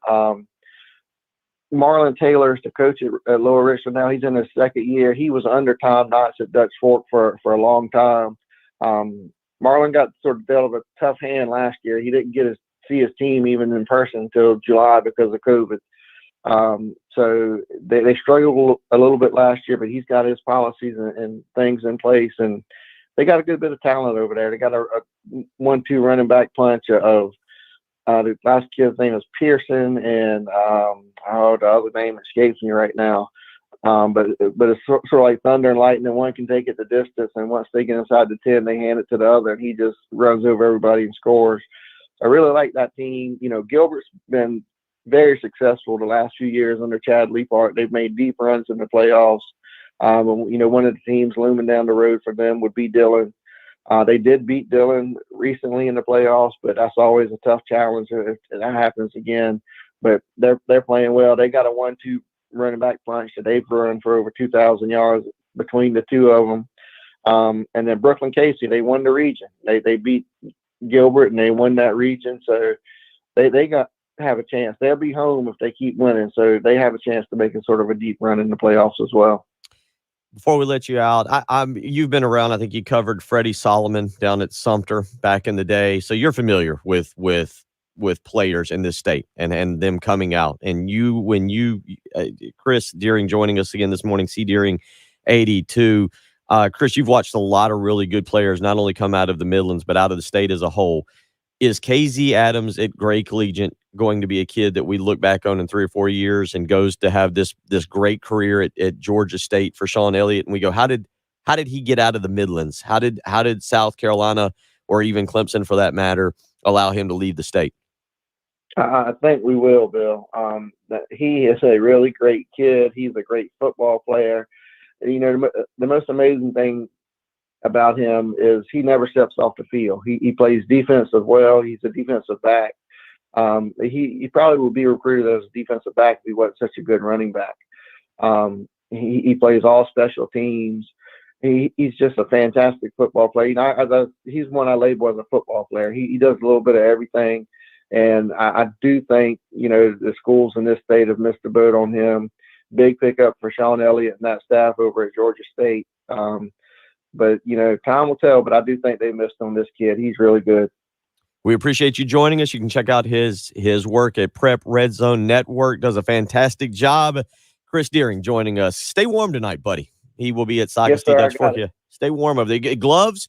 Marlon Taylor is the coach at Lower Richland now. He's in his second year. He was under Tom Knotts at Dutch Fork for a long time. Marlon got sort of dealt a tough hand last year. He didn't get to see his team even in person until July because of COVID. So they struggled a little bit last year, but he's got his policies and things in place, and they got a good bit of talent over there. They got a 1-2 running back punch of the last kid's name is Pearson, and the other name escapes me right now. But it's sort of like thunder and lightning. One can take it the distance, and once they get inside the 10, they hand it to the other, and he just runs over everybody and scores. I really like that team. Gilbert's been very successful the last few years under Chad Leapart. They've made deep runs in the playoffs. One of the teams looming down the road for them would be Dillon. They did beat Dillon recently in the playoffs, but that's always a tough challenge if that happens again. But they're playing well. They got a 1-2 running back punch that they've run for over 2,000 yards between the two of them. And then Brooklyn Casey, they won the region. They beat Gilbert and they won that region. So they have a chance. They'll be home if they keep winning. So they have a chance to make a sort of a deep run in the playoffs as well. Before we let you out, you've been around. I think you covered Freddie Solomon down at Sumter back in the day, so you're familiar with players in this state and them coming out. And Chris Deering joining us again this morning, C Deering 82. Chris, you've watched a lot of really good players not only come out of the Midlands but out of the state as a whole. Is KZ Adams at Gray Collegiate going to be a kid that we look back on in 3 or 4 years and goes to have this great career at Georgia State for Sean Elliott? And we go, how did he get out of the Midlands? How did South Carolina or even Clemson, for that matter, allow him to leave the state? I think we will, Bill. That he is a really great kid. He's a great football player. The most amazing thing about him is he never steps off the field. He plays defensive well. He's a defensive back. He probably would be recruited as a defensive back if he wasn't such a good running back. He plays all special teams. He's just a fantastic football player. He's one I label as a football player. He does a little bit of everything. And I do think, the schools in this state have missed the boat on him. Big pickup for Sean Elliott and that staff over at Georgia State. But, time will tell, but I do think they missed on this kid. He's really good. We appreciate you joining us. You can check out his work at Prep Red Zone Network. Does a fantastic job. Chris Deering joining us. Stay warm tonight, buddy. He will be at Sagasti Dutch Fork. Yeah. Stay warm over there. Gloves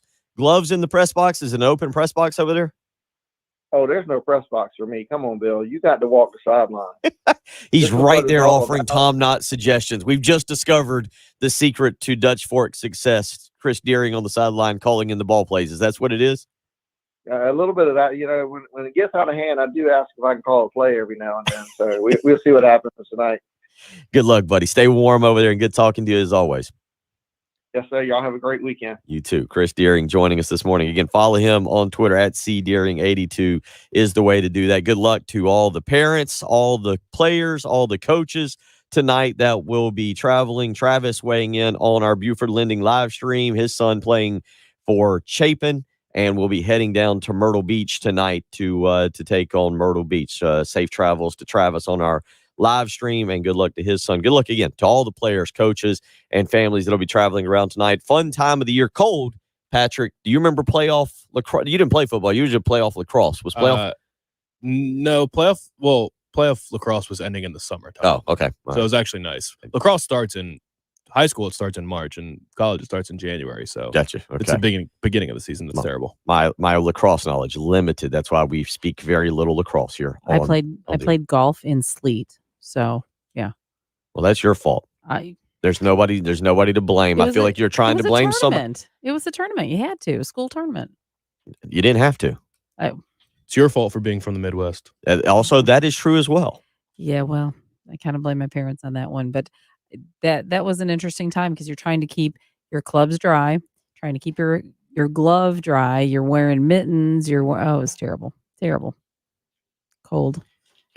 in the press box. Is it an open press box over there? Oh, there's no press box for me. Come on, Bill. You got to walk the sideline. He's right there offering Tom Knott suggestions. We've just discovered the secret to Dutch Fork success. Chris Deering on the sideline calling in the ball plays. That's what it is? A little bit of that. When it gets out of hand, I do ask if I can call a play every now and then. So we'll see what happens tonight. Good luck, buddy. Stay warm over there and good talking to you as always. Yes, sir. Y'all have a great weekend. You too. Chris Deering joining us this morning. Again, follow him on Twitter at CDeering82 is the way to do that. Good luck to all the parents, all the players, all the coaches tonight that will be traveling. Travis weighing in on our Buford Lending live stream. His son playing for Chapin, and we'll be heading down to Myrtle Beach tonight to take on Myrtle Beach. Safe travels to Travis on our live stream, and good luck to his son. Good luck again to all the players, coaches, and families that'll be traveling around tonight. Fun time of the year. Cold. Patrick, do you remember playoff lacrosse? You didn't play football. You usually playoff lacrosse. Was playoff? No, playoff. Well, playoff lacrosse was ending in the summertime. Oh, okay. So it was actually nice. Lacrosse starts in high school. It starts in March, and college it starts in January. So Gotcha. Okay. It's the beginning of the season. That's terrible. My lacrosse knowledge limited. That's why we speak very little lacrosse here. I played golf in sleet. So yeah. Well, that's your fault. There's nobody to blame. I feel like you're trying to blame someone. It was a tournament. You had to. A school tournament. You didn't have to. It's your fault for being from the Midwest. Also, that is true as well. Yeah, well, I kind of blame my parents on that one, but that was an interesting time because you're trying to keep your clubs dry, trying to keep your glove dry. You're wearing mittens. It was terrible, cold.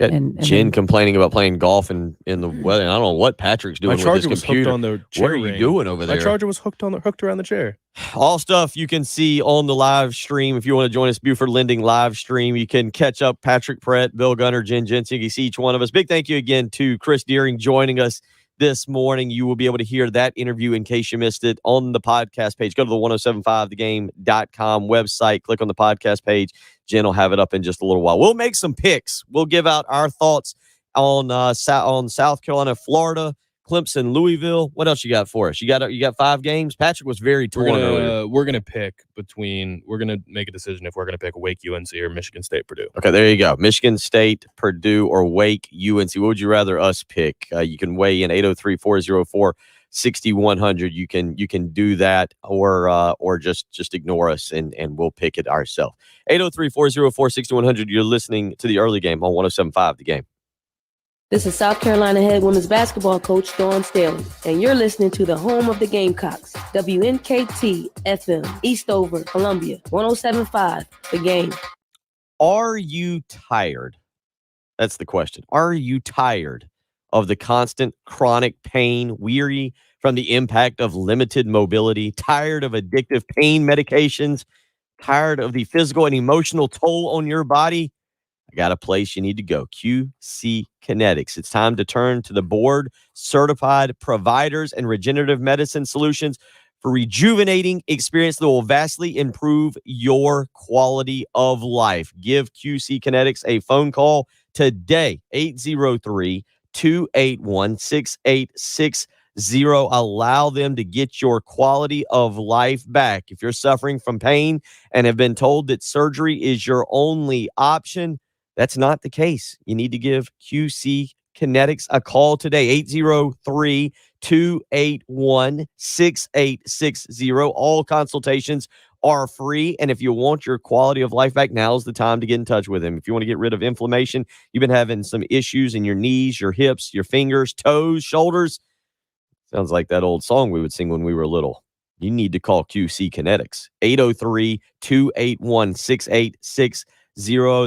And Jen complaining about playing golf in the weather. I don't know what Patrick's doing with his computer. On the chair what are you doing over there? My charger was hooked around the chair. All stuff you can see on the live stream. If you want to join us, Buford Lending live stream, you can catch up Patrick Pratt, Bill Gunner, Jen Jensen. You can see each one of us. Big thank you again to Chris Deering joining us this morning. You will be able to hear that interview in case you missed it on the podcast page. Go to the 1075thegame.com website. Click on the podcast page. Jen will have it up in just a little while. We'll make some picks. We'll give out our thoughts on South Carolina, Florida, Clemson, Louisville. What else you got for us? You got 5 games. Patrick was very torn earlier. We're gonna make a decision if we're gonna pick Wake, UNC, or Michigan State, Purdue. Okay, there you go. Michigan State, Purdue, or Wake, UNC. What would you rather us pick? You can weigh in 803-404-6100. You can do that, or just ignore us and we'll pick it ourselves. 803-404-6100. You're listening to the early game on 107.5 The Game. This is South Carolina head women's basketball coach Dawn Staley, and you're listening to the home of the Gamecocks, WNKT FM, Eastover, Columbia, 107.5 The Game. Are you tired? That's the question. Are you tired of the constant chronic pain, weary from the impact of limited mobility, tired of addictive pain medications, tired of the physical and emotional toll on your body? I got a place you need to go, QC Kinetics. It's time to turn to the board certified providers and regenerative medicine solutions for rejuvenating experience that will vastly improve your quality of life. Give QC Kinetics a phone call today, 803-281-6860. Allow them to get your quality of life back. If you're suffering from pain and have been told that surgery is your only option, that's not the case. You need to give QC Kinetics a call today, 803-281-6860. All consultations are free, and if you want your quality of life back, now's the time to get in touch with them. If you want to get rid of inflammation, you've been having some issues in your knees, your hips, your fingers, toes, shoulders. Sounds like that old song we would sing when we were little. You need to call QC Kinetics, 803-281-6860.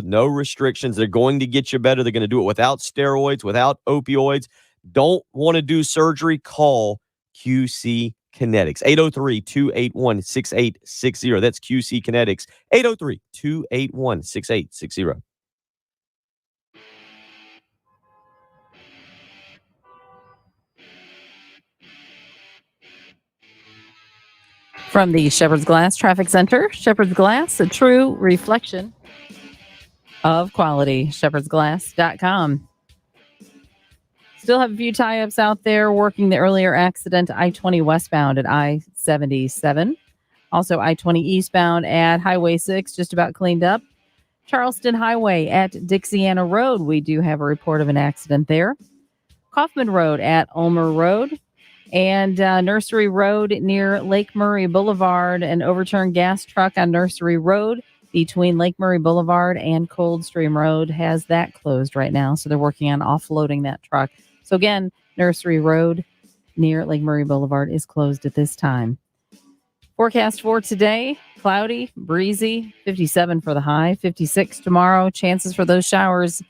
No restrictions. They're going to get you better. They're going to do it without steroids, without opioids. Don't want to do surgery? Call QC Kinetics. 803-281-6860. That's QC Kinetics. 803-281-6860. From the Shepherd's Glass Traffic Center, Shepherd's Glass, a true reflection of quality. shepherdsglass.com. Still have a few tie-ups out there working the earlier accident, I-20 westbound at I-77. Also I-20 eastbound at Highway 6, just about cleaned up. Charleston Highway at Dixiana Road, we do have a report of an accident there. Kaufman Road at Ulmer Road. And Nursery Road near Lake Murray Boulevard, an overturned gas truck on Nursery Road between Lake Murray Boulevard and Coldstream Road has that closed right now. So they're working on offloading that truck. So again, Nursery Road near Lake Murray Boulevard is closed at this time. Forecast for today, cloudy, breezy, 57 for the high, 56 tomorrow. Chances for those showers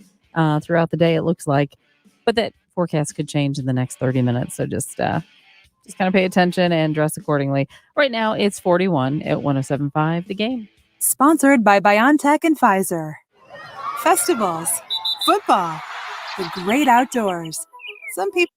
throughout the day, it looks like. But that forecast could change in the next 30 minutes. So just kind of pay attention and dress accordingly. Right now, it's 41 at 107.5 The Game. Sponsored by BioNTech and Pfizer. Festivals, football, the great outdoors. Some people.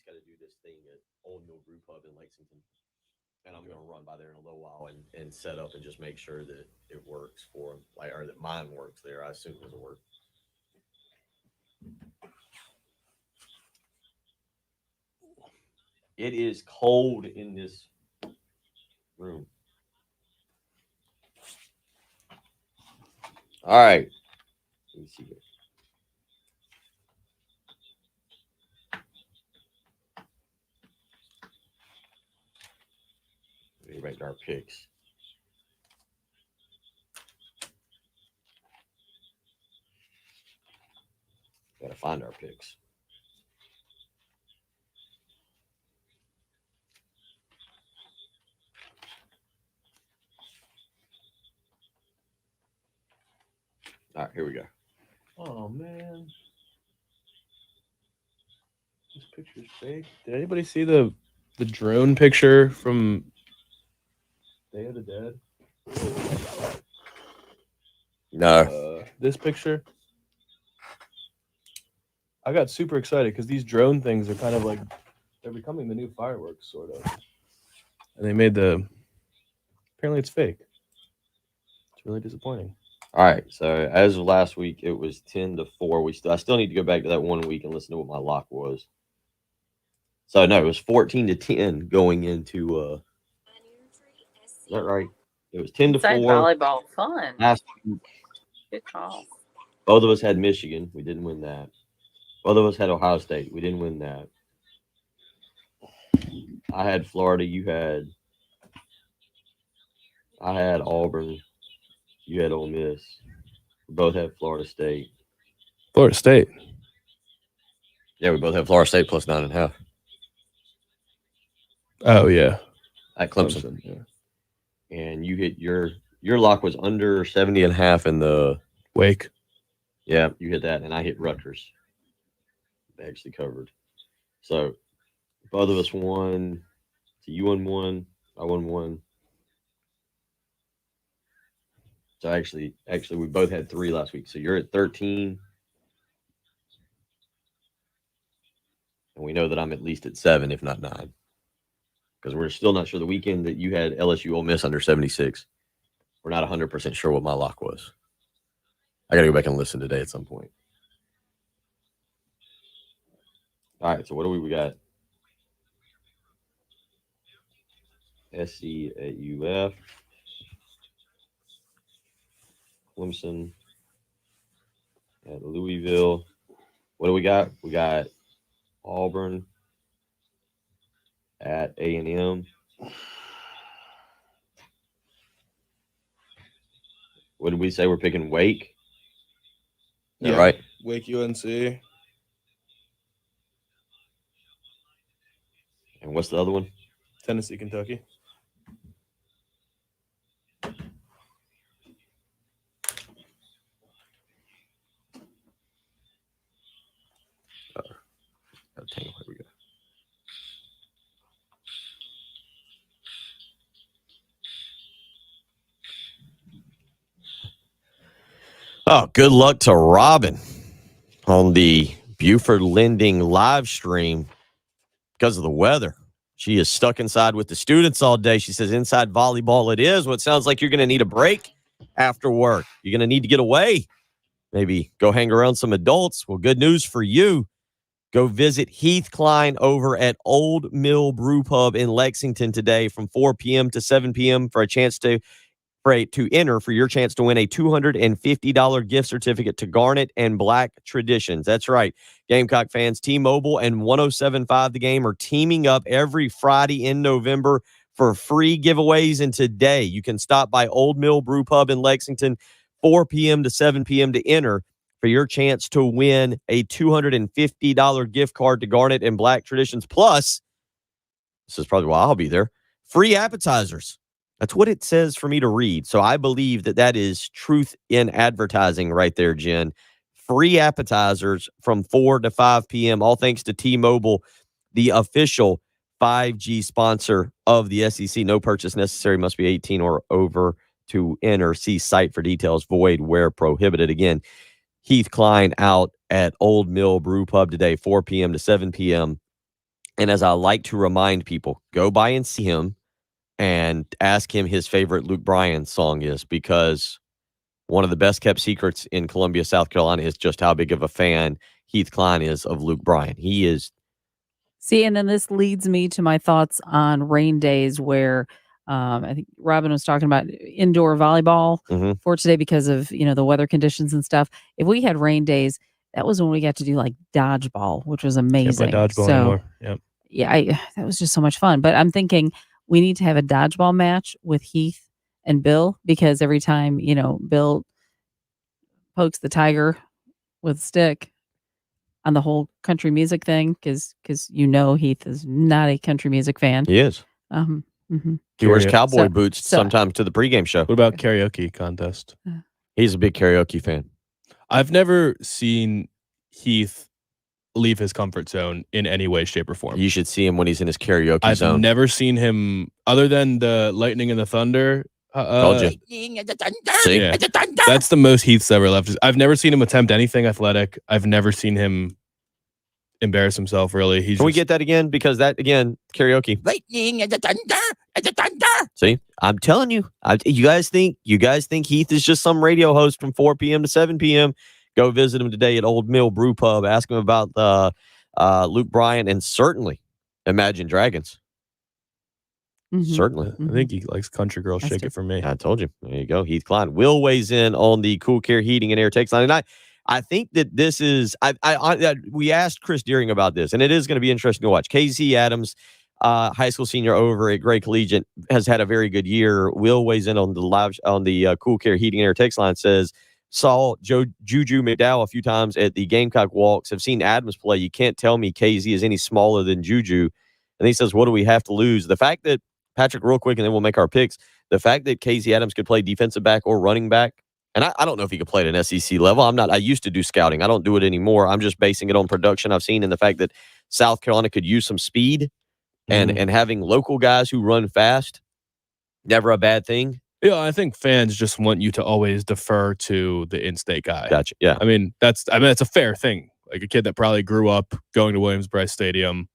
he's got to do this thing at Old Mill Brew Pub in Lexington. And I'm going to run by there in a little while and set up and just make sure that it works for him, or that mine works there. I assume it'll work. It is cold in this room. All right. Let me see here. Let me write our picks. Gotta find our picks. All right, here we go. Oh man, This picture's fake. Did anybody see the drone picture from Day of the Dead? No. This picture. I got super excited because these drone things are kind of like they're becoming the new fireworks, sort of. And they made apparently it's fake. It's really disappointing. All right. So as of last week, it was 10-4. I still need to go back to that 1 week and listen to what my lock was. So no, it was 14-10 going into. Is that right? It was 10-4. Volleyball fun. Last week. Good call. Both of us had Michigan. We didn't win that. Both of us had Ohio State. We didn't win that. I had Florida. I had Auburn. You had Ole Miss. We both had Florida State. Florida State. Yeah, we both had Florida State plus 9.5. Oh yeah, at Clemson. Yeah. And you hit your lock was under 70.5 in the Wake. Yeah, you hit that, and I hit Rutgers. They actually covered. So both of us won. So you won 1. I won 1. So actually, we both had 3 last week. So you're at 13. And we know that I'm at least at 7, if not 9. Because we're still not sure the weekend that you had LSU Ole Miss under 76. We're not 100% sure what my lock was. I got to go back and listen today at some point. All right, so what do we got? SC at UF. Clemson at Louisville. What do we got? We got Auburn at A&M. What did we say? We're picking Wake? Is that right? Wake UNC. And what's the other one? Tennessee, Kentucky. Here we go. Oh, good luck to Robin on the Buford Lending live stream because of the weather. She is stuck inside with the students all day. She says inside volleyball it is. Well, it sounds like you're going to need a break after work. You're going to need to get away. Maybe go hang around some adults. Well, good news for you. Go visit Heath Klein over at Old Mill Brew Pub in Lexington today from 4 p.m. to 7 p.m. for a chance to enter for your chance to win a $250 gift certificate to Garnet and Black Traditions. That's right. Gamecock fans, T-Mobile and 107.5 The Game are teaming up every Friday in November for free giveaways. And today you can stop by Old Mill Brew Pub in Lexington, 4 p.m. to 7 p.m. to enter for your chance to win a $250 gift card to Garnet and Black Traditions. Plus, this is probably why I'll be there, free appetizers. That's what it says for me to read. So I believe that is truth in advertising right there, Jen. Free appetizers from 4 to 5 p.m. All thanks to T-Mobile, the official 5G sponsor of the SEC. No purchase necessary. Must be 18 or over to enter. See site for details. Void where prohibited. Again, Heath Klein out at Old Mill Brew Pub today, 4 p.m. to 7 p.m. And as I like to remind people, go by and see him and ask him his favorite Luke Bryan song is, because one of the best kept secrets in Columbia, South Carolina is just how big of a fan Heath Klein is of Luke Bryan. He is. See, and then this leads me to my thoughts on rain days where I think Robin was talking about indoor volleyball for today because of, the weather conditions and stuff. If we had rain days, that was when we got to do like dodgeball, which was amazing. Can't play dodgeball anymore. Yep. Yeah, that was just so much fun. But I'm thinking we need to have a dodgeball match with Heath and Bill, because every time, Bill pokes the tiger with a stick on the whole country music thing, because Heath is not a country music fan. He is. He wears cowboy boots sometimes to the pregame show. What about karaoke contest? He's a big karaoke fan. I've never seen Heath leave his comfort zone in any way, shape, or form. You should see him when he's in his karaoke zone. I've never seen him, other than the lightning and the thunder. Told you. Yeah. That's the most Heath's ever left. I've never seen him attempt anything athletic. I've never seen him embarrass himself, really. Can we get that again? Because that, again, karaoke. Lightning and the thunder and the thunder. See, I'm telling you. You guys think Heath is just some radio host from 4 p.m. to 7 p.m.? Go visit him today at Old Mill Brew Pub. Ask him about Luke Bryan and certainly Imagine Dragons. Certainly. I think he likes Country Girl. Shake It For Me. I told you. There you go. Heath Klein. Will weighs in on the Cool Care Heating and Air text line. And I think that this is, we asked Chris Deering about this, and it is going to be interesting to watch. KZ Adams, high school senior over at Gray Collegiate, has had a very good year. Will weighs in on the Cool Care Heating and Air text line, says, saw Juju McDowell a few times at the Gamecock walks. Have seen Adams play. You can't tell me KZ is any smaller than Juju. And he says, what do we have to lose? The fact that, Patrick, real quick, and then we'll make our picks. The fact that KZ Adams could play defensive back or running back, and I don't know if he could play at an SEC level. I used to do scouting. I don't do it anymore. I'm just basing it on production I've seen and the fact that South Carolina could use some speed and having local guys who run fast, never a bad thing. Yeah, I think fans just want you to always defer to the in-state guy. Gotcha. Yeah. I mean, that's a fair thing. Like a kid that probably grew up going to Williams-Brice Stadium,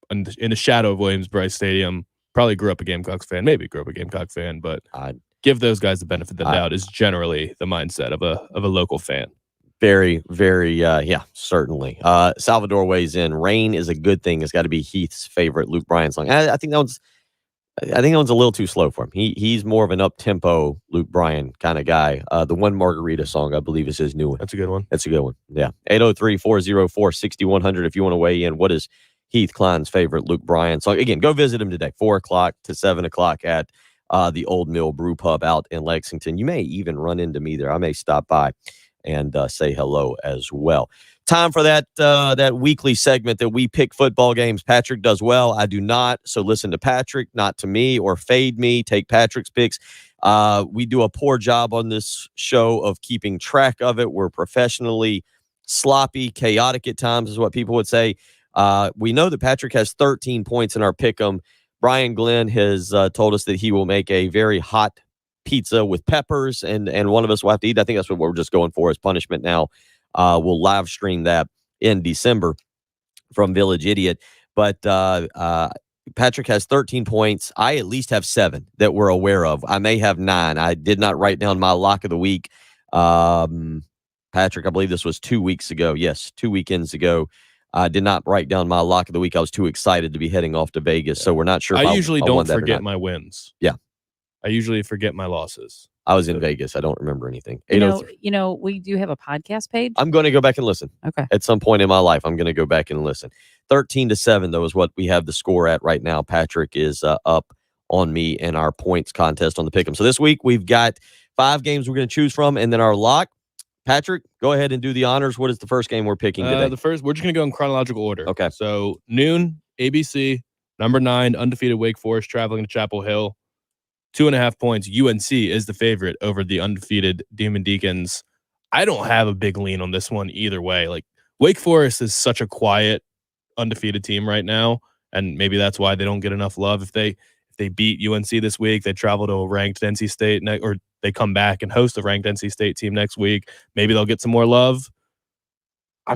in the shadow of Williams-Brice Stadium, probably grew up a Gamecocks fan, maybe grew up a Gamecock fan, but give those guys the benefit of the doubt is generally the mindset of a local fan. Very, very, certainly. Salvador weighs in. Rain is a good thing. It's got to be Heath's favorite Luke Bryan song. I think that one's a little too slow for him. He's more of an up-tempo Luke Bryan kind of guy. The One Margarita song, I believe, is his new one. That's a good one. That's a good one. Yeah. 803-404-6100 if you want to weigh in. What is Heath Klein's favorite Luke Bryan song? Again, go visit him today, 4 o'clock to 7 o'clock at the Old Mill Brew Pub out in Lexington. You may even run into me there. I may stop by and say hello as well. Time for that weekly segment that we pick football games. Patrick does well. I do not. So listen to Patrick, not to me, or fade me. Take Patrick's picks. We do a poor job on this show of keeping track of it. We're professionally sloppy, chaotic at times is what people would say. We know that Patrick has 13 points in our pick'em. Brian Glenn has told us that he will make a very hot pizza with peppers, and one of us will have to eat. I think that's what we're just going for as punishment now. We'll live stream that in December from Village Idiot. But Patrick has 13 points. I at least have 7 that we're aware of. I may have 9. I did not write down my lock of the week. Patrick, I believe this was 2 weeks ago. Yes, 2 weekends ago. I did not write down my lock of the week. I was too excited to be heading off to Vegas, so we're not sure. I usually don't forget my wins. Yeah. I usually forget my losses. I was in Vegas. I don't remember anything. We do have a podcast page. I'm going to go back and listen. Okay. At some point in my life, I'm going to go back and listen. 13-7, though, is what we have the score at right now. Patrick is up on me in our points contest on the pick'em. So this week we've got 5 games we're going to choose from, and then our lock. Patrick, go ahead and do the honors. What is the first game we're picking today? We're just going to go in chronological order. Okay. So noon, ABC, number 9, undefeated Wake Forest traveling to Chapel Hill. 2.5 points. UNC is the favorite over the undefeated Demon Deacons. I don't have a big lean on this one either way. Like, Wake Forest is such a quiet, undefeated team right now, and maybe that's why they don't get enough love. If they beat UNC this week, they travel to a ranked NC State, or they come back and host a ranked NC State team next week. Maybe they'll get some more love. I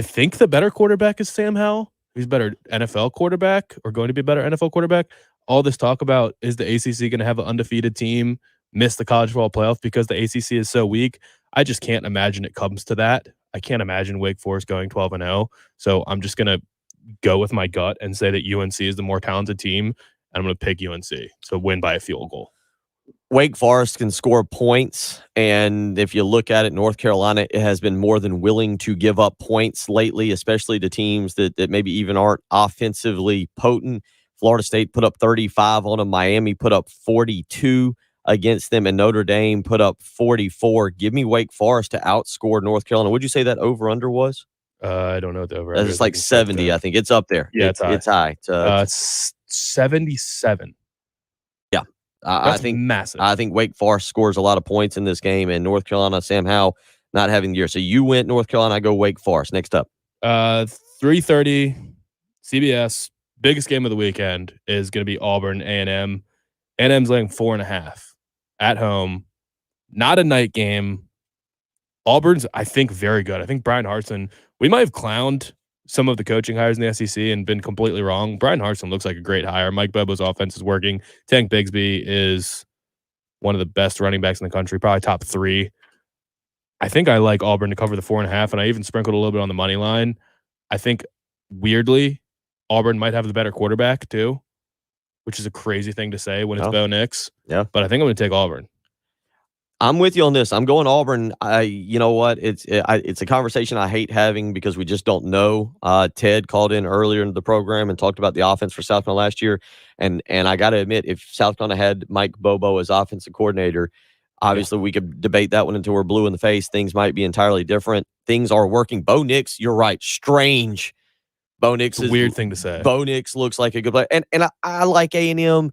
think the better quarterback is Sam Howell. Who's better, NFL quarterback or going to be a better NFL quarterback? All this talk about is the ACC going to have an undefeated team miss the college football playoff because the ACC is so weak? I just can't imagine it comes to that. I can't imagine Wake Forest going 12-0. So I'm just going to go with my gut and say that UNC is the more talented team, and I'm going to pick UNC to win by a field goal. Wake Forest can score points, and if you look at it, North Carolina has been more than willing to give up points lately, especially to teams that maybe even aren't offensively potent. Florida State put up 35 on them. Miami put up 42 against them, and Notre Dame put up 44. Give me Wake Forest to outscore North Carolina. Would you say that over-under was? I don't know what the over-under is. It's like 70, I think. It's up there. Yeah, it's high. It's 77. Yeah. I think massive. I think Wake Forest scores a lot of points in this game, and North Carolina, Sam Howell not having the year. So you went North Carolina, I go Wake Forest. Next up. 3:30 CBS. Biggest game of the weekend is going to be Auburn A&M. A&M's laying 4.5 at home. Not a night game. Auburn's, I think, very good. I think Brian Harsin, we might have clowned some of the coaching hires in the SEC and been completely wrong. Brian Harsin looks like a great hire. Mike Bobo's offense is working. Tank Bigsby is one of the best running backs in the country, probably top 3. I think I like Auburn to cover the 4.5, and I even sprinkled a little bit on the money line. I think, weirdly, Auburn might have the better quarterback, too, which is a crazy thing to say when it's Bo Nix. Yeah. But I think I'm going to take Auburn. I'm with you on this. I'm going Auburn. You know what? It's a conversation I hate having because we just don't know. Ted called in earlier in the program and talked about the offense for South Carolina last year. And I got to admit, if South Carolina had Mike Bobo as offensive coordinator, obviously we could debate that one until we're blue in the face. Things might be entirely different. Things are working. Bo Nix, you're right. Strange. Bo Nix is a weird thing to say. Bo Nix looks like a good player. And I like A&M.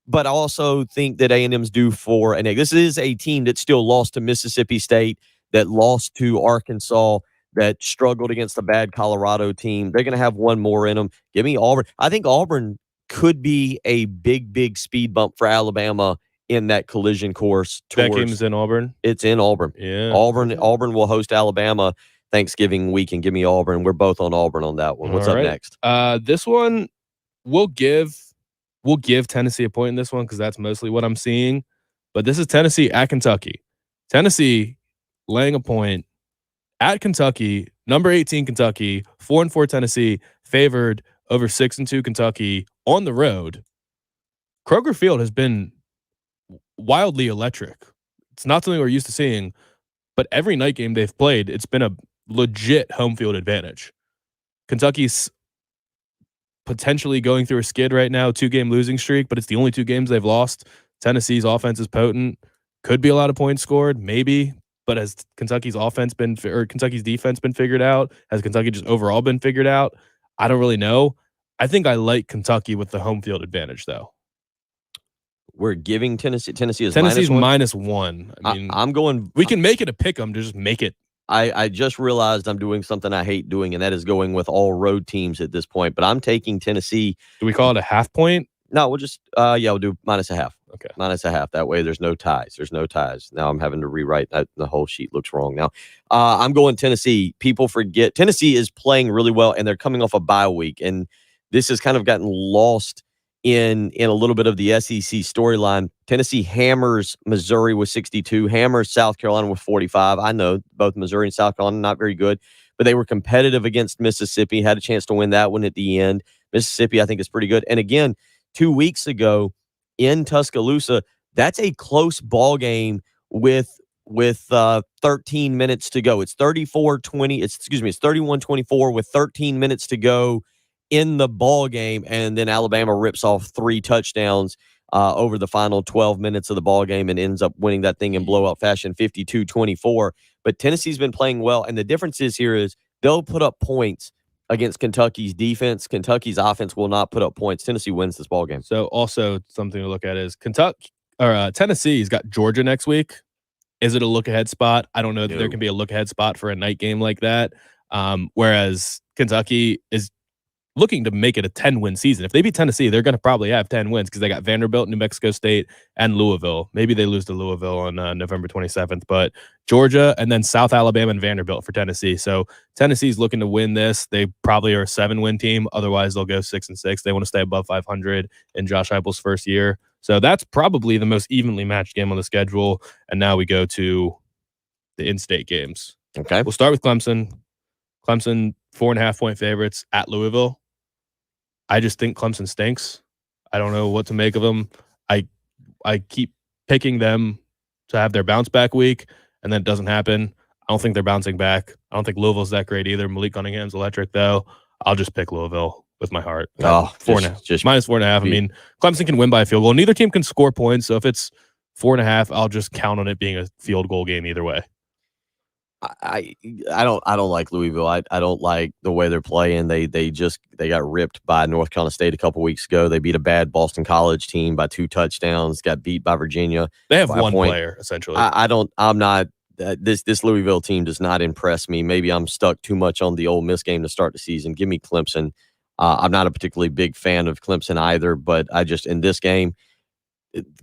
But I also think that A&M's due for an egg. This is a team that still lost to Mississippi State, that lost to Arkansas, that struggled against a bad Colorado team. They're going to have one more in them. Give me Auburn. I think Auburn could be a big speed bump for Alabama in that collision course. That game is in Auburn? It's in Auburn. Yeah. Auburn will host Alabama Thanksgiving weekend. Give me Auburn. We're both on Auburn on that one. What's up next? This one we'll give Tennessee a point in this one because that's mostly what I'm seeing. But this is Tennessee at Kentucky. Tennessee laying a point at Kentucky, number 18 Kentucky, 4-4 Tennessee, favored over 6-2 Kentucky on the road. Kroger Field has been wildly electric. It's not something we're used to seeing, but every night game they've played, it's been a legit home field advantage. Kentucky's potentially going through a skid right now, 2-game losing streak, but it's the only 2 games they've lost. Tennessee's offense is potent. Could be a lot of points scored, maybe. But has Kentucky's defense been figured out? Has Kentucky just overall been figured out? I don't really know. I think I like Kentucky with the home field advantage, though. We're giving Tennessee's Tennessee's -1. I mean, I'm going. We can make it a pick 'em to just make it. I just realized I'm doing something I hate doing, and that is going with all road teams at this point. But I'm taking Tennessee. Do we call it a half point? No, we'll just we'll do -0.5. Okay, -0.5. That way, there's no ties. Now I'm having to rewrite that. The whole sheet looks wrong now. I'm going Tennessee. People forget Tennessee is playing really well, and they're coming off a bye week, and this has kind of gotten lost in a little bit of the SEC storyline. Tennessee hammers Missouri with 62, hammers South Carolina with 45. I know both Missouri and South Carolina not very good, but they were competitive against Mississippi, had a chance to win that one at the end. Mississippi, I think, is pretty good. And again, 2 weeks ago in Tuscaloosa, that's a close ball game with 13 minutes to go. It's 34-20. It's 31-24 with 13 minutes to go in the ball game, and then Alabama rips off 3 touchdowns over the final 12 minutes of the ball game and ends up winning that thing in blowout fashion, 52-24. But Tennessee's been playing well, and the difference is they'll put up points against Kentucky's defense. Kentucky's offense will not put up points. Tennessee wins this ball game. So also something to look at is Tennessee's got Georgia next week. Is it a look-ahead spot? I don't know that there can be a look-ahead spot for a night game like that. Whereas Kentucky is looking to make it a 10-win season. If they beat Tennessee, they're going to probably have 10 wins because they got Vanderbilt, New Mexico State, and Louisville. Maybe they lose to Louisville on November 27th, but Georgia and then South Alabama and Vanderbilt for Tennessee. So Tennessee's looking to win this. They probably are a 7-win team. Otherwise, they'll go 6-6. They want to stay above 500 in Josh Heupel's first year. So that's probably the most evenly matched game on the schedule. And now we go to the in-state games. Okay. We'll start with Clemson. Clemson, 4.5-point favorites at Louisville. I just think Clemson stinks. I don't know what to make of them. I keep picking them to have their bounce back week, and then it doesn't happen. I don't think they're bouncing back. I don't think Louisville's that great either. Malik Cunningham's electric, though. I'll just pick Louisville with my heart. Oh, 4.5. just minus 4.5. I mean, Clemson can win by a field goal. Neither team can score points, so if it's 4.5, I'll just count on it being a field goal game either way. I don't like Louisville. I don't like the way they're playing. They got ripped by North Carolina State a couple weeks ago. They beat a bad Boston College team by 2 touchdowns. Got beat by Virginia. They have one player essentially. I'm not. This Louisville team does not impress me. Maybe I'm stuck too much on the Ole Miss game to start the season. Give me Clemson. I'm not a particularly big fan of Clemson either, but I just in this game.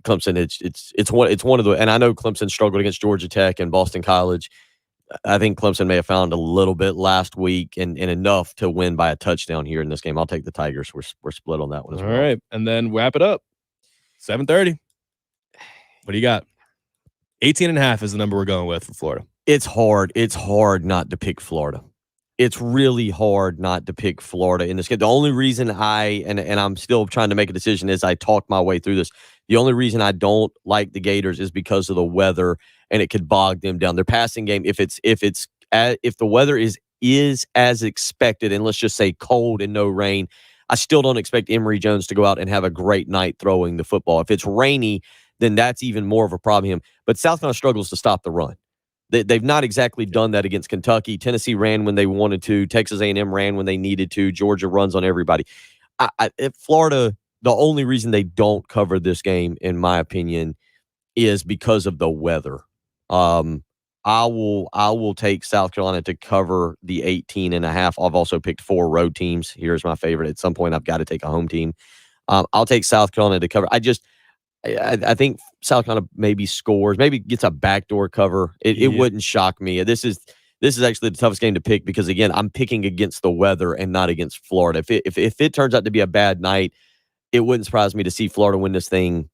Clemson, it's one of the, and I know Clemson struggled against Georgia Tech and Boston College. I think Clemson may have found a little bit last week and enough to win by a touchdown here in this game. I'll take the Tigers. We're split on that one as well. All right, and then wrap it up. 7:30. What do you got? 18.5 is the number we're going with for Florida. It's hard. It's hard not to pick Florida. It's really hard not to pick Florida in this game. The only reason and I'm still trying to make a decision as I talk my way through this. The only reason I don't like the Gators is because of the weather, and it could bog them down. Their passing game, if the weather is as expected, and let's just say cold and no rain, I still don't expect Emory Jones to go out and have a great night throwing the football. If it's rainy, then that's even more of a problem. But South Carolina struggles to stop the run. They've not exactly done that against Kentucky. Tennessee ran when they wanted to. Texas A&M ran when they needed to. Georgia runs on everybody. Florida, the only reason they don't cover this game, in my opinion, is because of the weather. I will take South Carolina to cover the 18.5. I've also picked 4 road teams. Here's my favorite. At some point, I've got to take a home team. I'll take South Carolina to cover. I think South Carolina maybe scores, maybe gets a backdoor cover. It wouldn't shock me. This is actually the toughest game to pick because, again, I'm picking against the weather and not against Florida. If it turns out to be a bad night, it wouldn't surprise me to see Florida win this thing.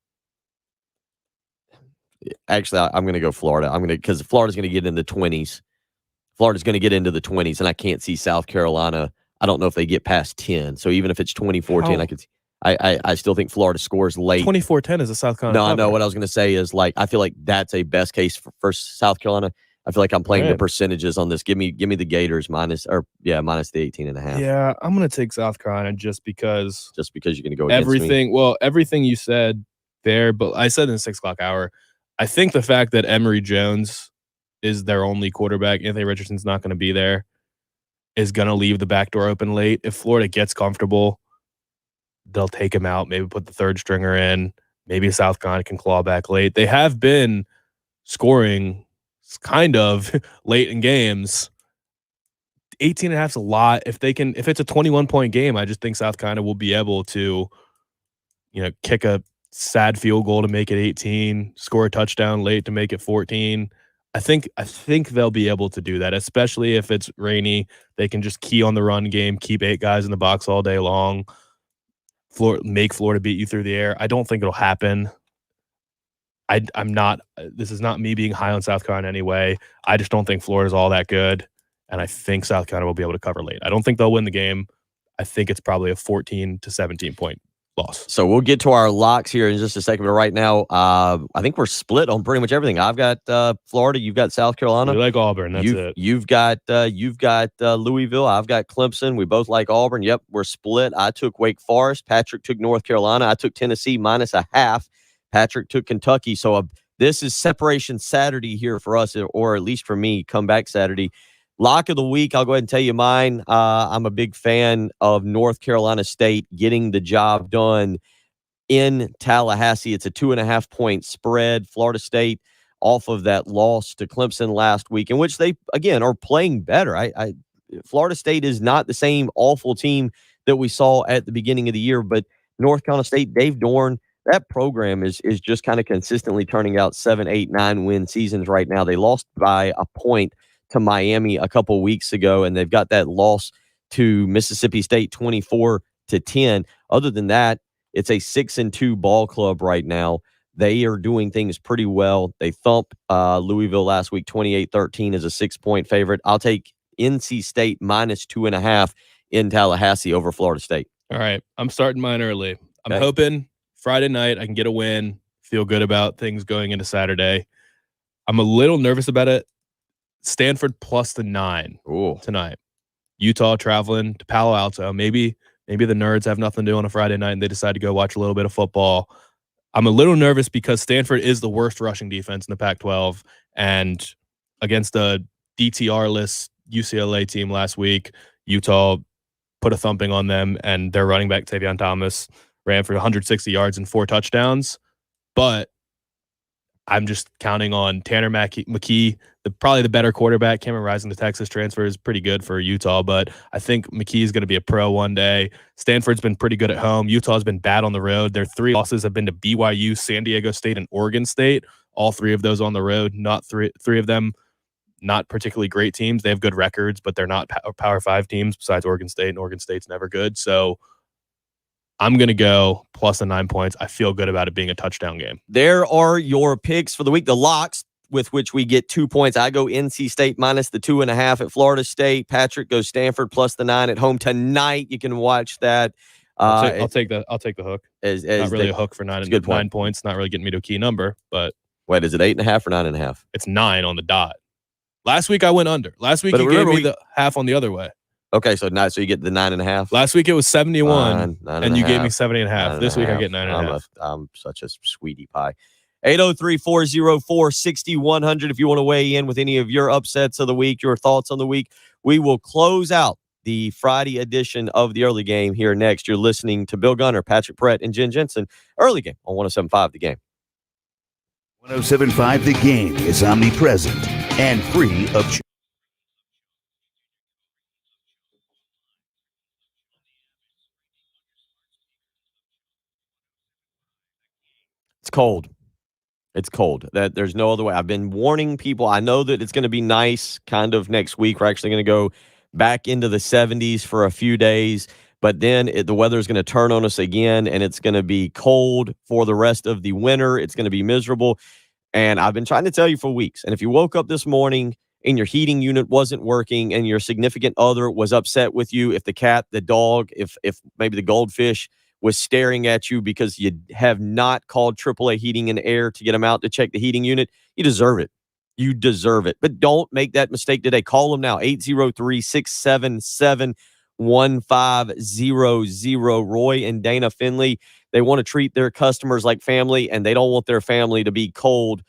Actually, I'm going to go Florida. Because Florida's going to get in the 20s. Florida's going to get into the 20s, and I can't see South Carolina. I don't know if they get past 10. So even if it's 24-10, I could see. I still think Florida scores late. 24-10 is a South Carolina. No, I know what I was going to say is I feel like that's a best case for South Carolina. I feel like I'm playing the percentages on this. Give me the Gators minus the 18.5. Yeah, I'm going to take South Carolina just because you're going to go against everything. me. Well, everything you said there, but I said in the 6 o'clock hour, I think the fact that Emory Jones is their only quarterback, Anthony Richardson's not going to be there, is going to leave the back door open late. If Florida gets comfortable, they'll take him out, maybe put the third stringer in. Maybe South Carolina can claw back late. They have been scoring kind of late in games. 18.5 is a lot. If it's a 21-point game, I just think South Carolina will be able to, kick a sad field goal to make it 18, score a touchdown late to make it 14. I think they'll be able to do that, especially if it's rainy. They can just key on the run game, keep 8 guys in the box all day long. Make Florida beat you through the air. I don't think it'll happen. I'm not. This is not me being high on South Carolina anyway. I just don't think Florida's all that good, and I think South Carolina will be able to cover late. I don't think they'll win the game. I think it's probably a 14 to 17 point loss. So we'll get to our locks here in just a second. But right now, I think we're split on pretty much everything. I've got Florida. You've got South Carolina. We like Auburn. That's it. You've got Louisville. I've got Clemson. We both like Auburn. Yep, we're split. I took Wake Forest. Patrick took North Carolina. I took Tennessee minus a half. Patrick took Kentucky. So this is separation Saturday here for us, or at least for me, comeback Saturday. Lock of the week, I'll go ahead and tell you mine. I'm a big fan of North Carolina State getting the job done in Tallahassee. It's a 2.5-point spread. Florida State off of that loss to Clemson last week, in which they, again, are playing better. Florida State is not the same awful team that we saw at the beginning of the year. But North Carolina State, Dave Dorn, that program is just kind of consistently turning out 7, 8, 9 win seasons right now. They lost by a point to Miami a couple weeks ago, and they've got that loss to Mississippi State 24-10. Other than that, it's a 6-2 ball club right now. They are doing things pretty well. They thumped Louisville last week 28-13 as a 6-point favorite. I'll take NC State -2.5 in Tallahassee over Florida State. All right. I'm starting mine early. I'm Okay. hoping Friday night I can get a win, feel good about things going into Saturday. I'm a little nervous about it. Stanford plus the 9 tonight. Utah traveling to Palo Alto. Maybe the nerds have nothing to do on a Friday night and they decide to go watch a little bit of football. I'm a little nervous because Stanford is the worst rushing defense in the Pac-12, and against a DTR-less UCLA team last week, Utah put a thumping on them, and their running back Tavion Thomas ran for 160 yards and 4 touchdowns. But I'm just counting on Tanner McKee, probably the better quarterback. Cameron Rising, the Texas transfer, is pretty good for Utah, but I think McKee is going to be a pro one day. Stanford's been pretty good at home. Utah's been bad on the road. Their 3 losses have been to BYU, San Diego State, and Oregon State. All 3 of those on the road. Not three of them not particularly great teams. They have good records, but they're not Power 5 teams besides Oregon State, and Oregon State's never good. So I'm going to go plus the 9 points. I feel good about it being a touchdown game. There are your picks for the week. The locks with which we get 2 points. I go NC State minus the 2.5 at Florida State. Patrick goes Stanford plus the 9 at home tonight. You can watch that. I'll take the hook. As not really a hook for 9 points. Not really getting me to a key number, but wait, is it 8.5 or 9.5? It's 9 on the dot. Last week I went under. Last week you gave me the half on the other way. Okay, so you get the 9.5. Last week it was 71, Nine and you gave me 9.5. 70.5. This week I get 9.5. I'm such a sweetie pie. 803-404-6100 if you want to weigh in with any of your upsets of the week, your thoughts on the week. We will close out the Friday edition of the early game here next. You're listening to Bill Gunner, Patrick Brett, and Jen Jensen. Early game on 107.5 The Game. 107.5 The Game is omnipresent and free of It's cold. It's cold. There's no other way. I've been warning people. I know that it's going to be nice kind of next week. We're actually going to go back into the 70s for a few days, but then the weather is going to turn on us again, and it's going to be cold for the rest of the winter. It's going to be miserable. And I've been trying to tell you for weeks. And if you woke up this morning and your heating unit wasn't working and your significant other was upset with you, if the cat, the dog, if maybe the goldfish was staring at you because you have not called AAA Heating and Air to get them out to check the heating unit, you deserve it. You deserve it. But don't make that mistake today. Call them now, 803-677-1500. Roy and Dana Finley, they want to treat their customers like family, and they don't want their family to be cold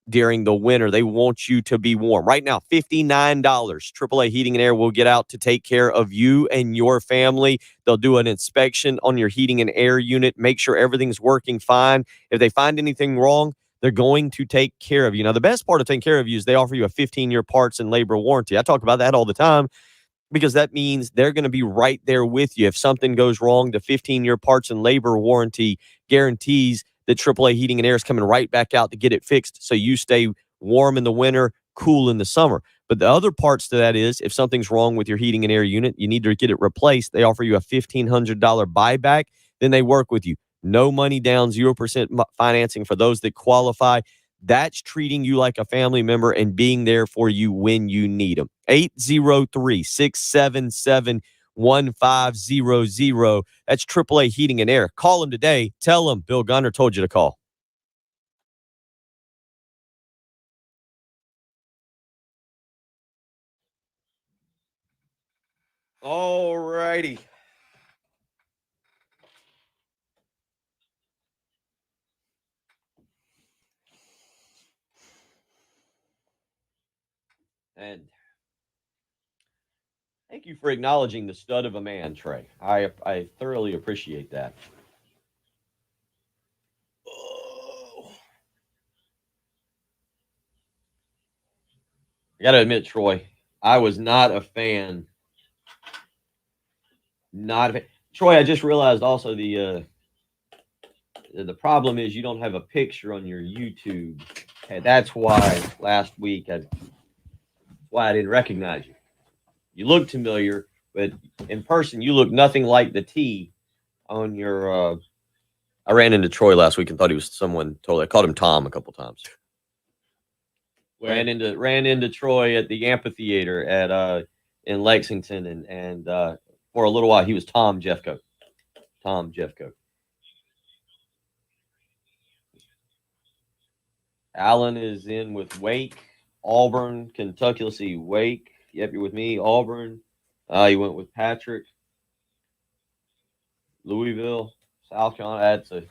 during the winter. They want you to be warm. Right now, $59. AAA Heating and Air will get out to take care of you and your family. They'll do an inspection on your heating and air unit, make sure everything's working fine. If they find anything wrong, they're going to take care of you. Now, the best part of taking care of you is they offer you a 15-year parts and labor warranty. I talk about that all the time because that means they're going to be right there with you. If something goes wrong, the 15-year parts and labor warranty guarantees that AAA Heating and Air is coming right back out to get it fixed so you stay warm in the winter, cool in the summer. But the other parts to that is if something's wrong with your heating and air unit, you need to get it replaced. They offer you a $1,500 buyback. Then they work with you. No money down, 0% financing for those that qualify. That's treating you like a family member and being there for you when you need them. 803-677-1500. That's AAA Heating and Air. Call them today. Tell them Bill Gunner told you to call. All righty. And thank you for acknowledging the stud of a man, Trey. I thoroughly appreciate that. I got to admit, Troy, I was not a fan. Troy, I just realized also the problem is you don't have a picture on your YouTube. And that's why last week I didn't recognize you. You look familiar, but in person you look nothing like the T on your. I ran into Troy last week and thought he was someone totally. I called him Tom a couple times. Ran into Troy at the amphitheater at in Lexington, and for a little while he was Tom Jeffcoat. Tom Jeffcoat. Allen is in with Wake, Auburn, Kentucky. Let's see, Wake. Yep, you're with me. Auburn. You went with Patrick. Louisville, South Carolina. That's a.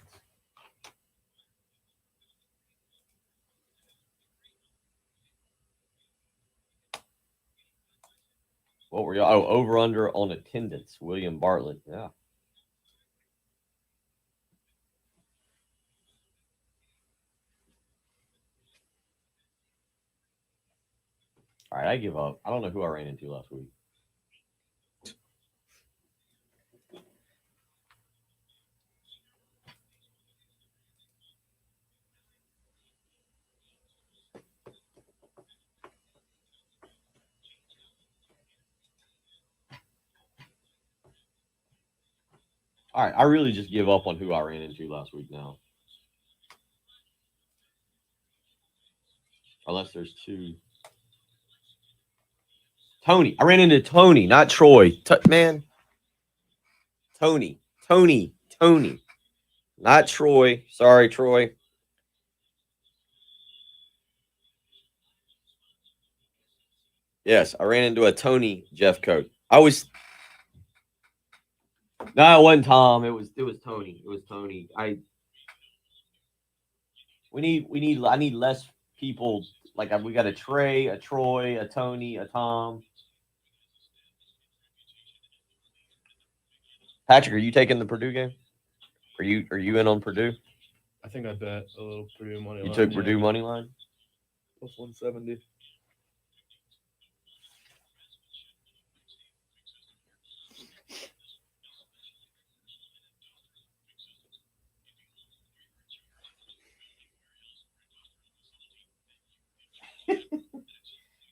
What were y'all? Oh, over under on attendance. William Bartlett. Yeah. All right, I give up. I don't know who I ran into last week. All right, I really just give up on who I ran into last week now. Unless there's two. Tony. I ran into Tony, not Troy. Man. Tony. Not Troy. Sorry, Troy. Yes, I ran into a Tony Jeffcoat. No, it wasn't Tom. It was Tony. It was Tony. I need less people. Like we got a Trey, a Troy, a Tony, a Tom. Patrick, are you taking the Purdue game? Are you in on Purdue? I think I bet a little Purdue money line. You took Purdue money line? Plus 170.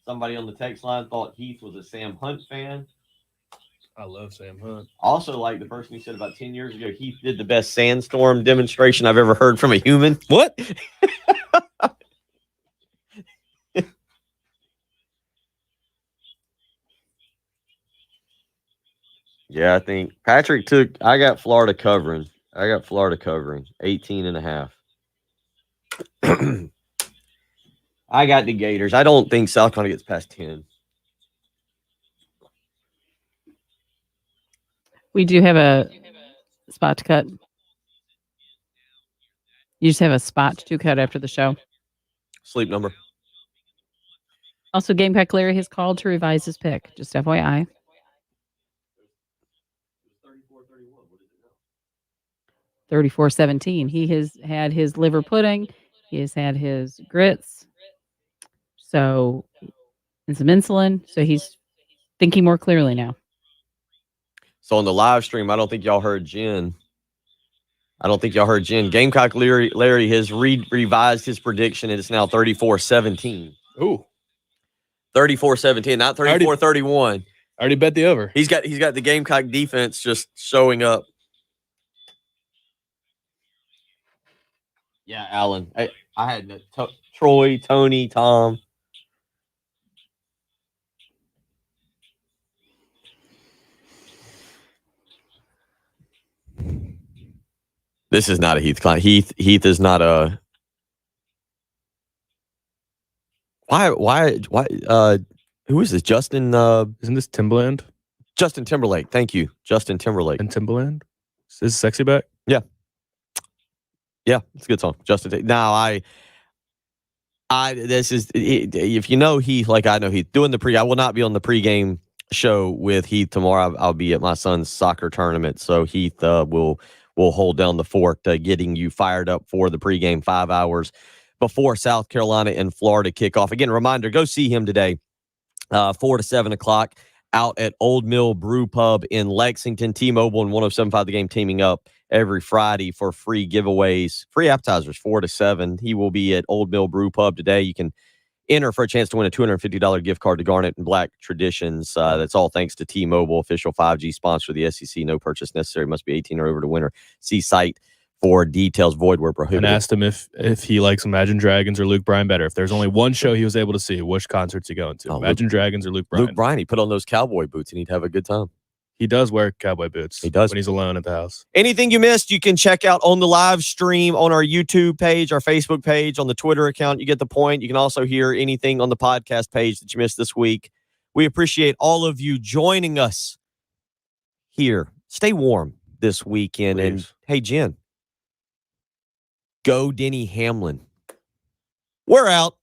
Somebody on the text line thought Heath was a Sam Hunt fan. I love Sam Hunt. Also, like the person who said about 10 years ago, Heath did the best sandstorm demonstration I've ever heard from a human. What? Yeah, I think Patrick I got Florida covering. 18 and a half. I got the Gators. I don't think South Carolina gets past 10. We do have a spot to cut. You just have a spot to cut after the show. Sleep number. Also, Gamecock Larry has called to revise his pick. Just FYI. 34-17. He has had his liver pudding. He has had his grits. So, and some insulin. So he's thinking more clearly now. So on the live stream, I don't think y'all heard Jen. Gamecock Larry has revised his prediction, and it's now 34-17. Ooh. 34-17, not 34-31. I already bet the over. He's got the Gamecock defense just showing up. Yeah, Allen. I had Troy, Tony, Tom. This is not a Heath client. Heath is not a. Why? Who is this? Justin? Isn't this Timbaland? Justin Timberlake. Thank you, Justin Timberlake. And Timbaland? Is this Sexy Back? Yeah. Yeah, it's a good song. Justin. Now this is if you know Heath like I know Heath doing the I will not be on the pregame show with Heath tomorrow. I'll be at my son's soccer tournament, so Heath will hold down the fort, getting you fired up for the pregame 5 hours before South Carolina and Florida kickoff. Again, reminder: go see him today, 4 to 7 o'clock out at Old Mill Brew Pub in Lexington. T-Mobile and 107.5 The Game teaming up every Friday for free giveaways, free appetizers 4 to 7. He will be at Old Mill Brew Pub today. You can enter for a chance to win a $250 gift card to Garnet and Black Traditions. That's all thanks to T-Mobile, official 5G sponsor of the SEC. No purchase necessary. Must be 18 or over to win, or see site for details. Void where prohibited. And asked him if he likes Imagine Dragons or Luke Bryan better. If there's only one show he was able to see, which concert's he going to? Imagine Dragons or Luke Bryan? Luke Bryan. He put on those cowboy boots and he'd have a good time. He does wear cowboy boots. He does when he's alone at the house. Anything you missed, you can check out on the live stream on our YouTube page, our Facebook page, on the Twitter account. You get the point. You can also hear anything on the podcast page that you missed this week. We appreciate all of you joining us here. Stay warm this weekend. Please. And hey, Jen, go Denny Hamlin. We're out.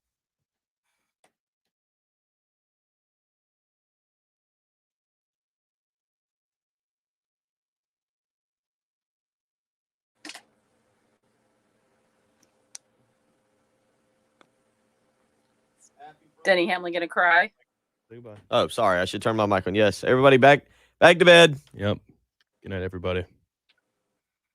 Denny Hamlin gonna cry? Oh, sorry. I should turn my mic on. Yes. Everybody back to bed. Yep. Good night, everybody.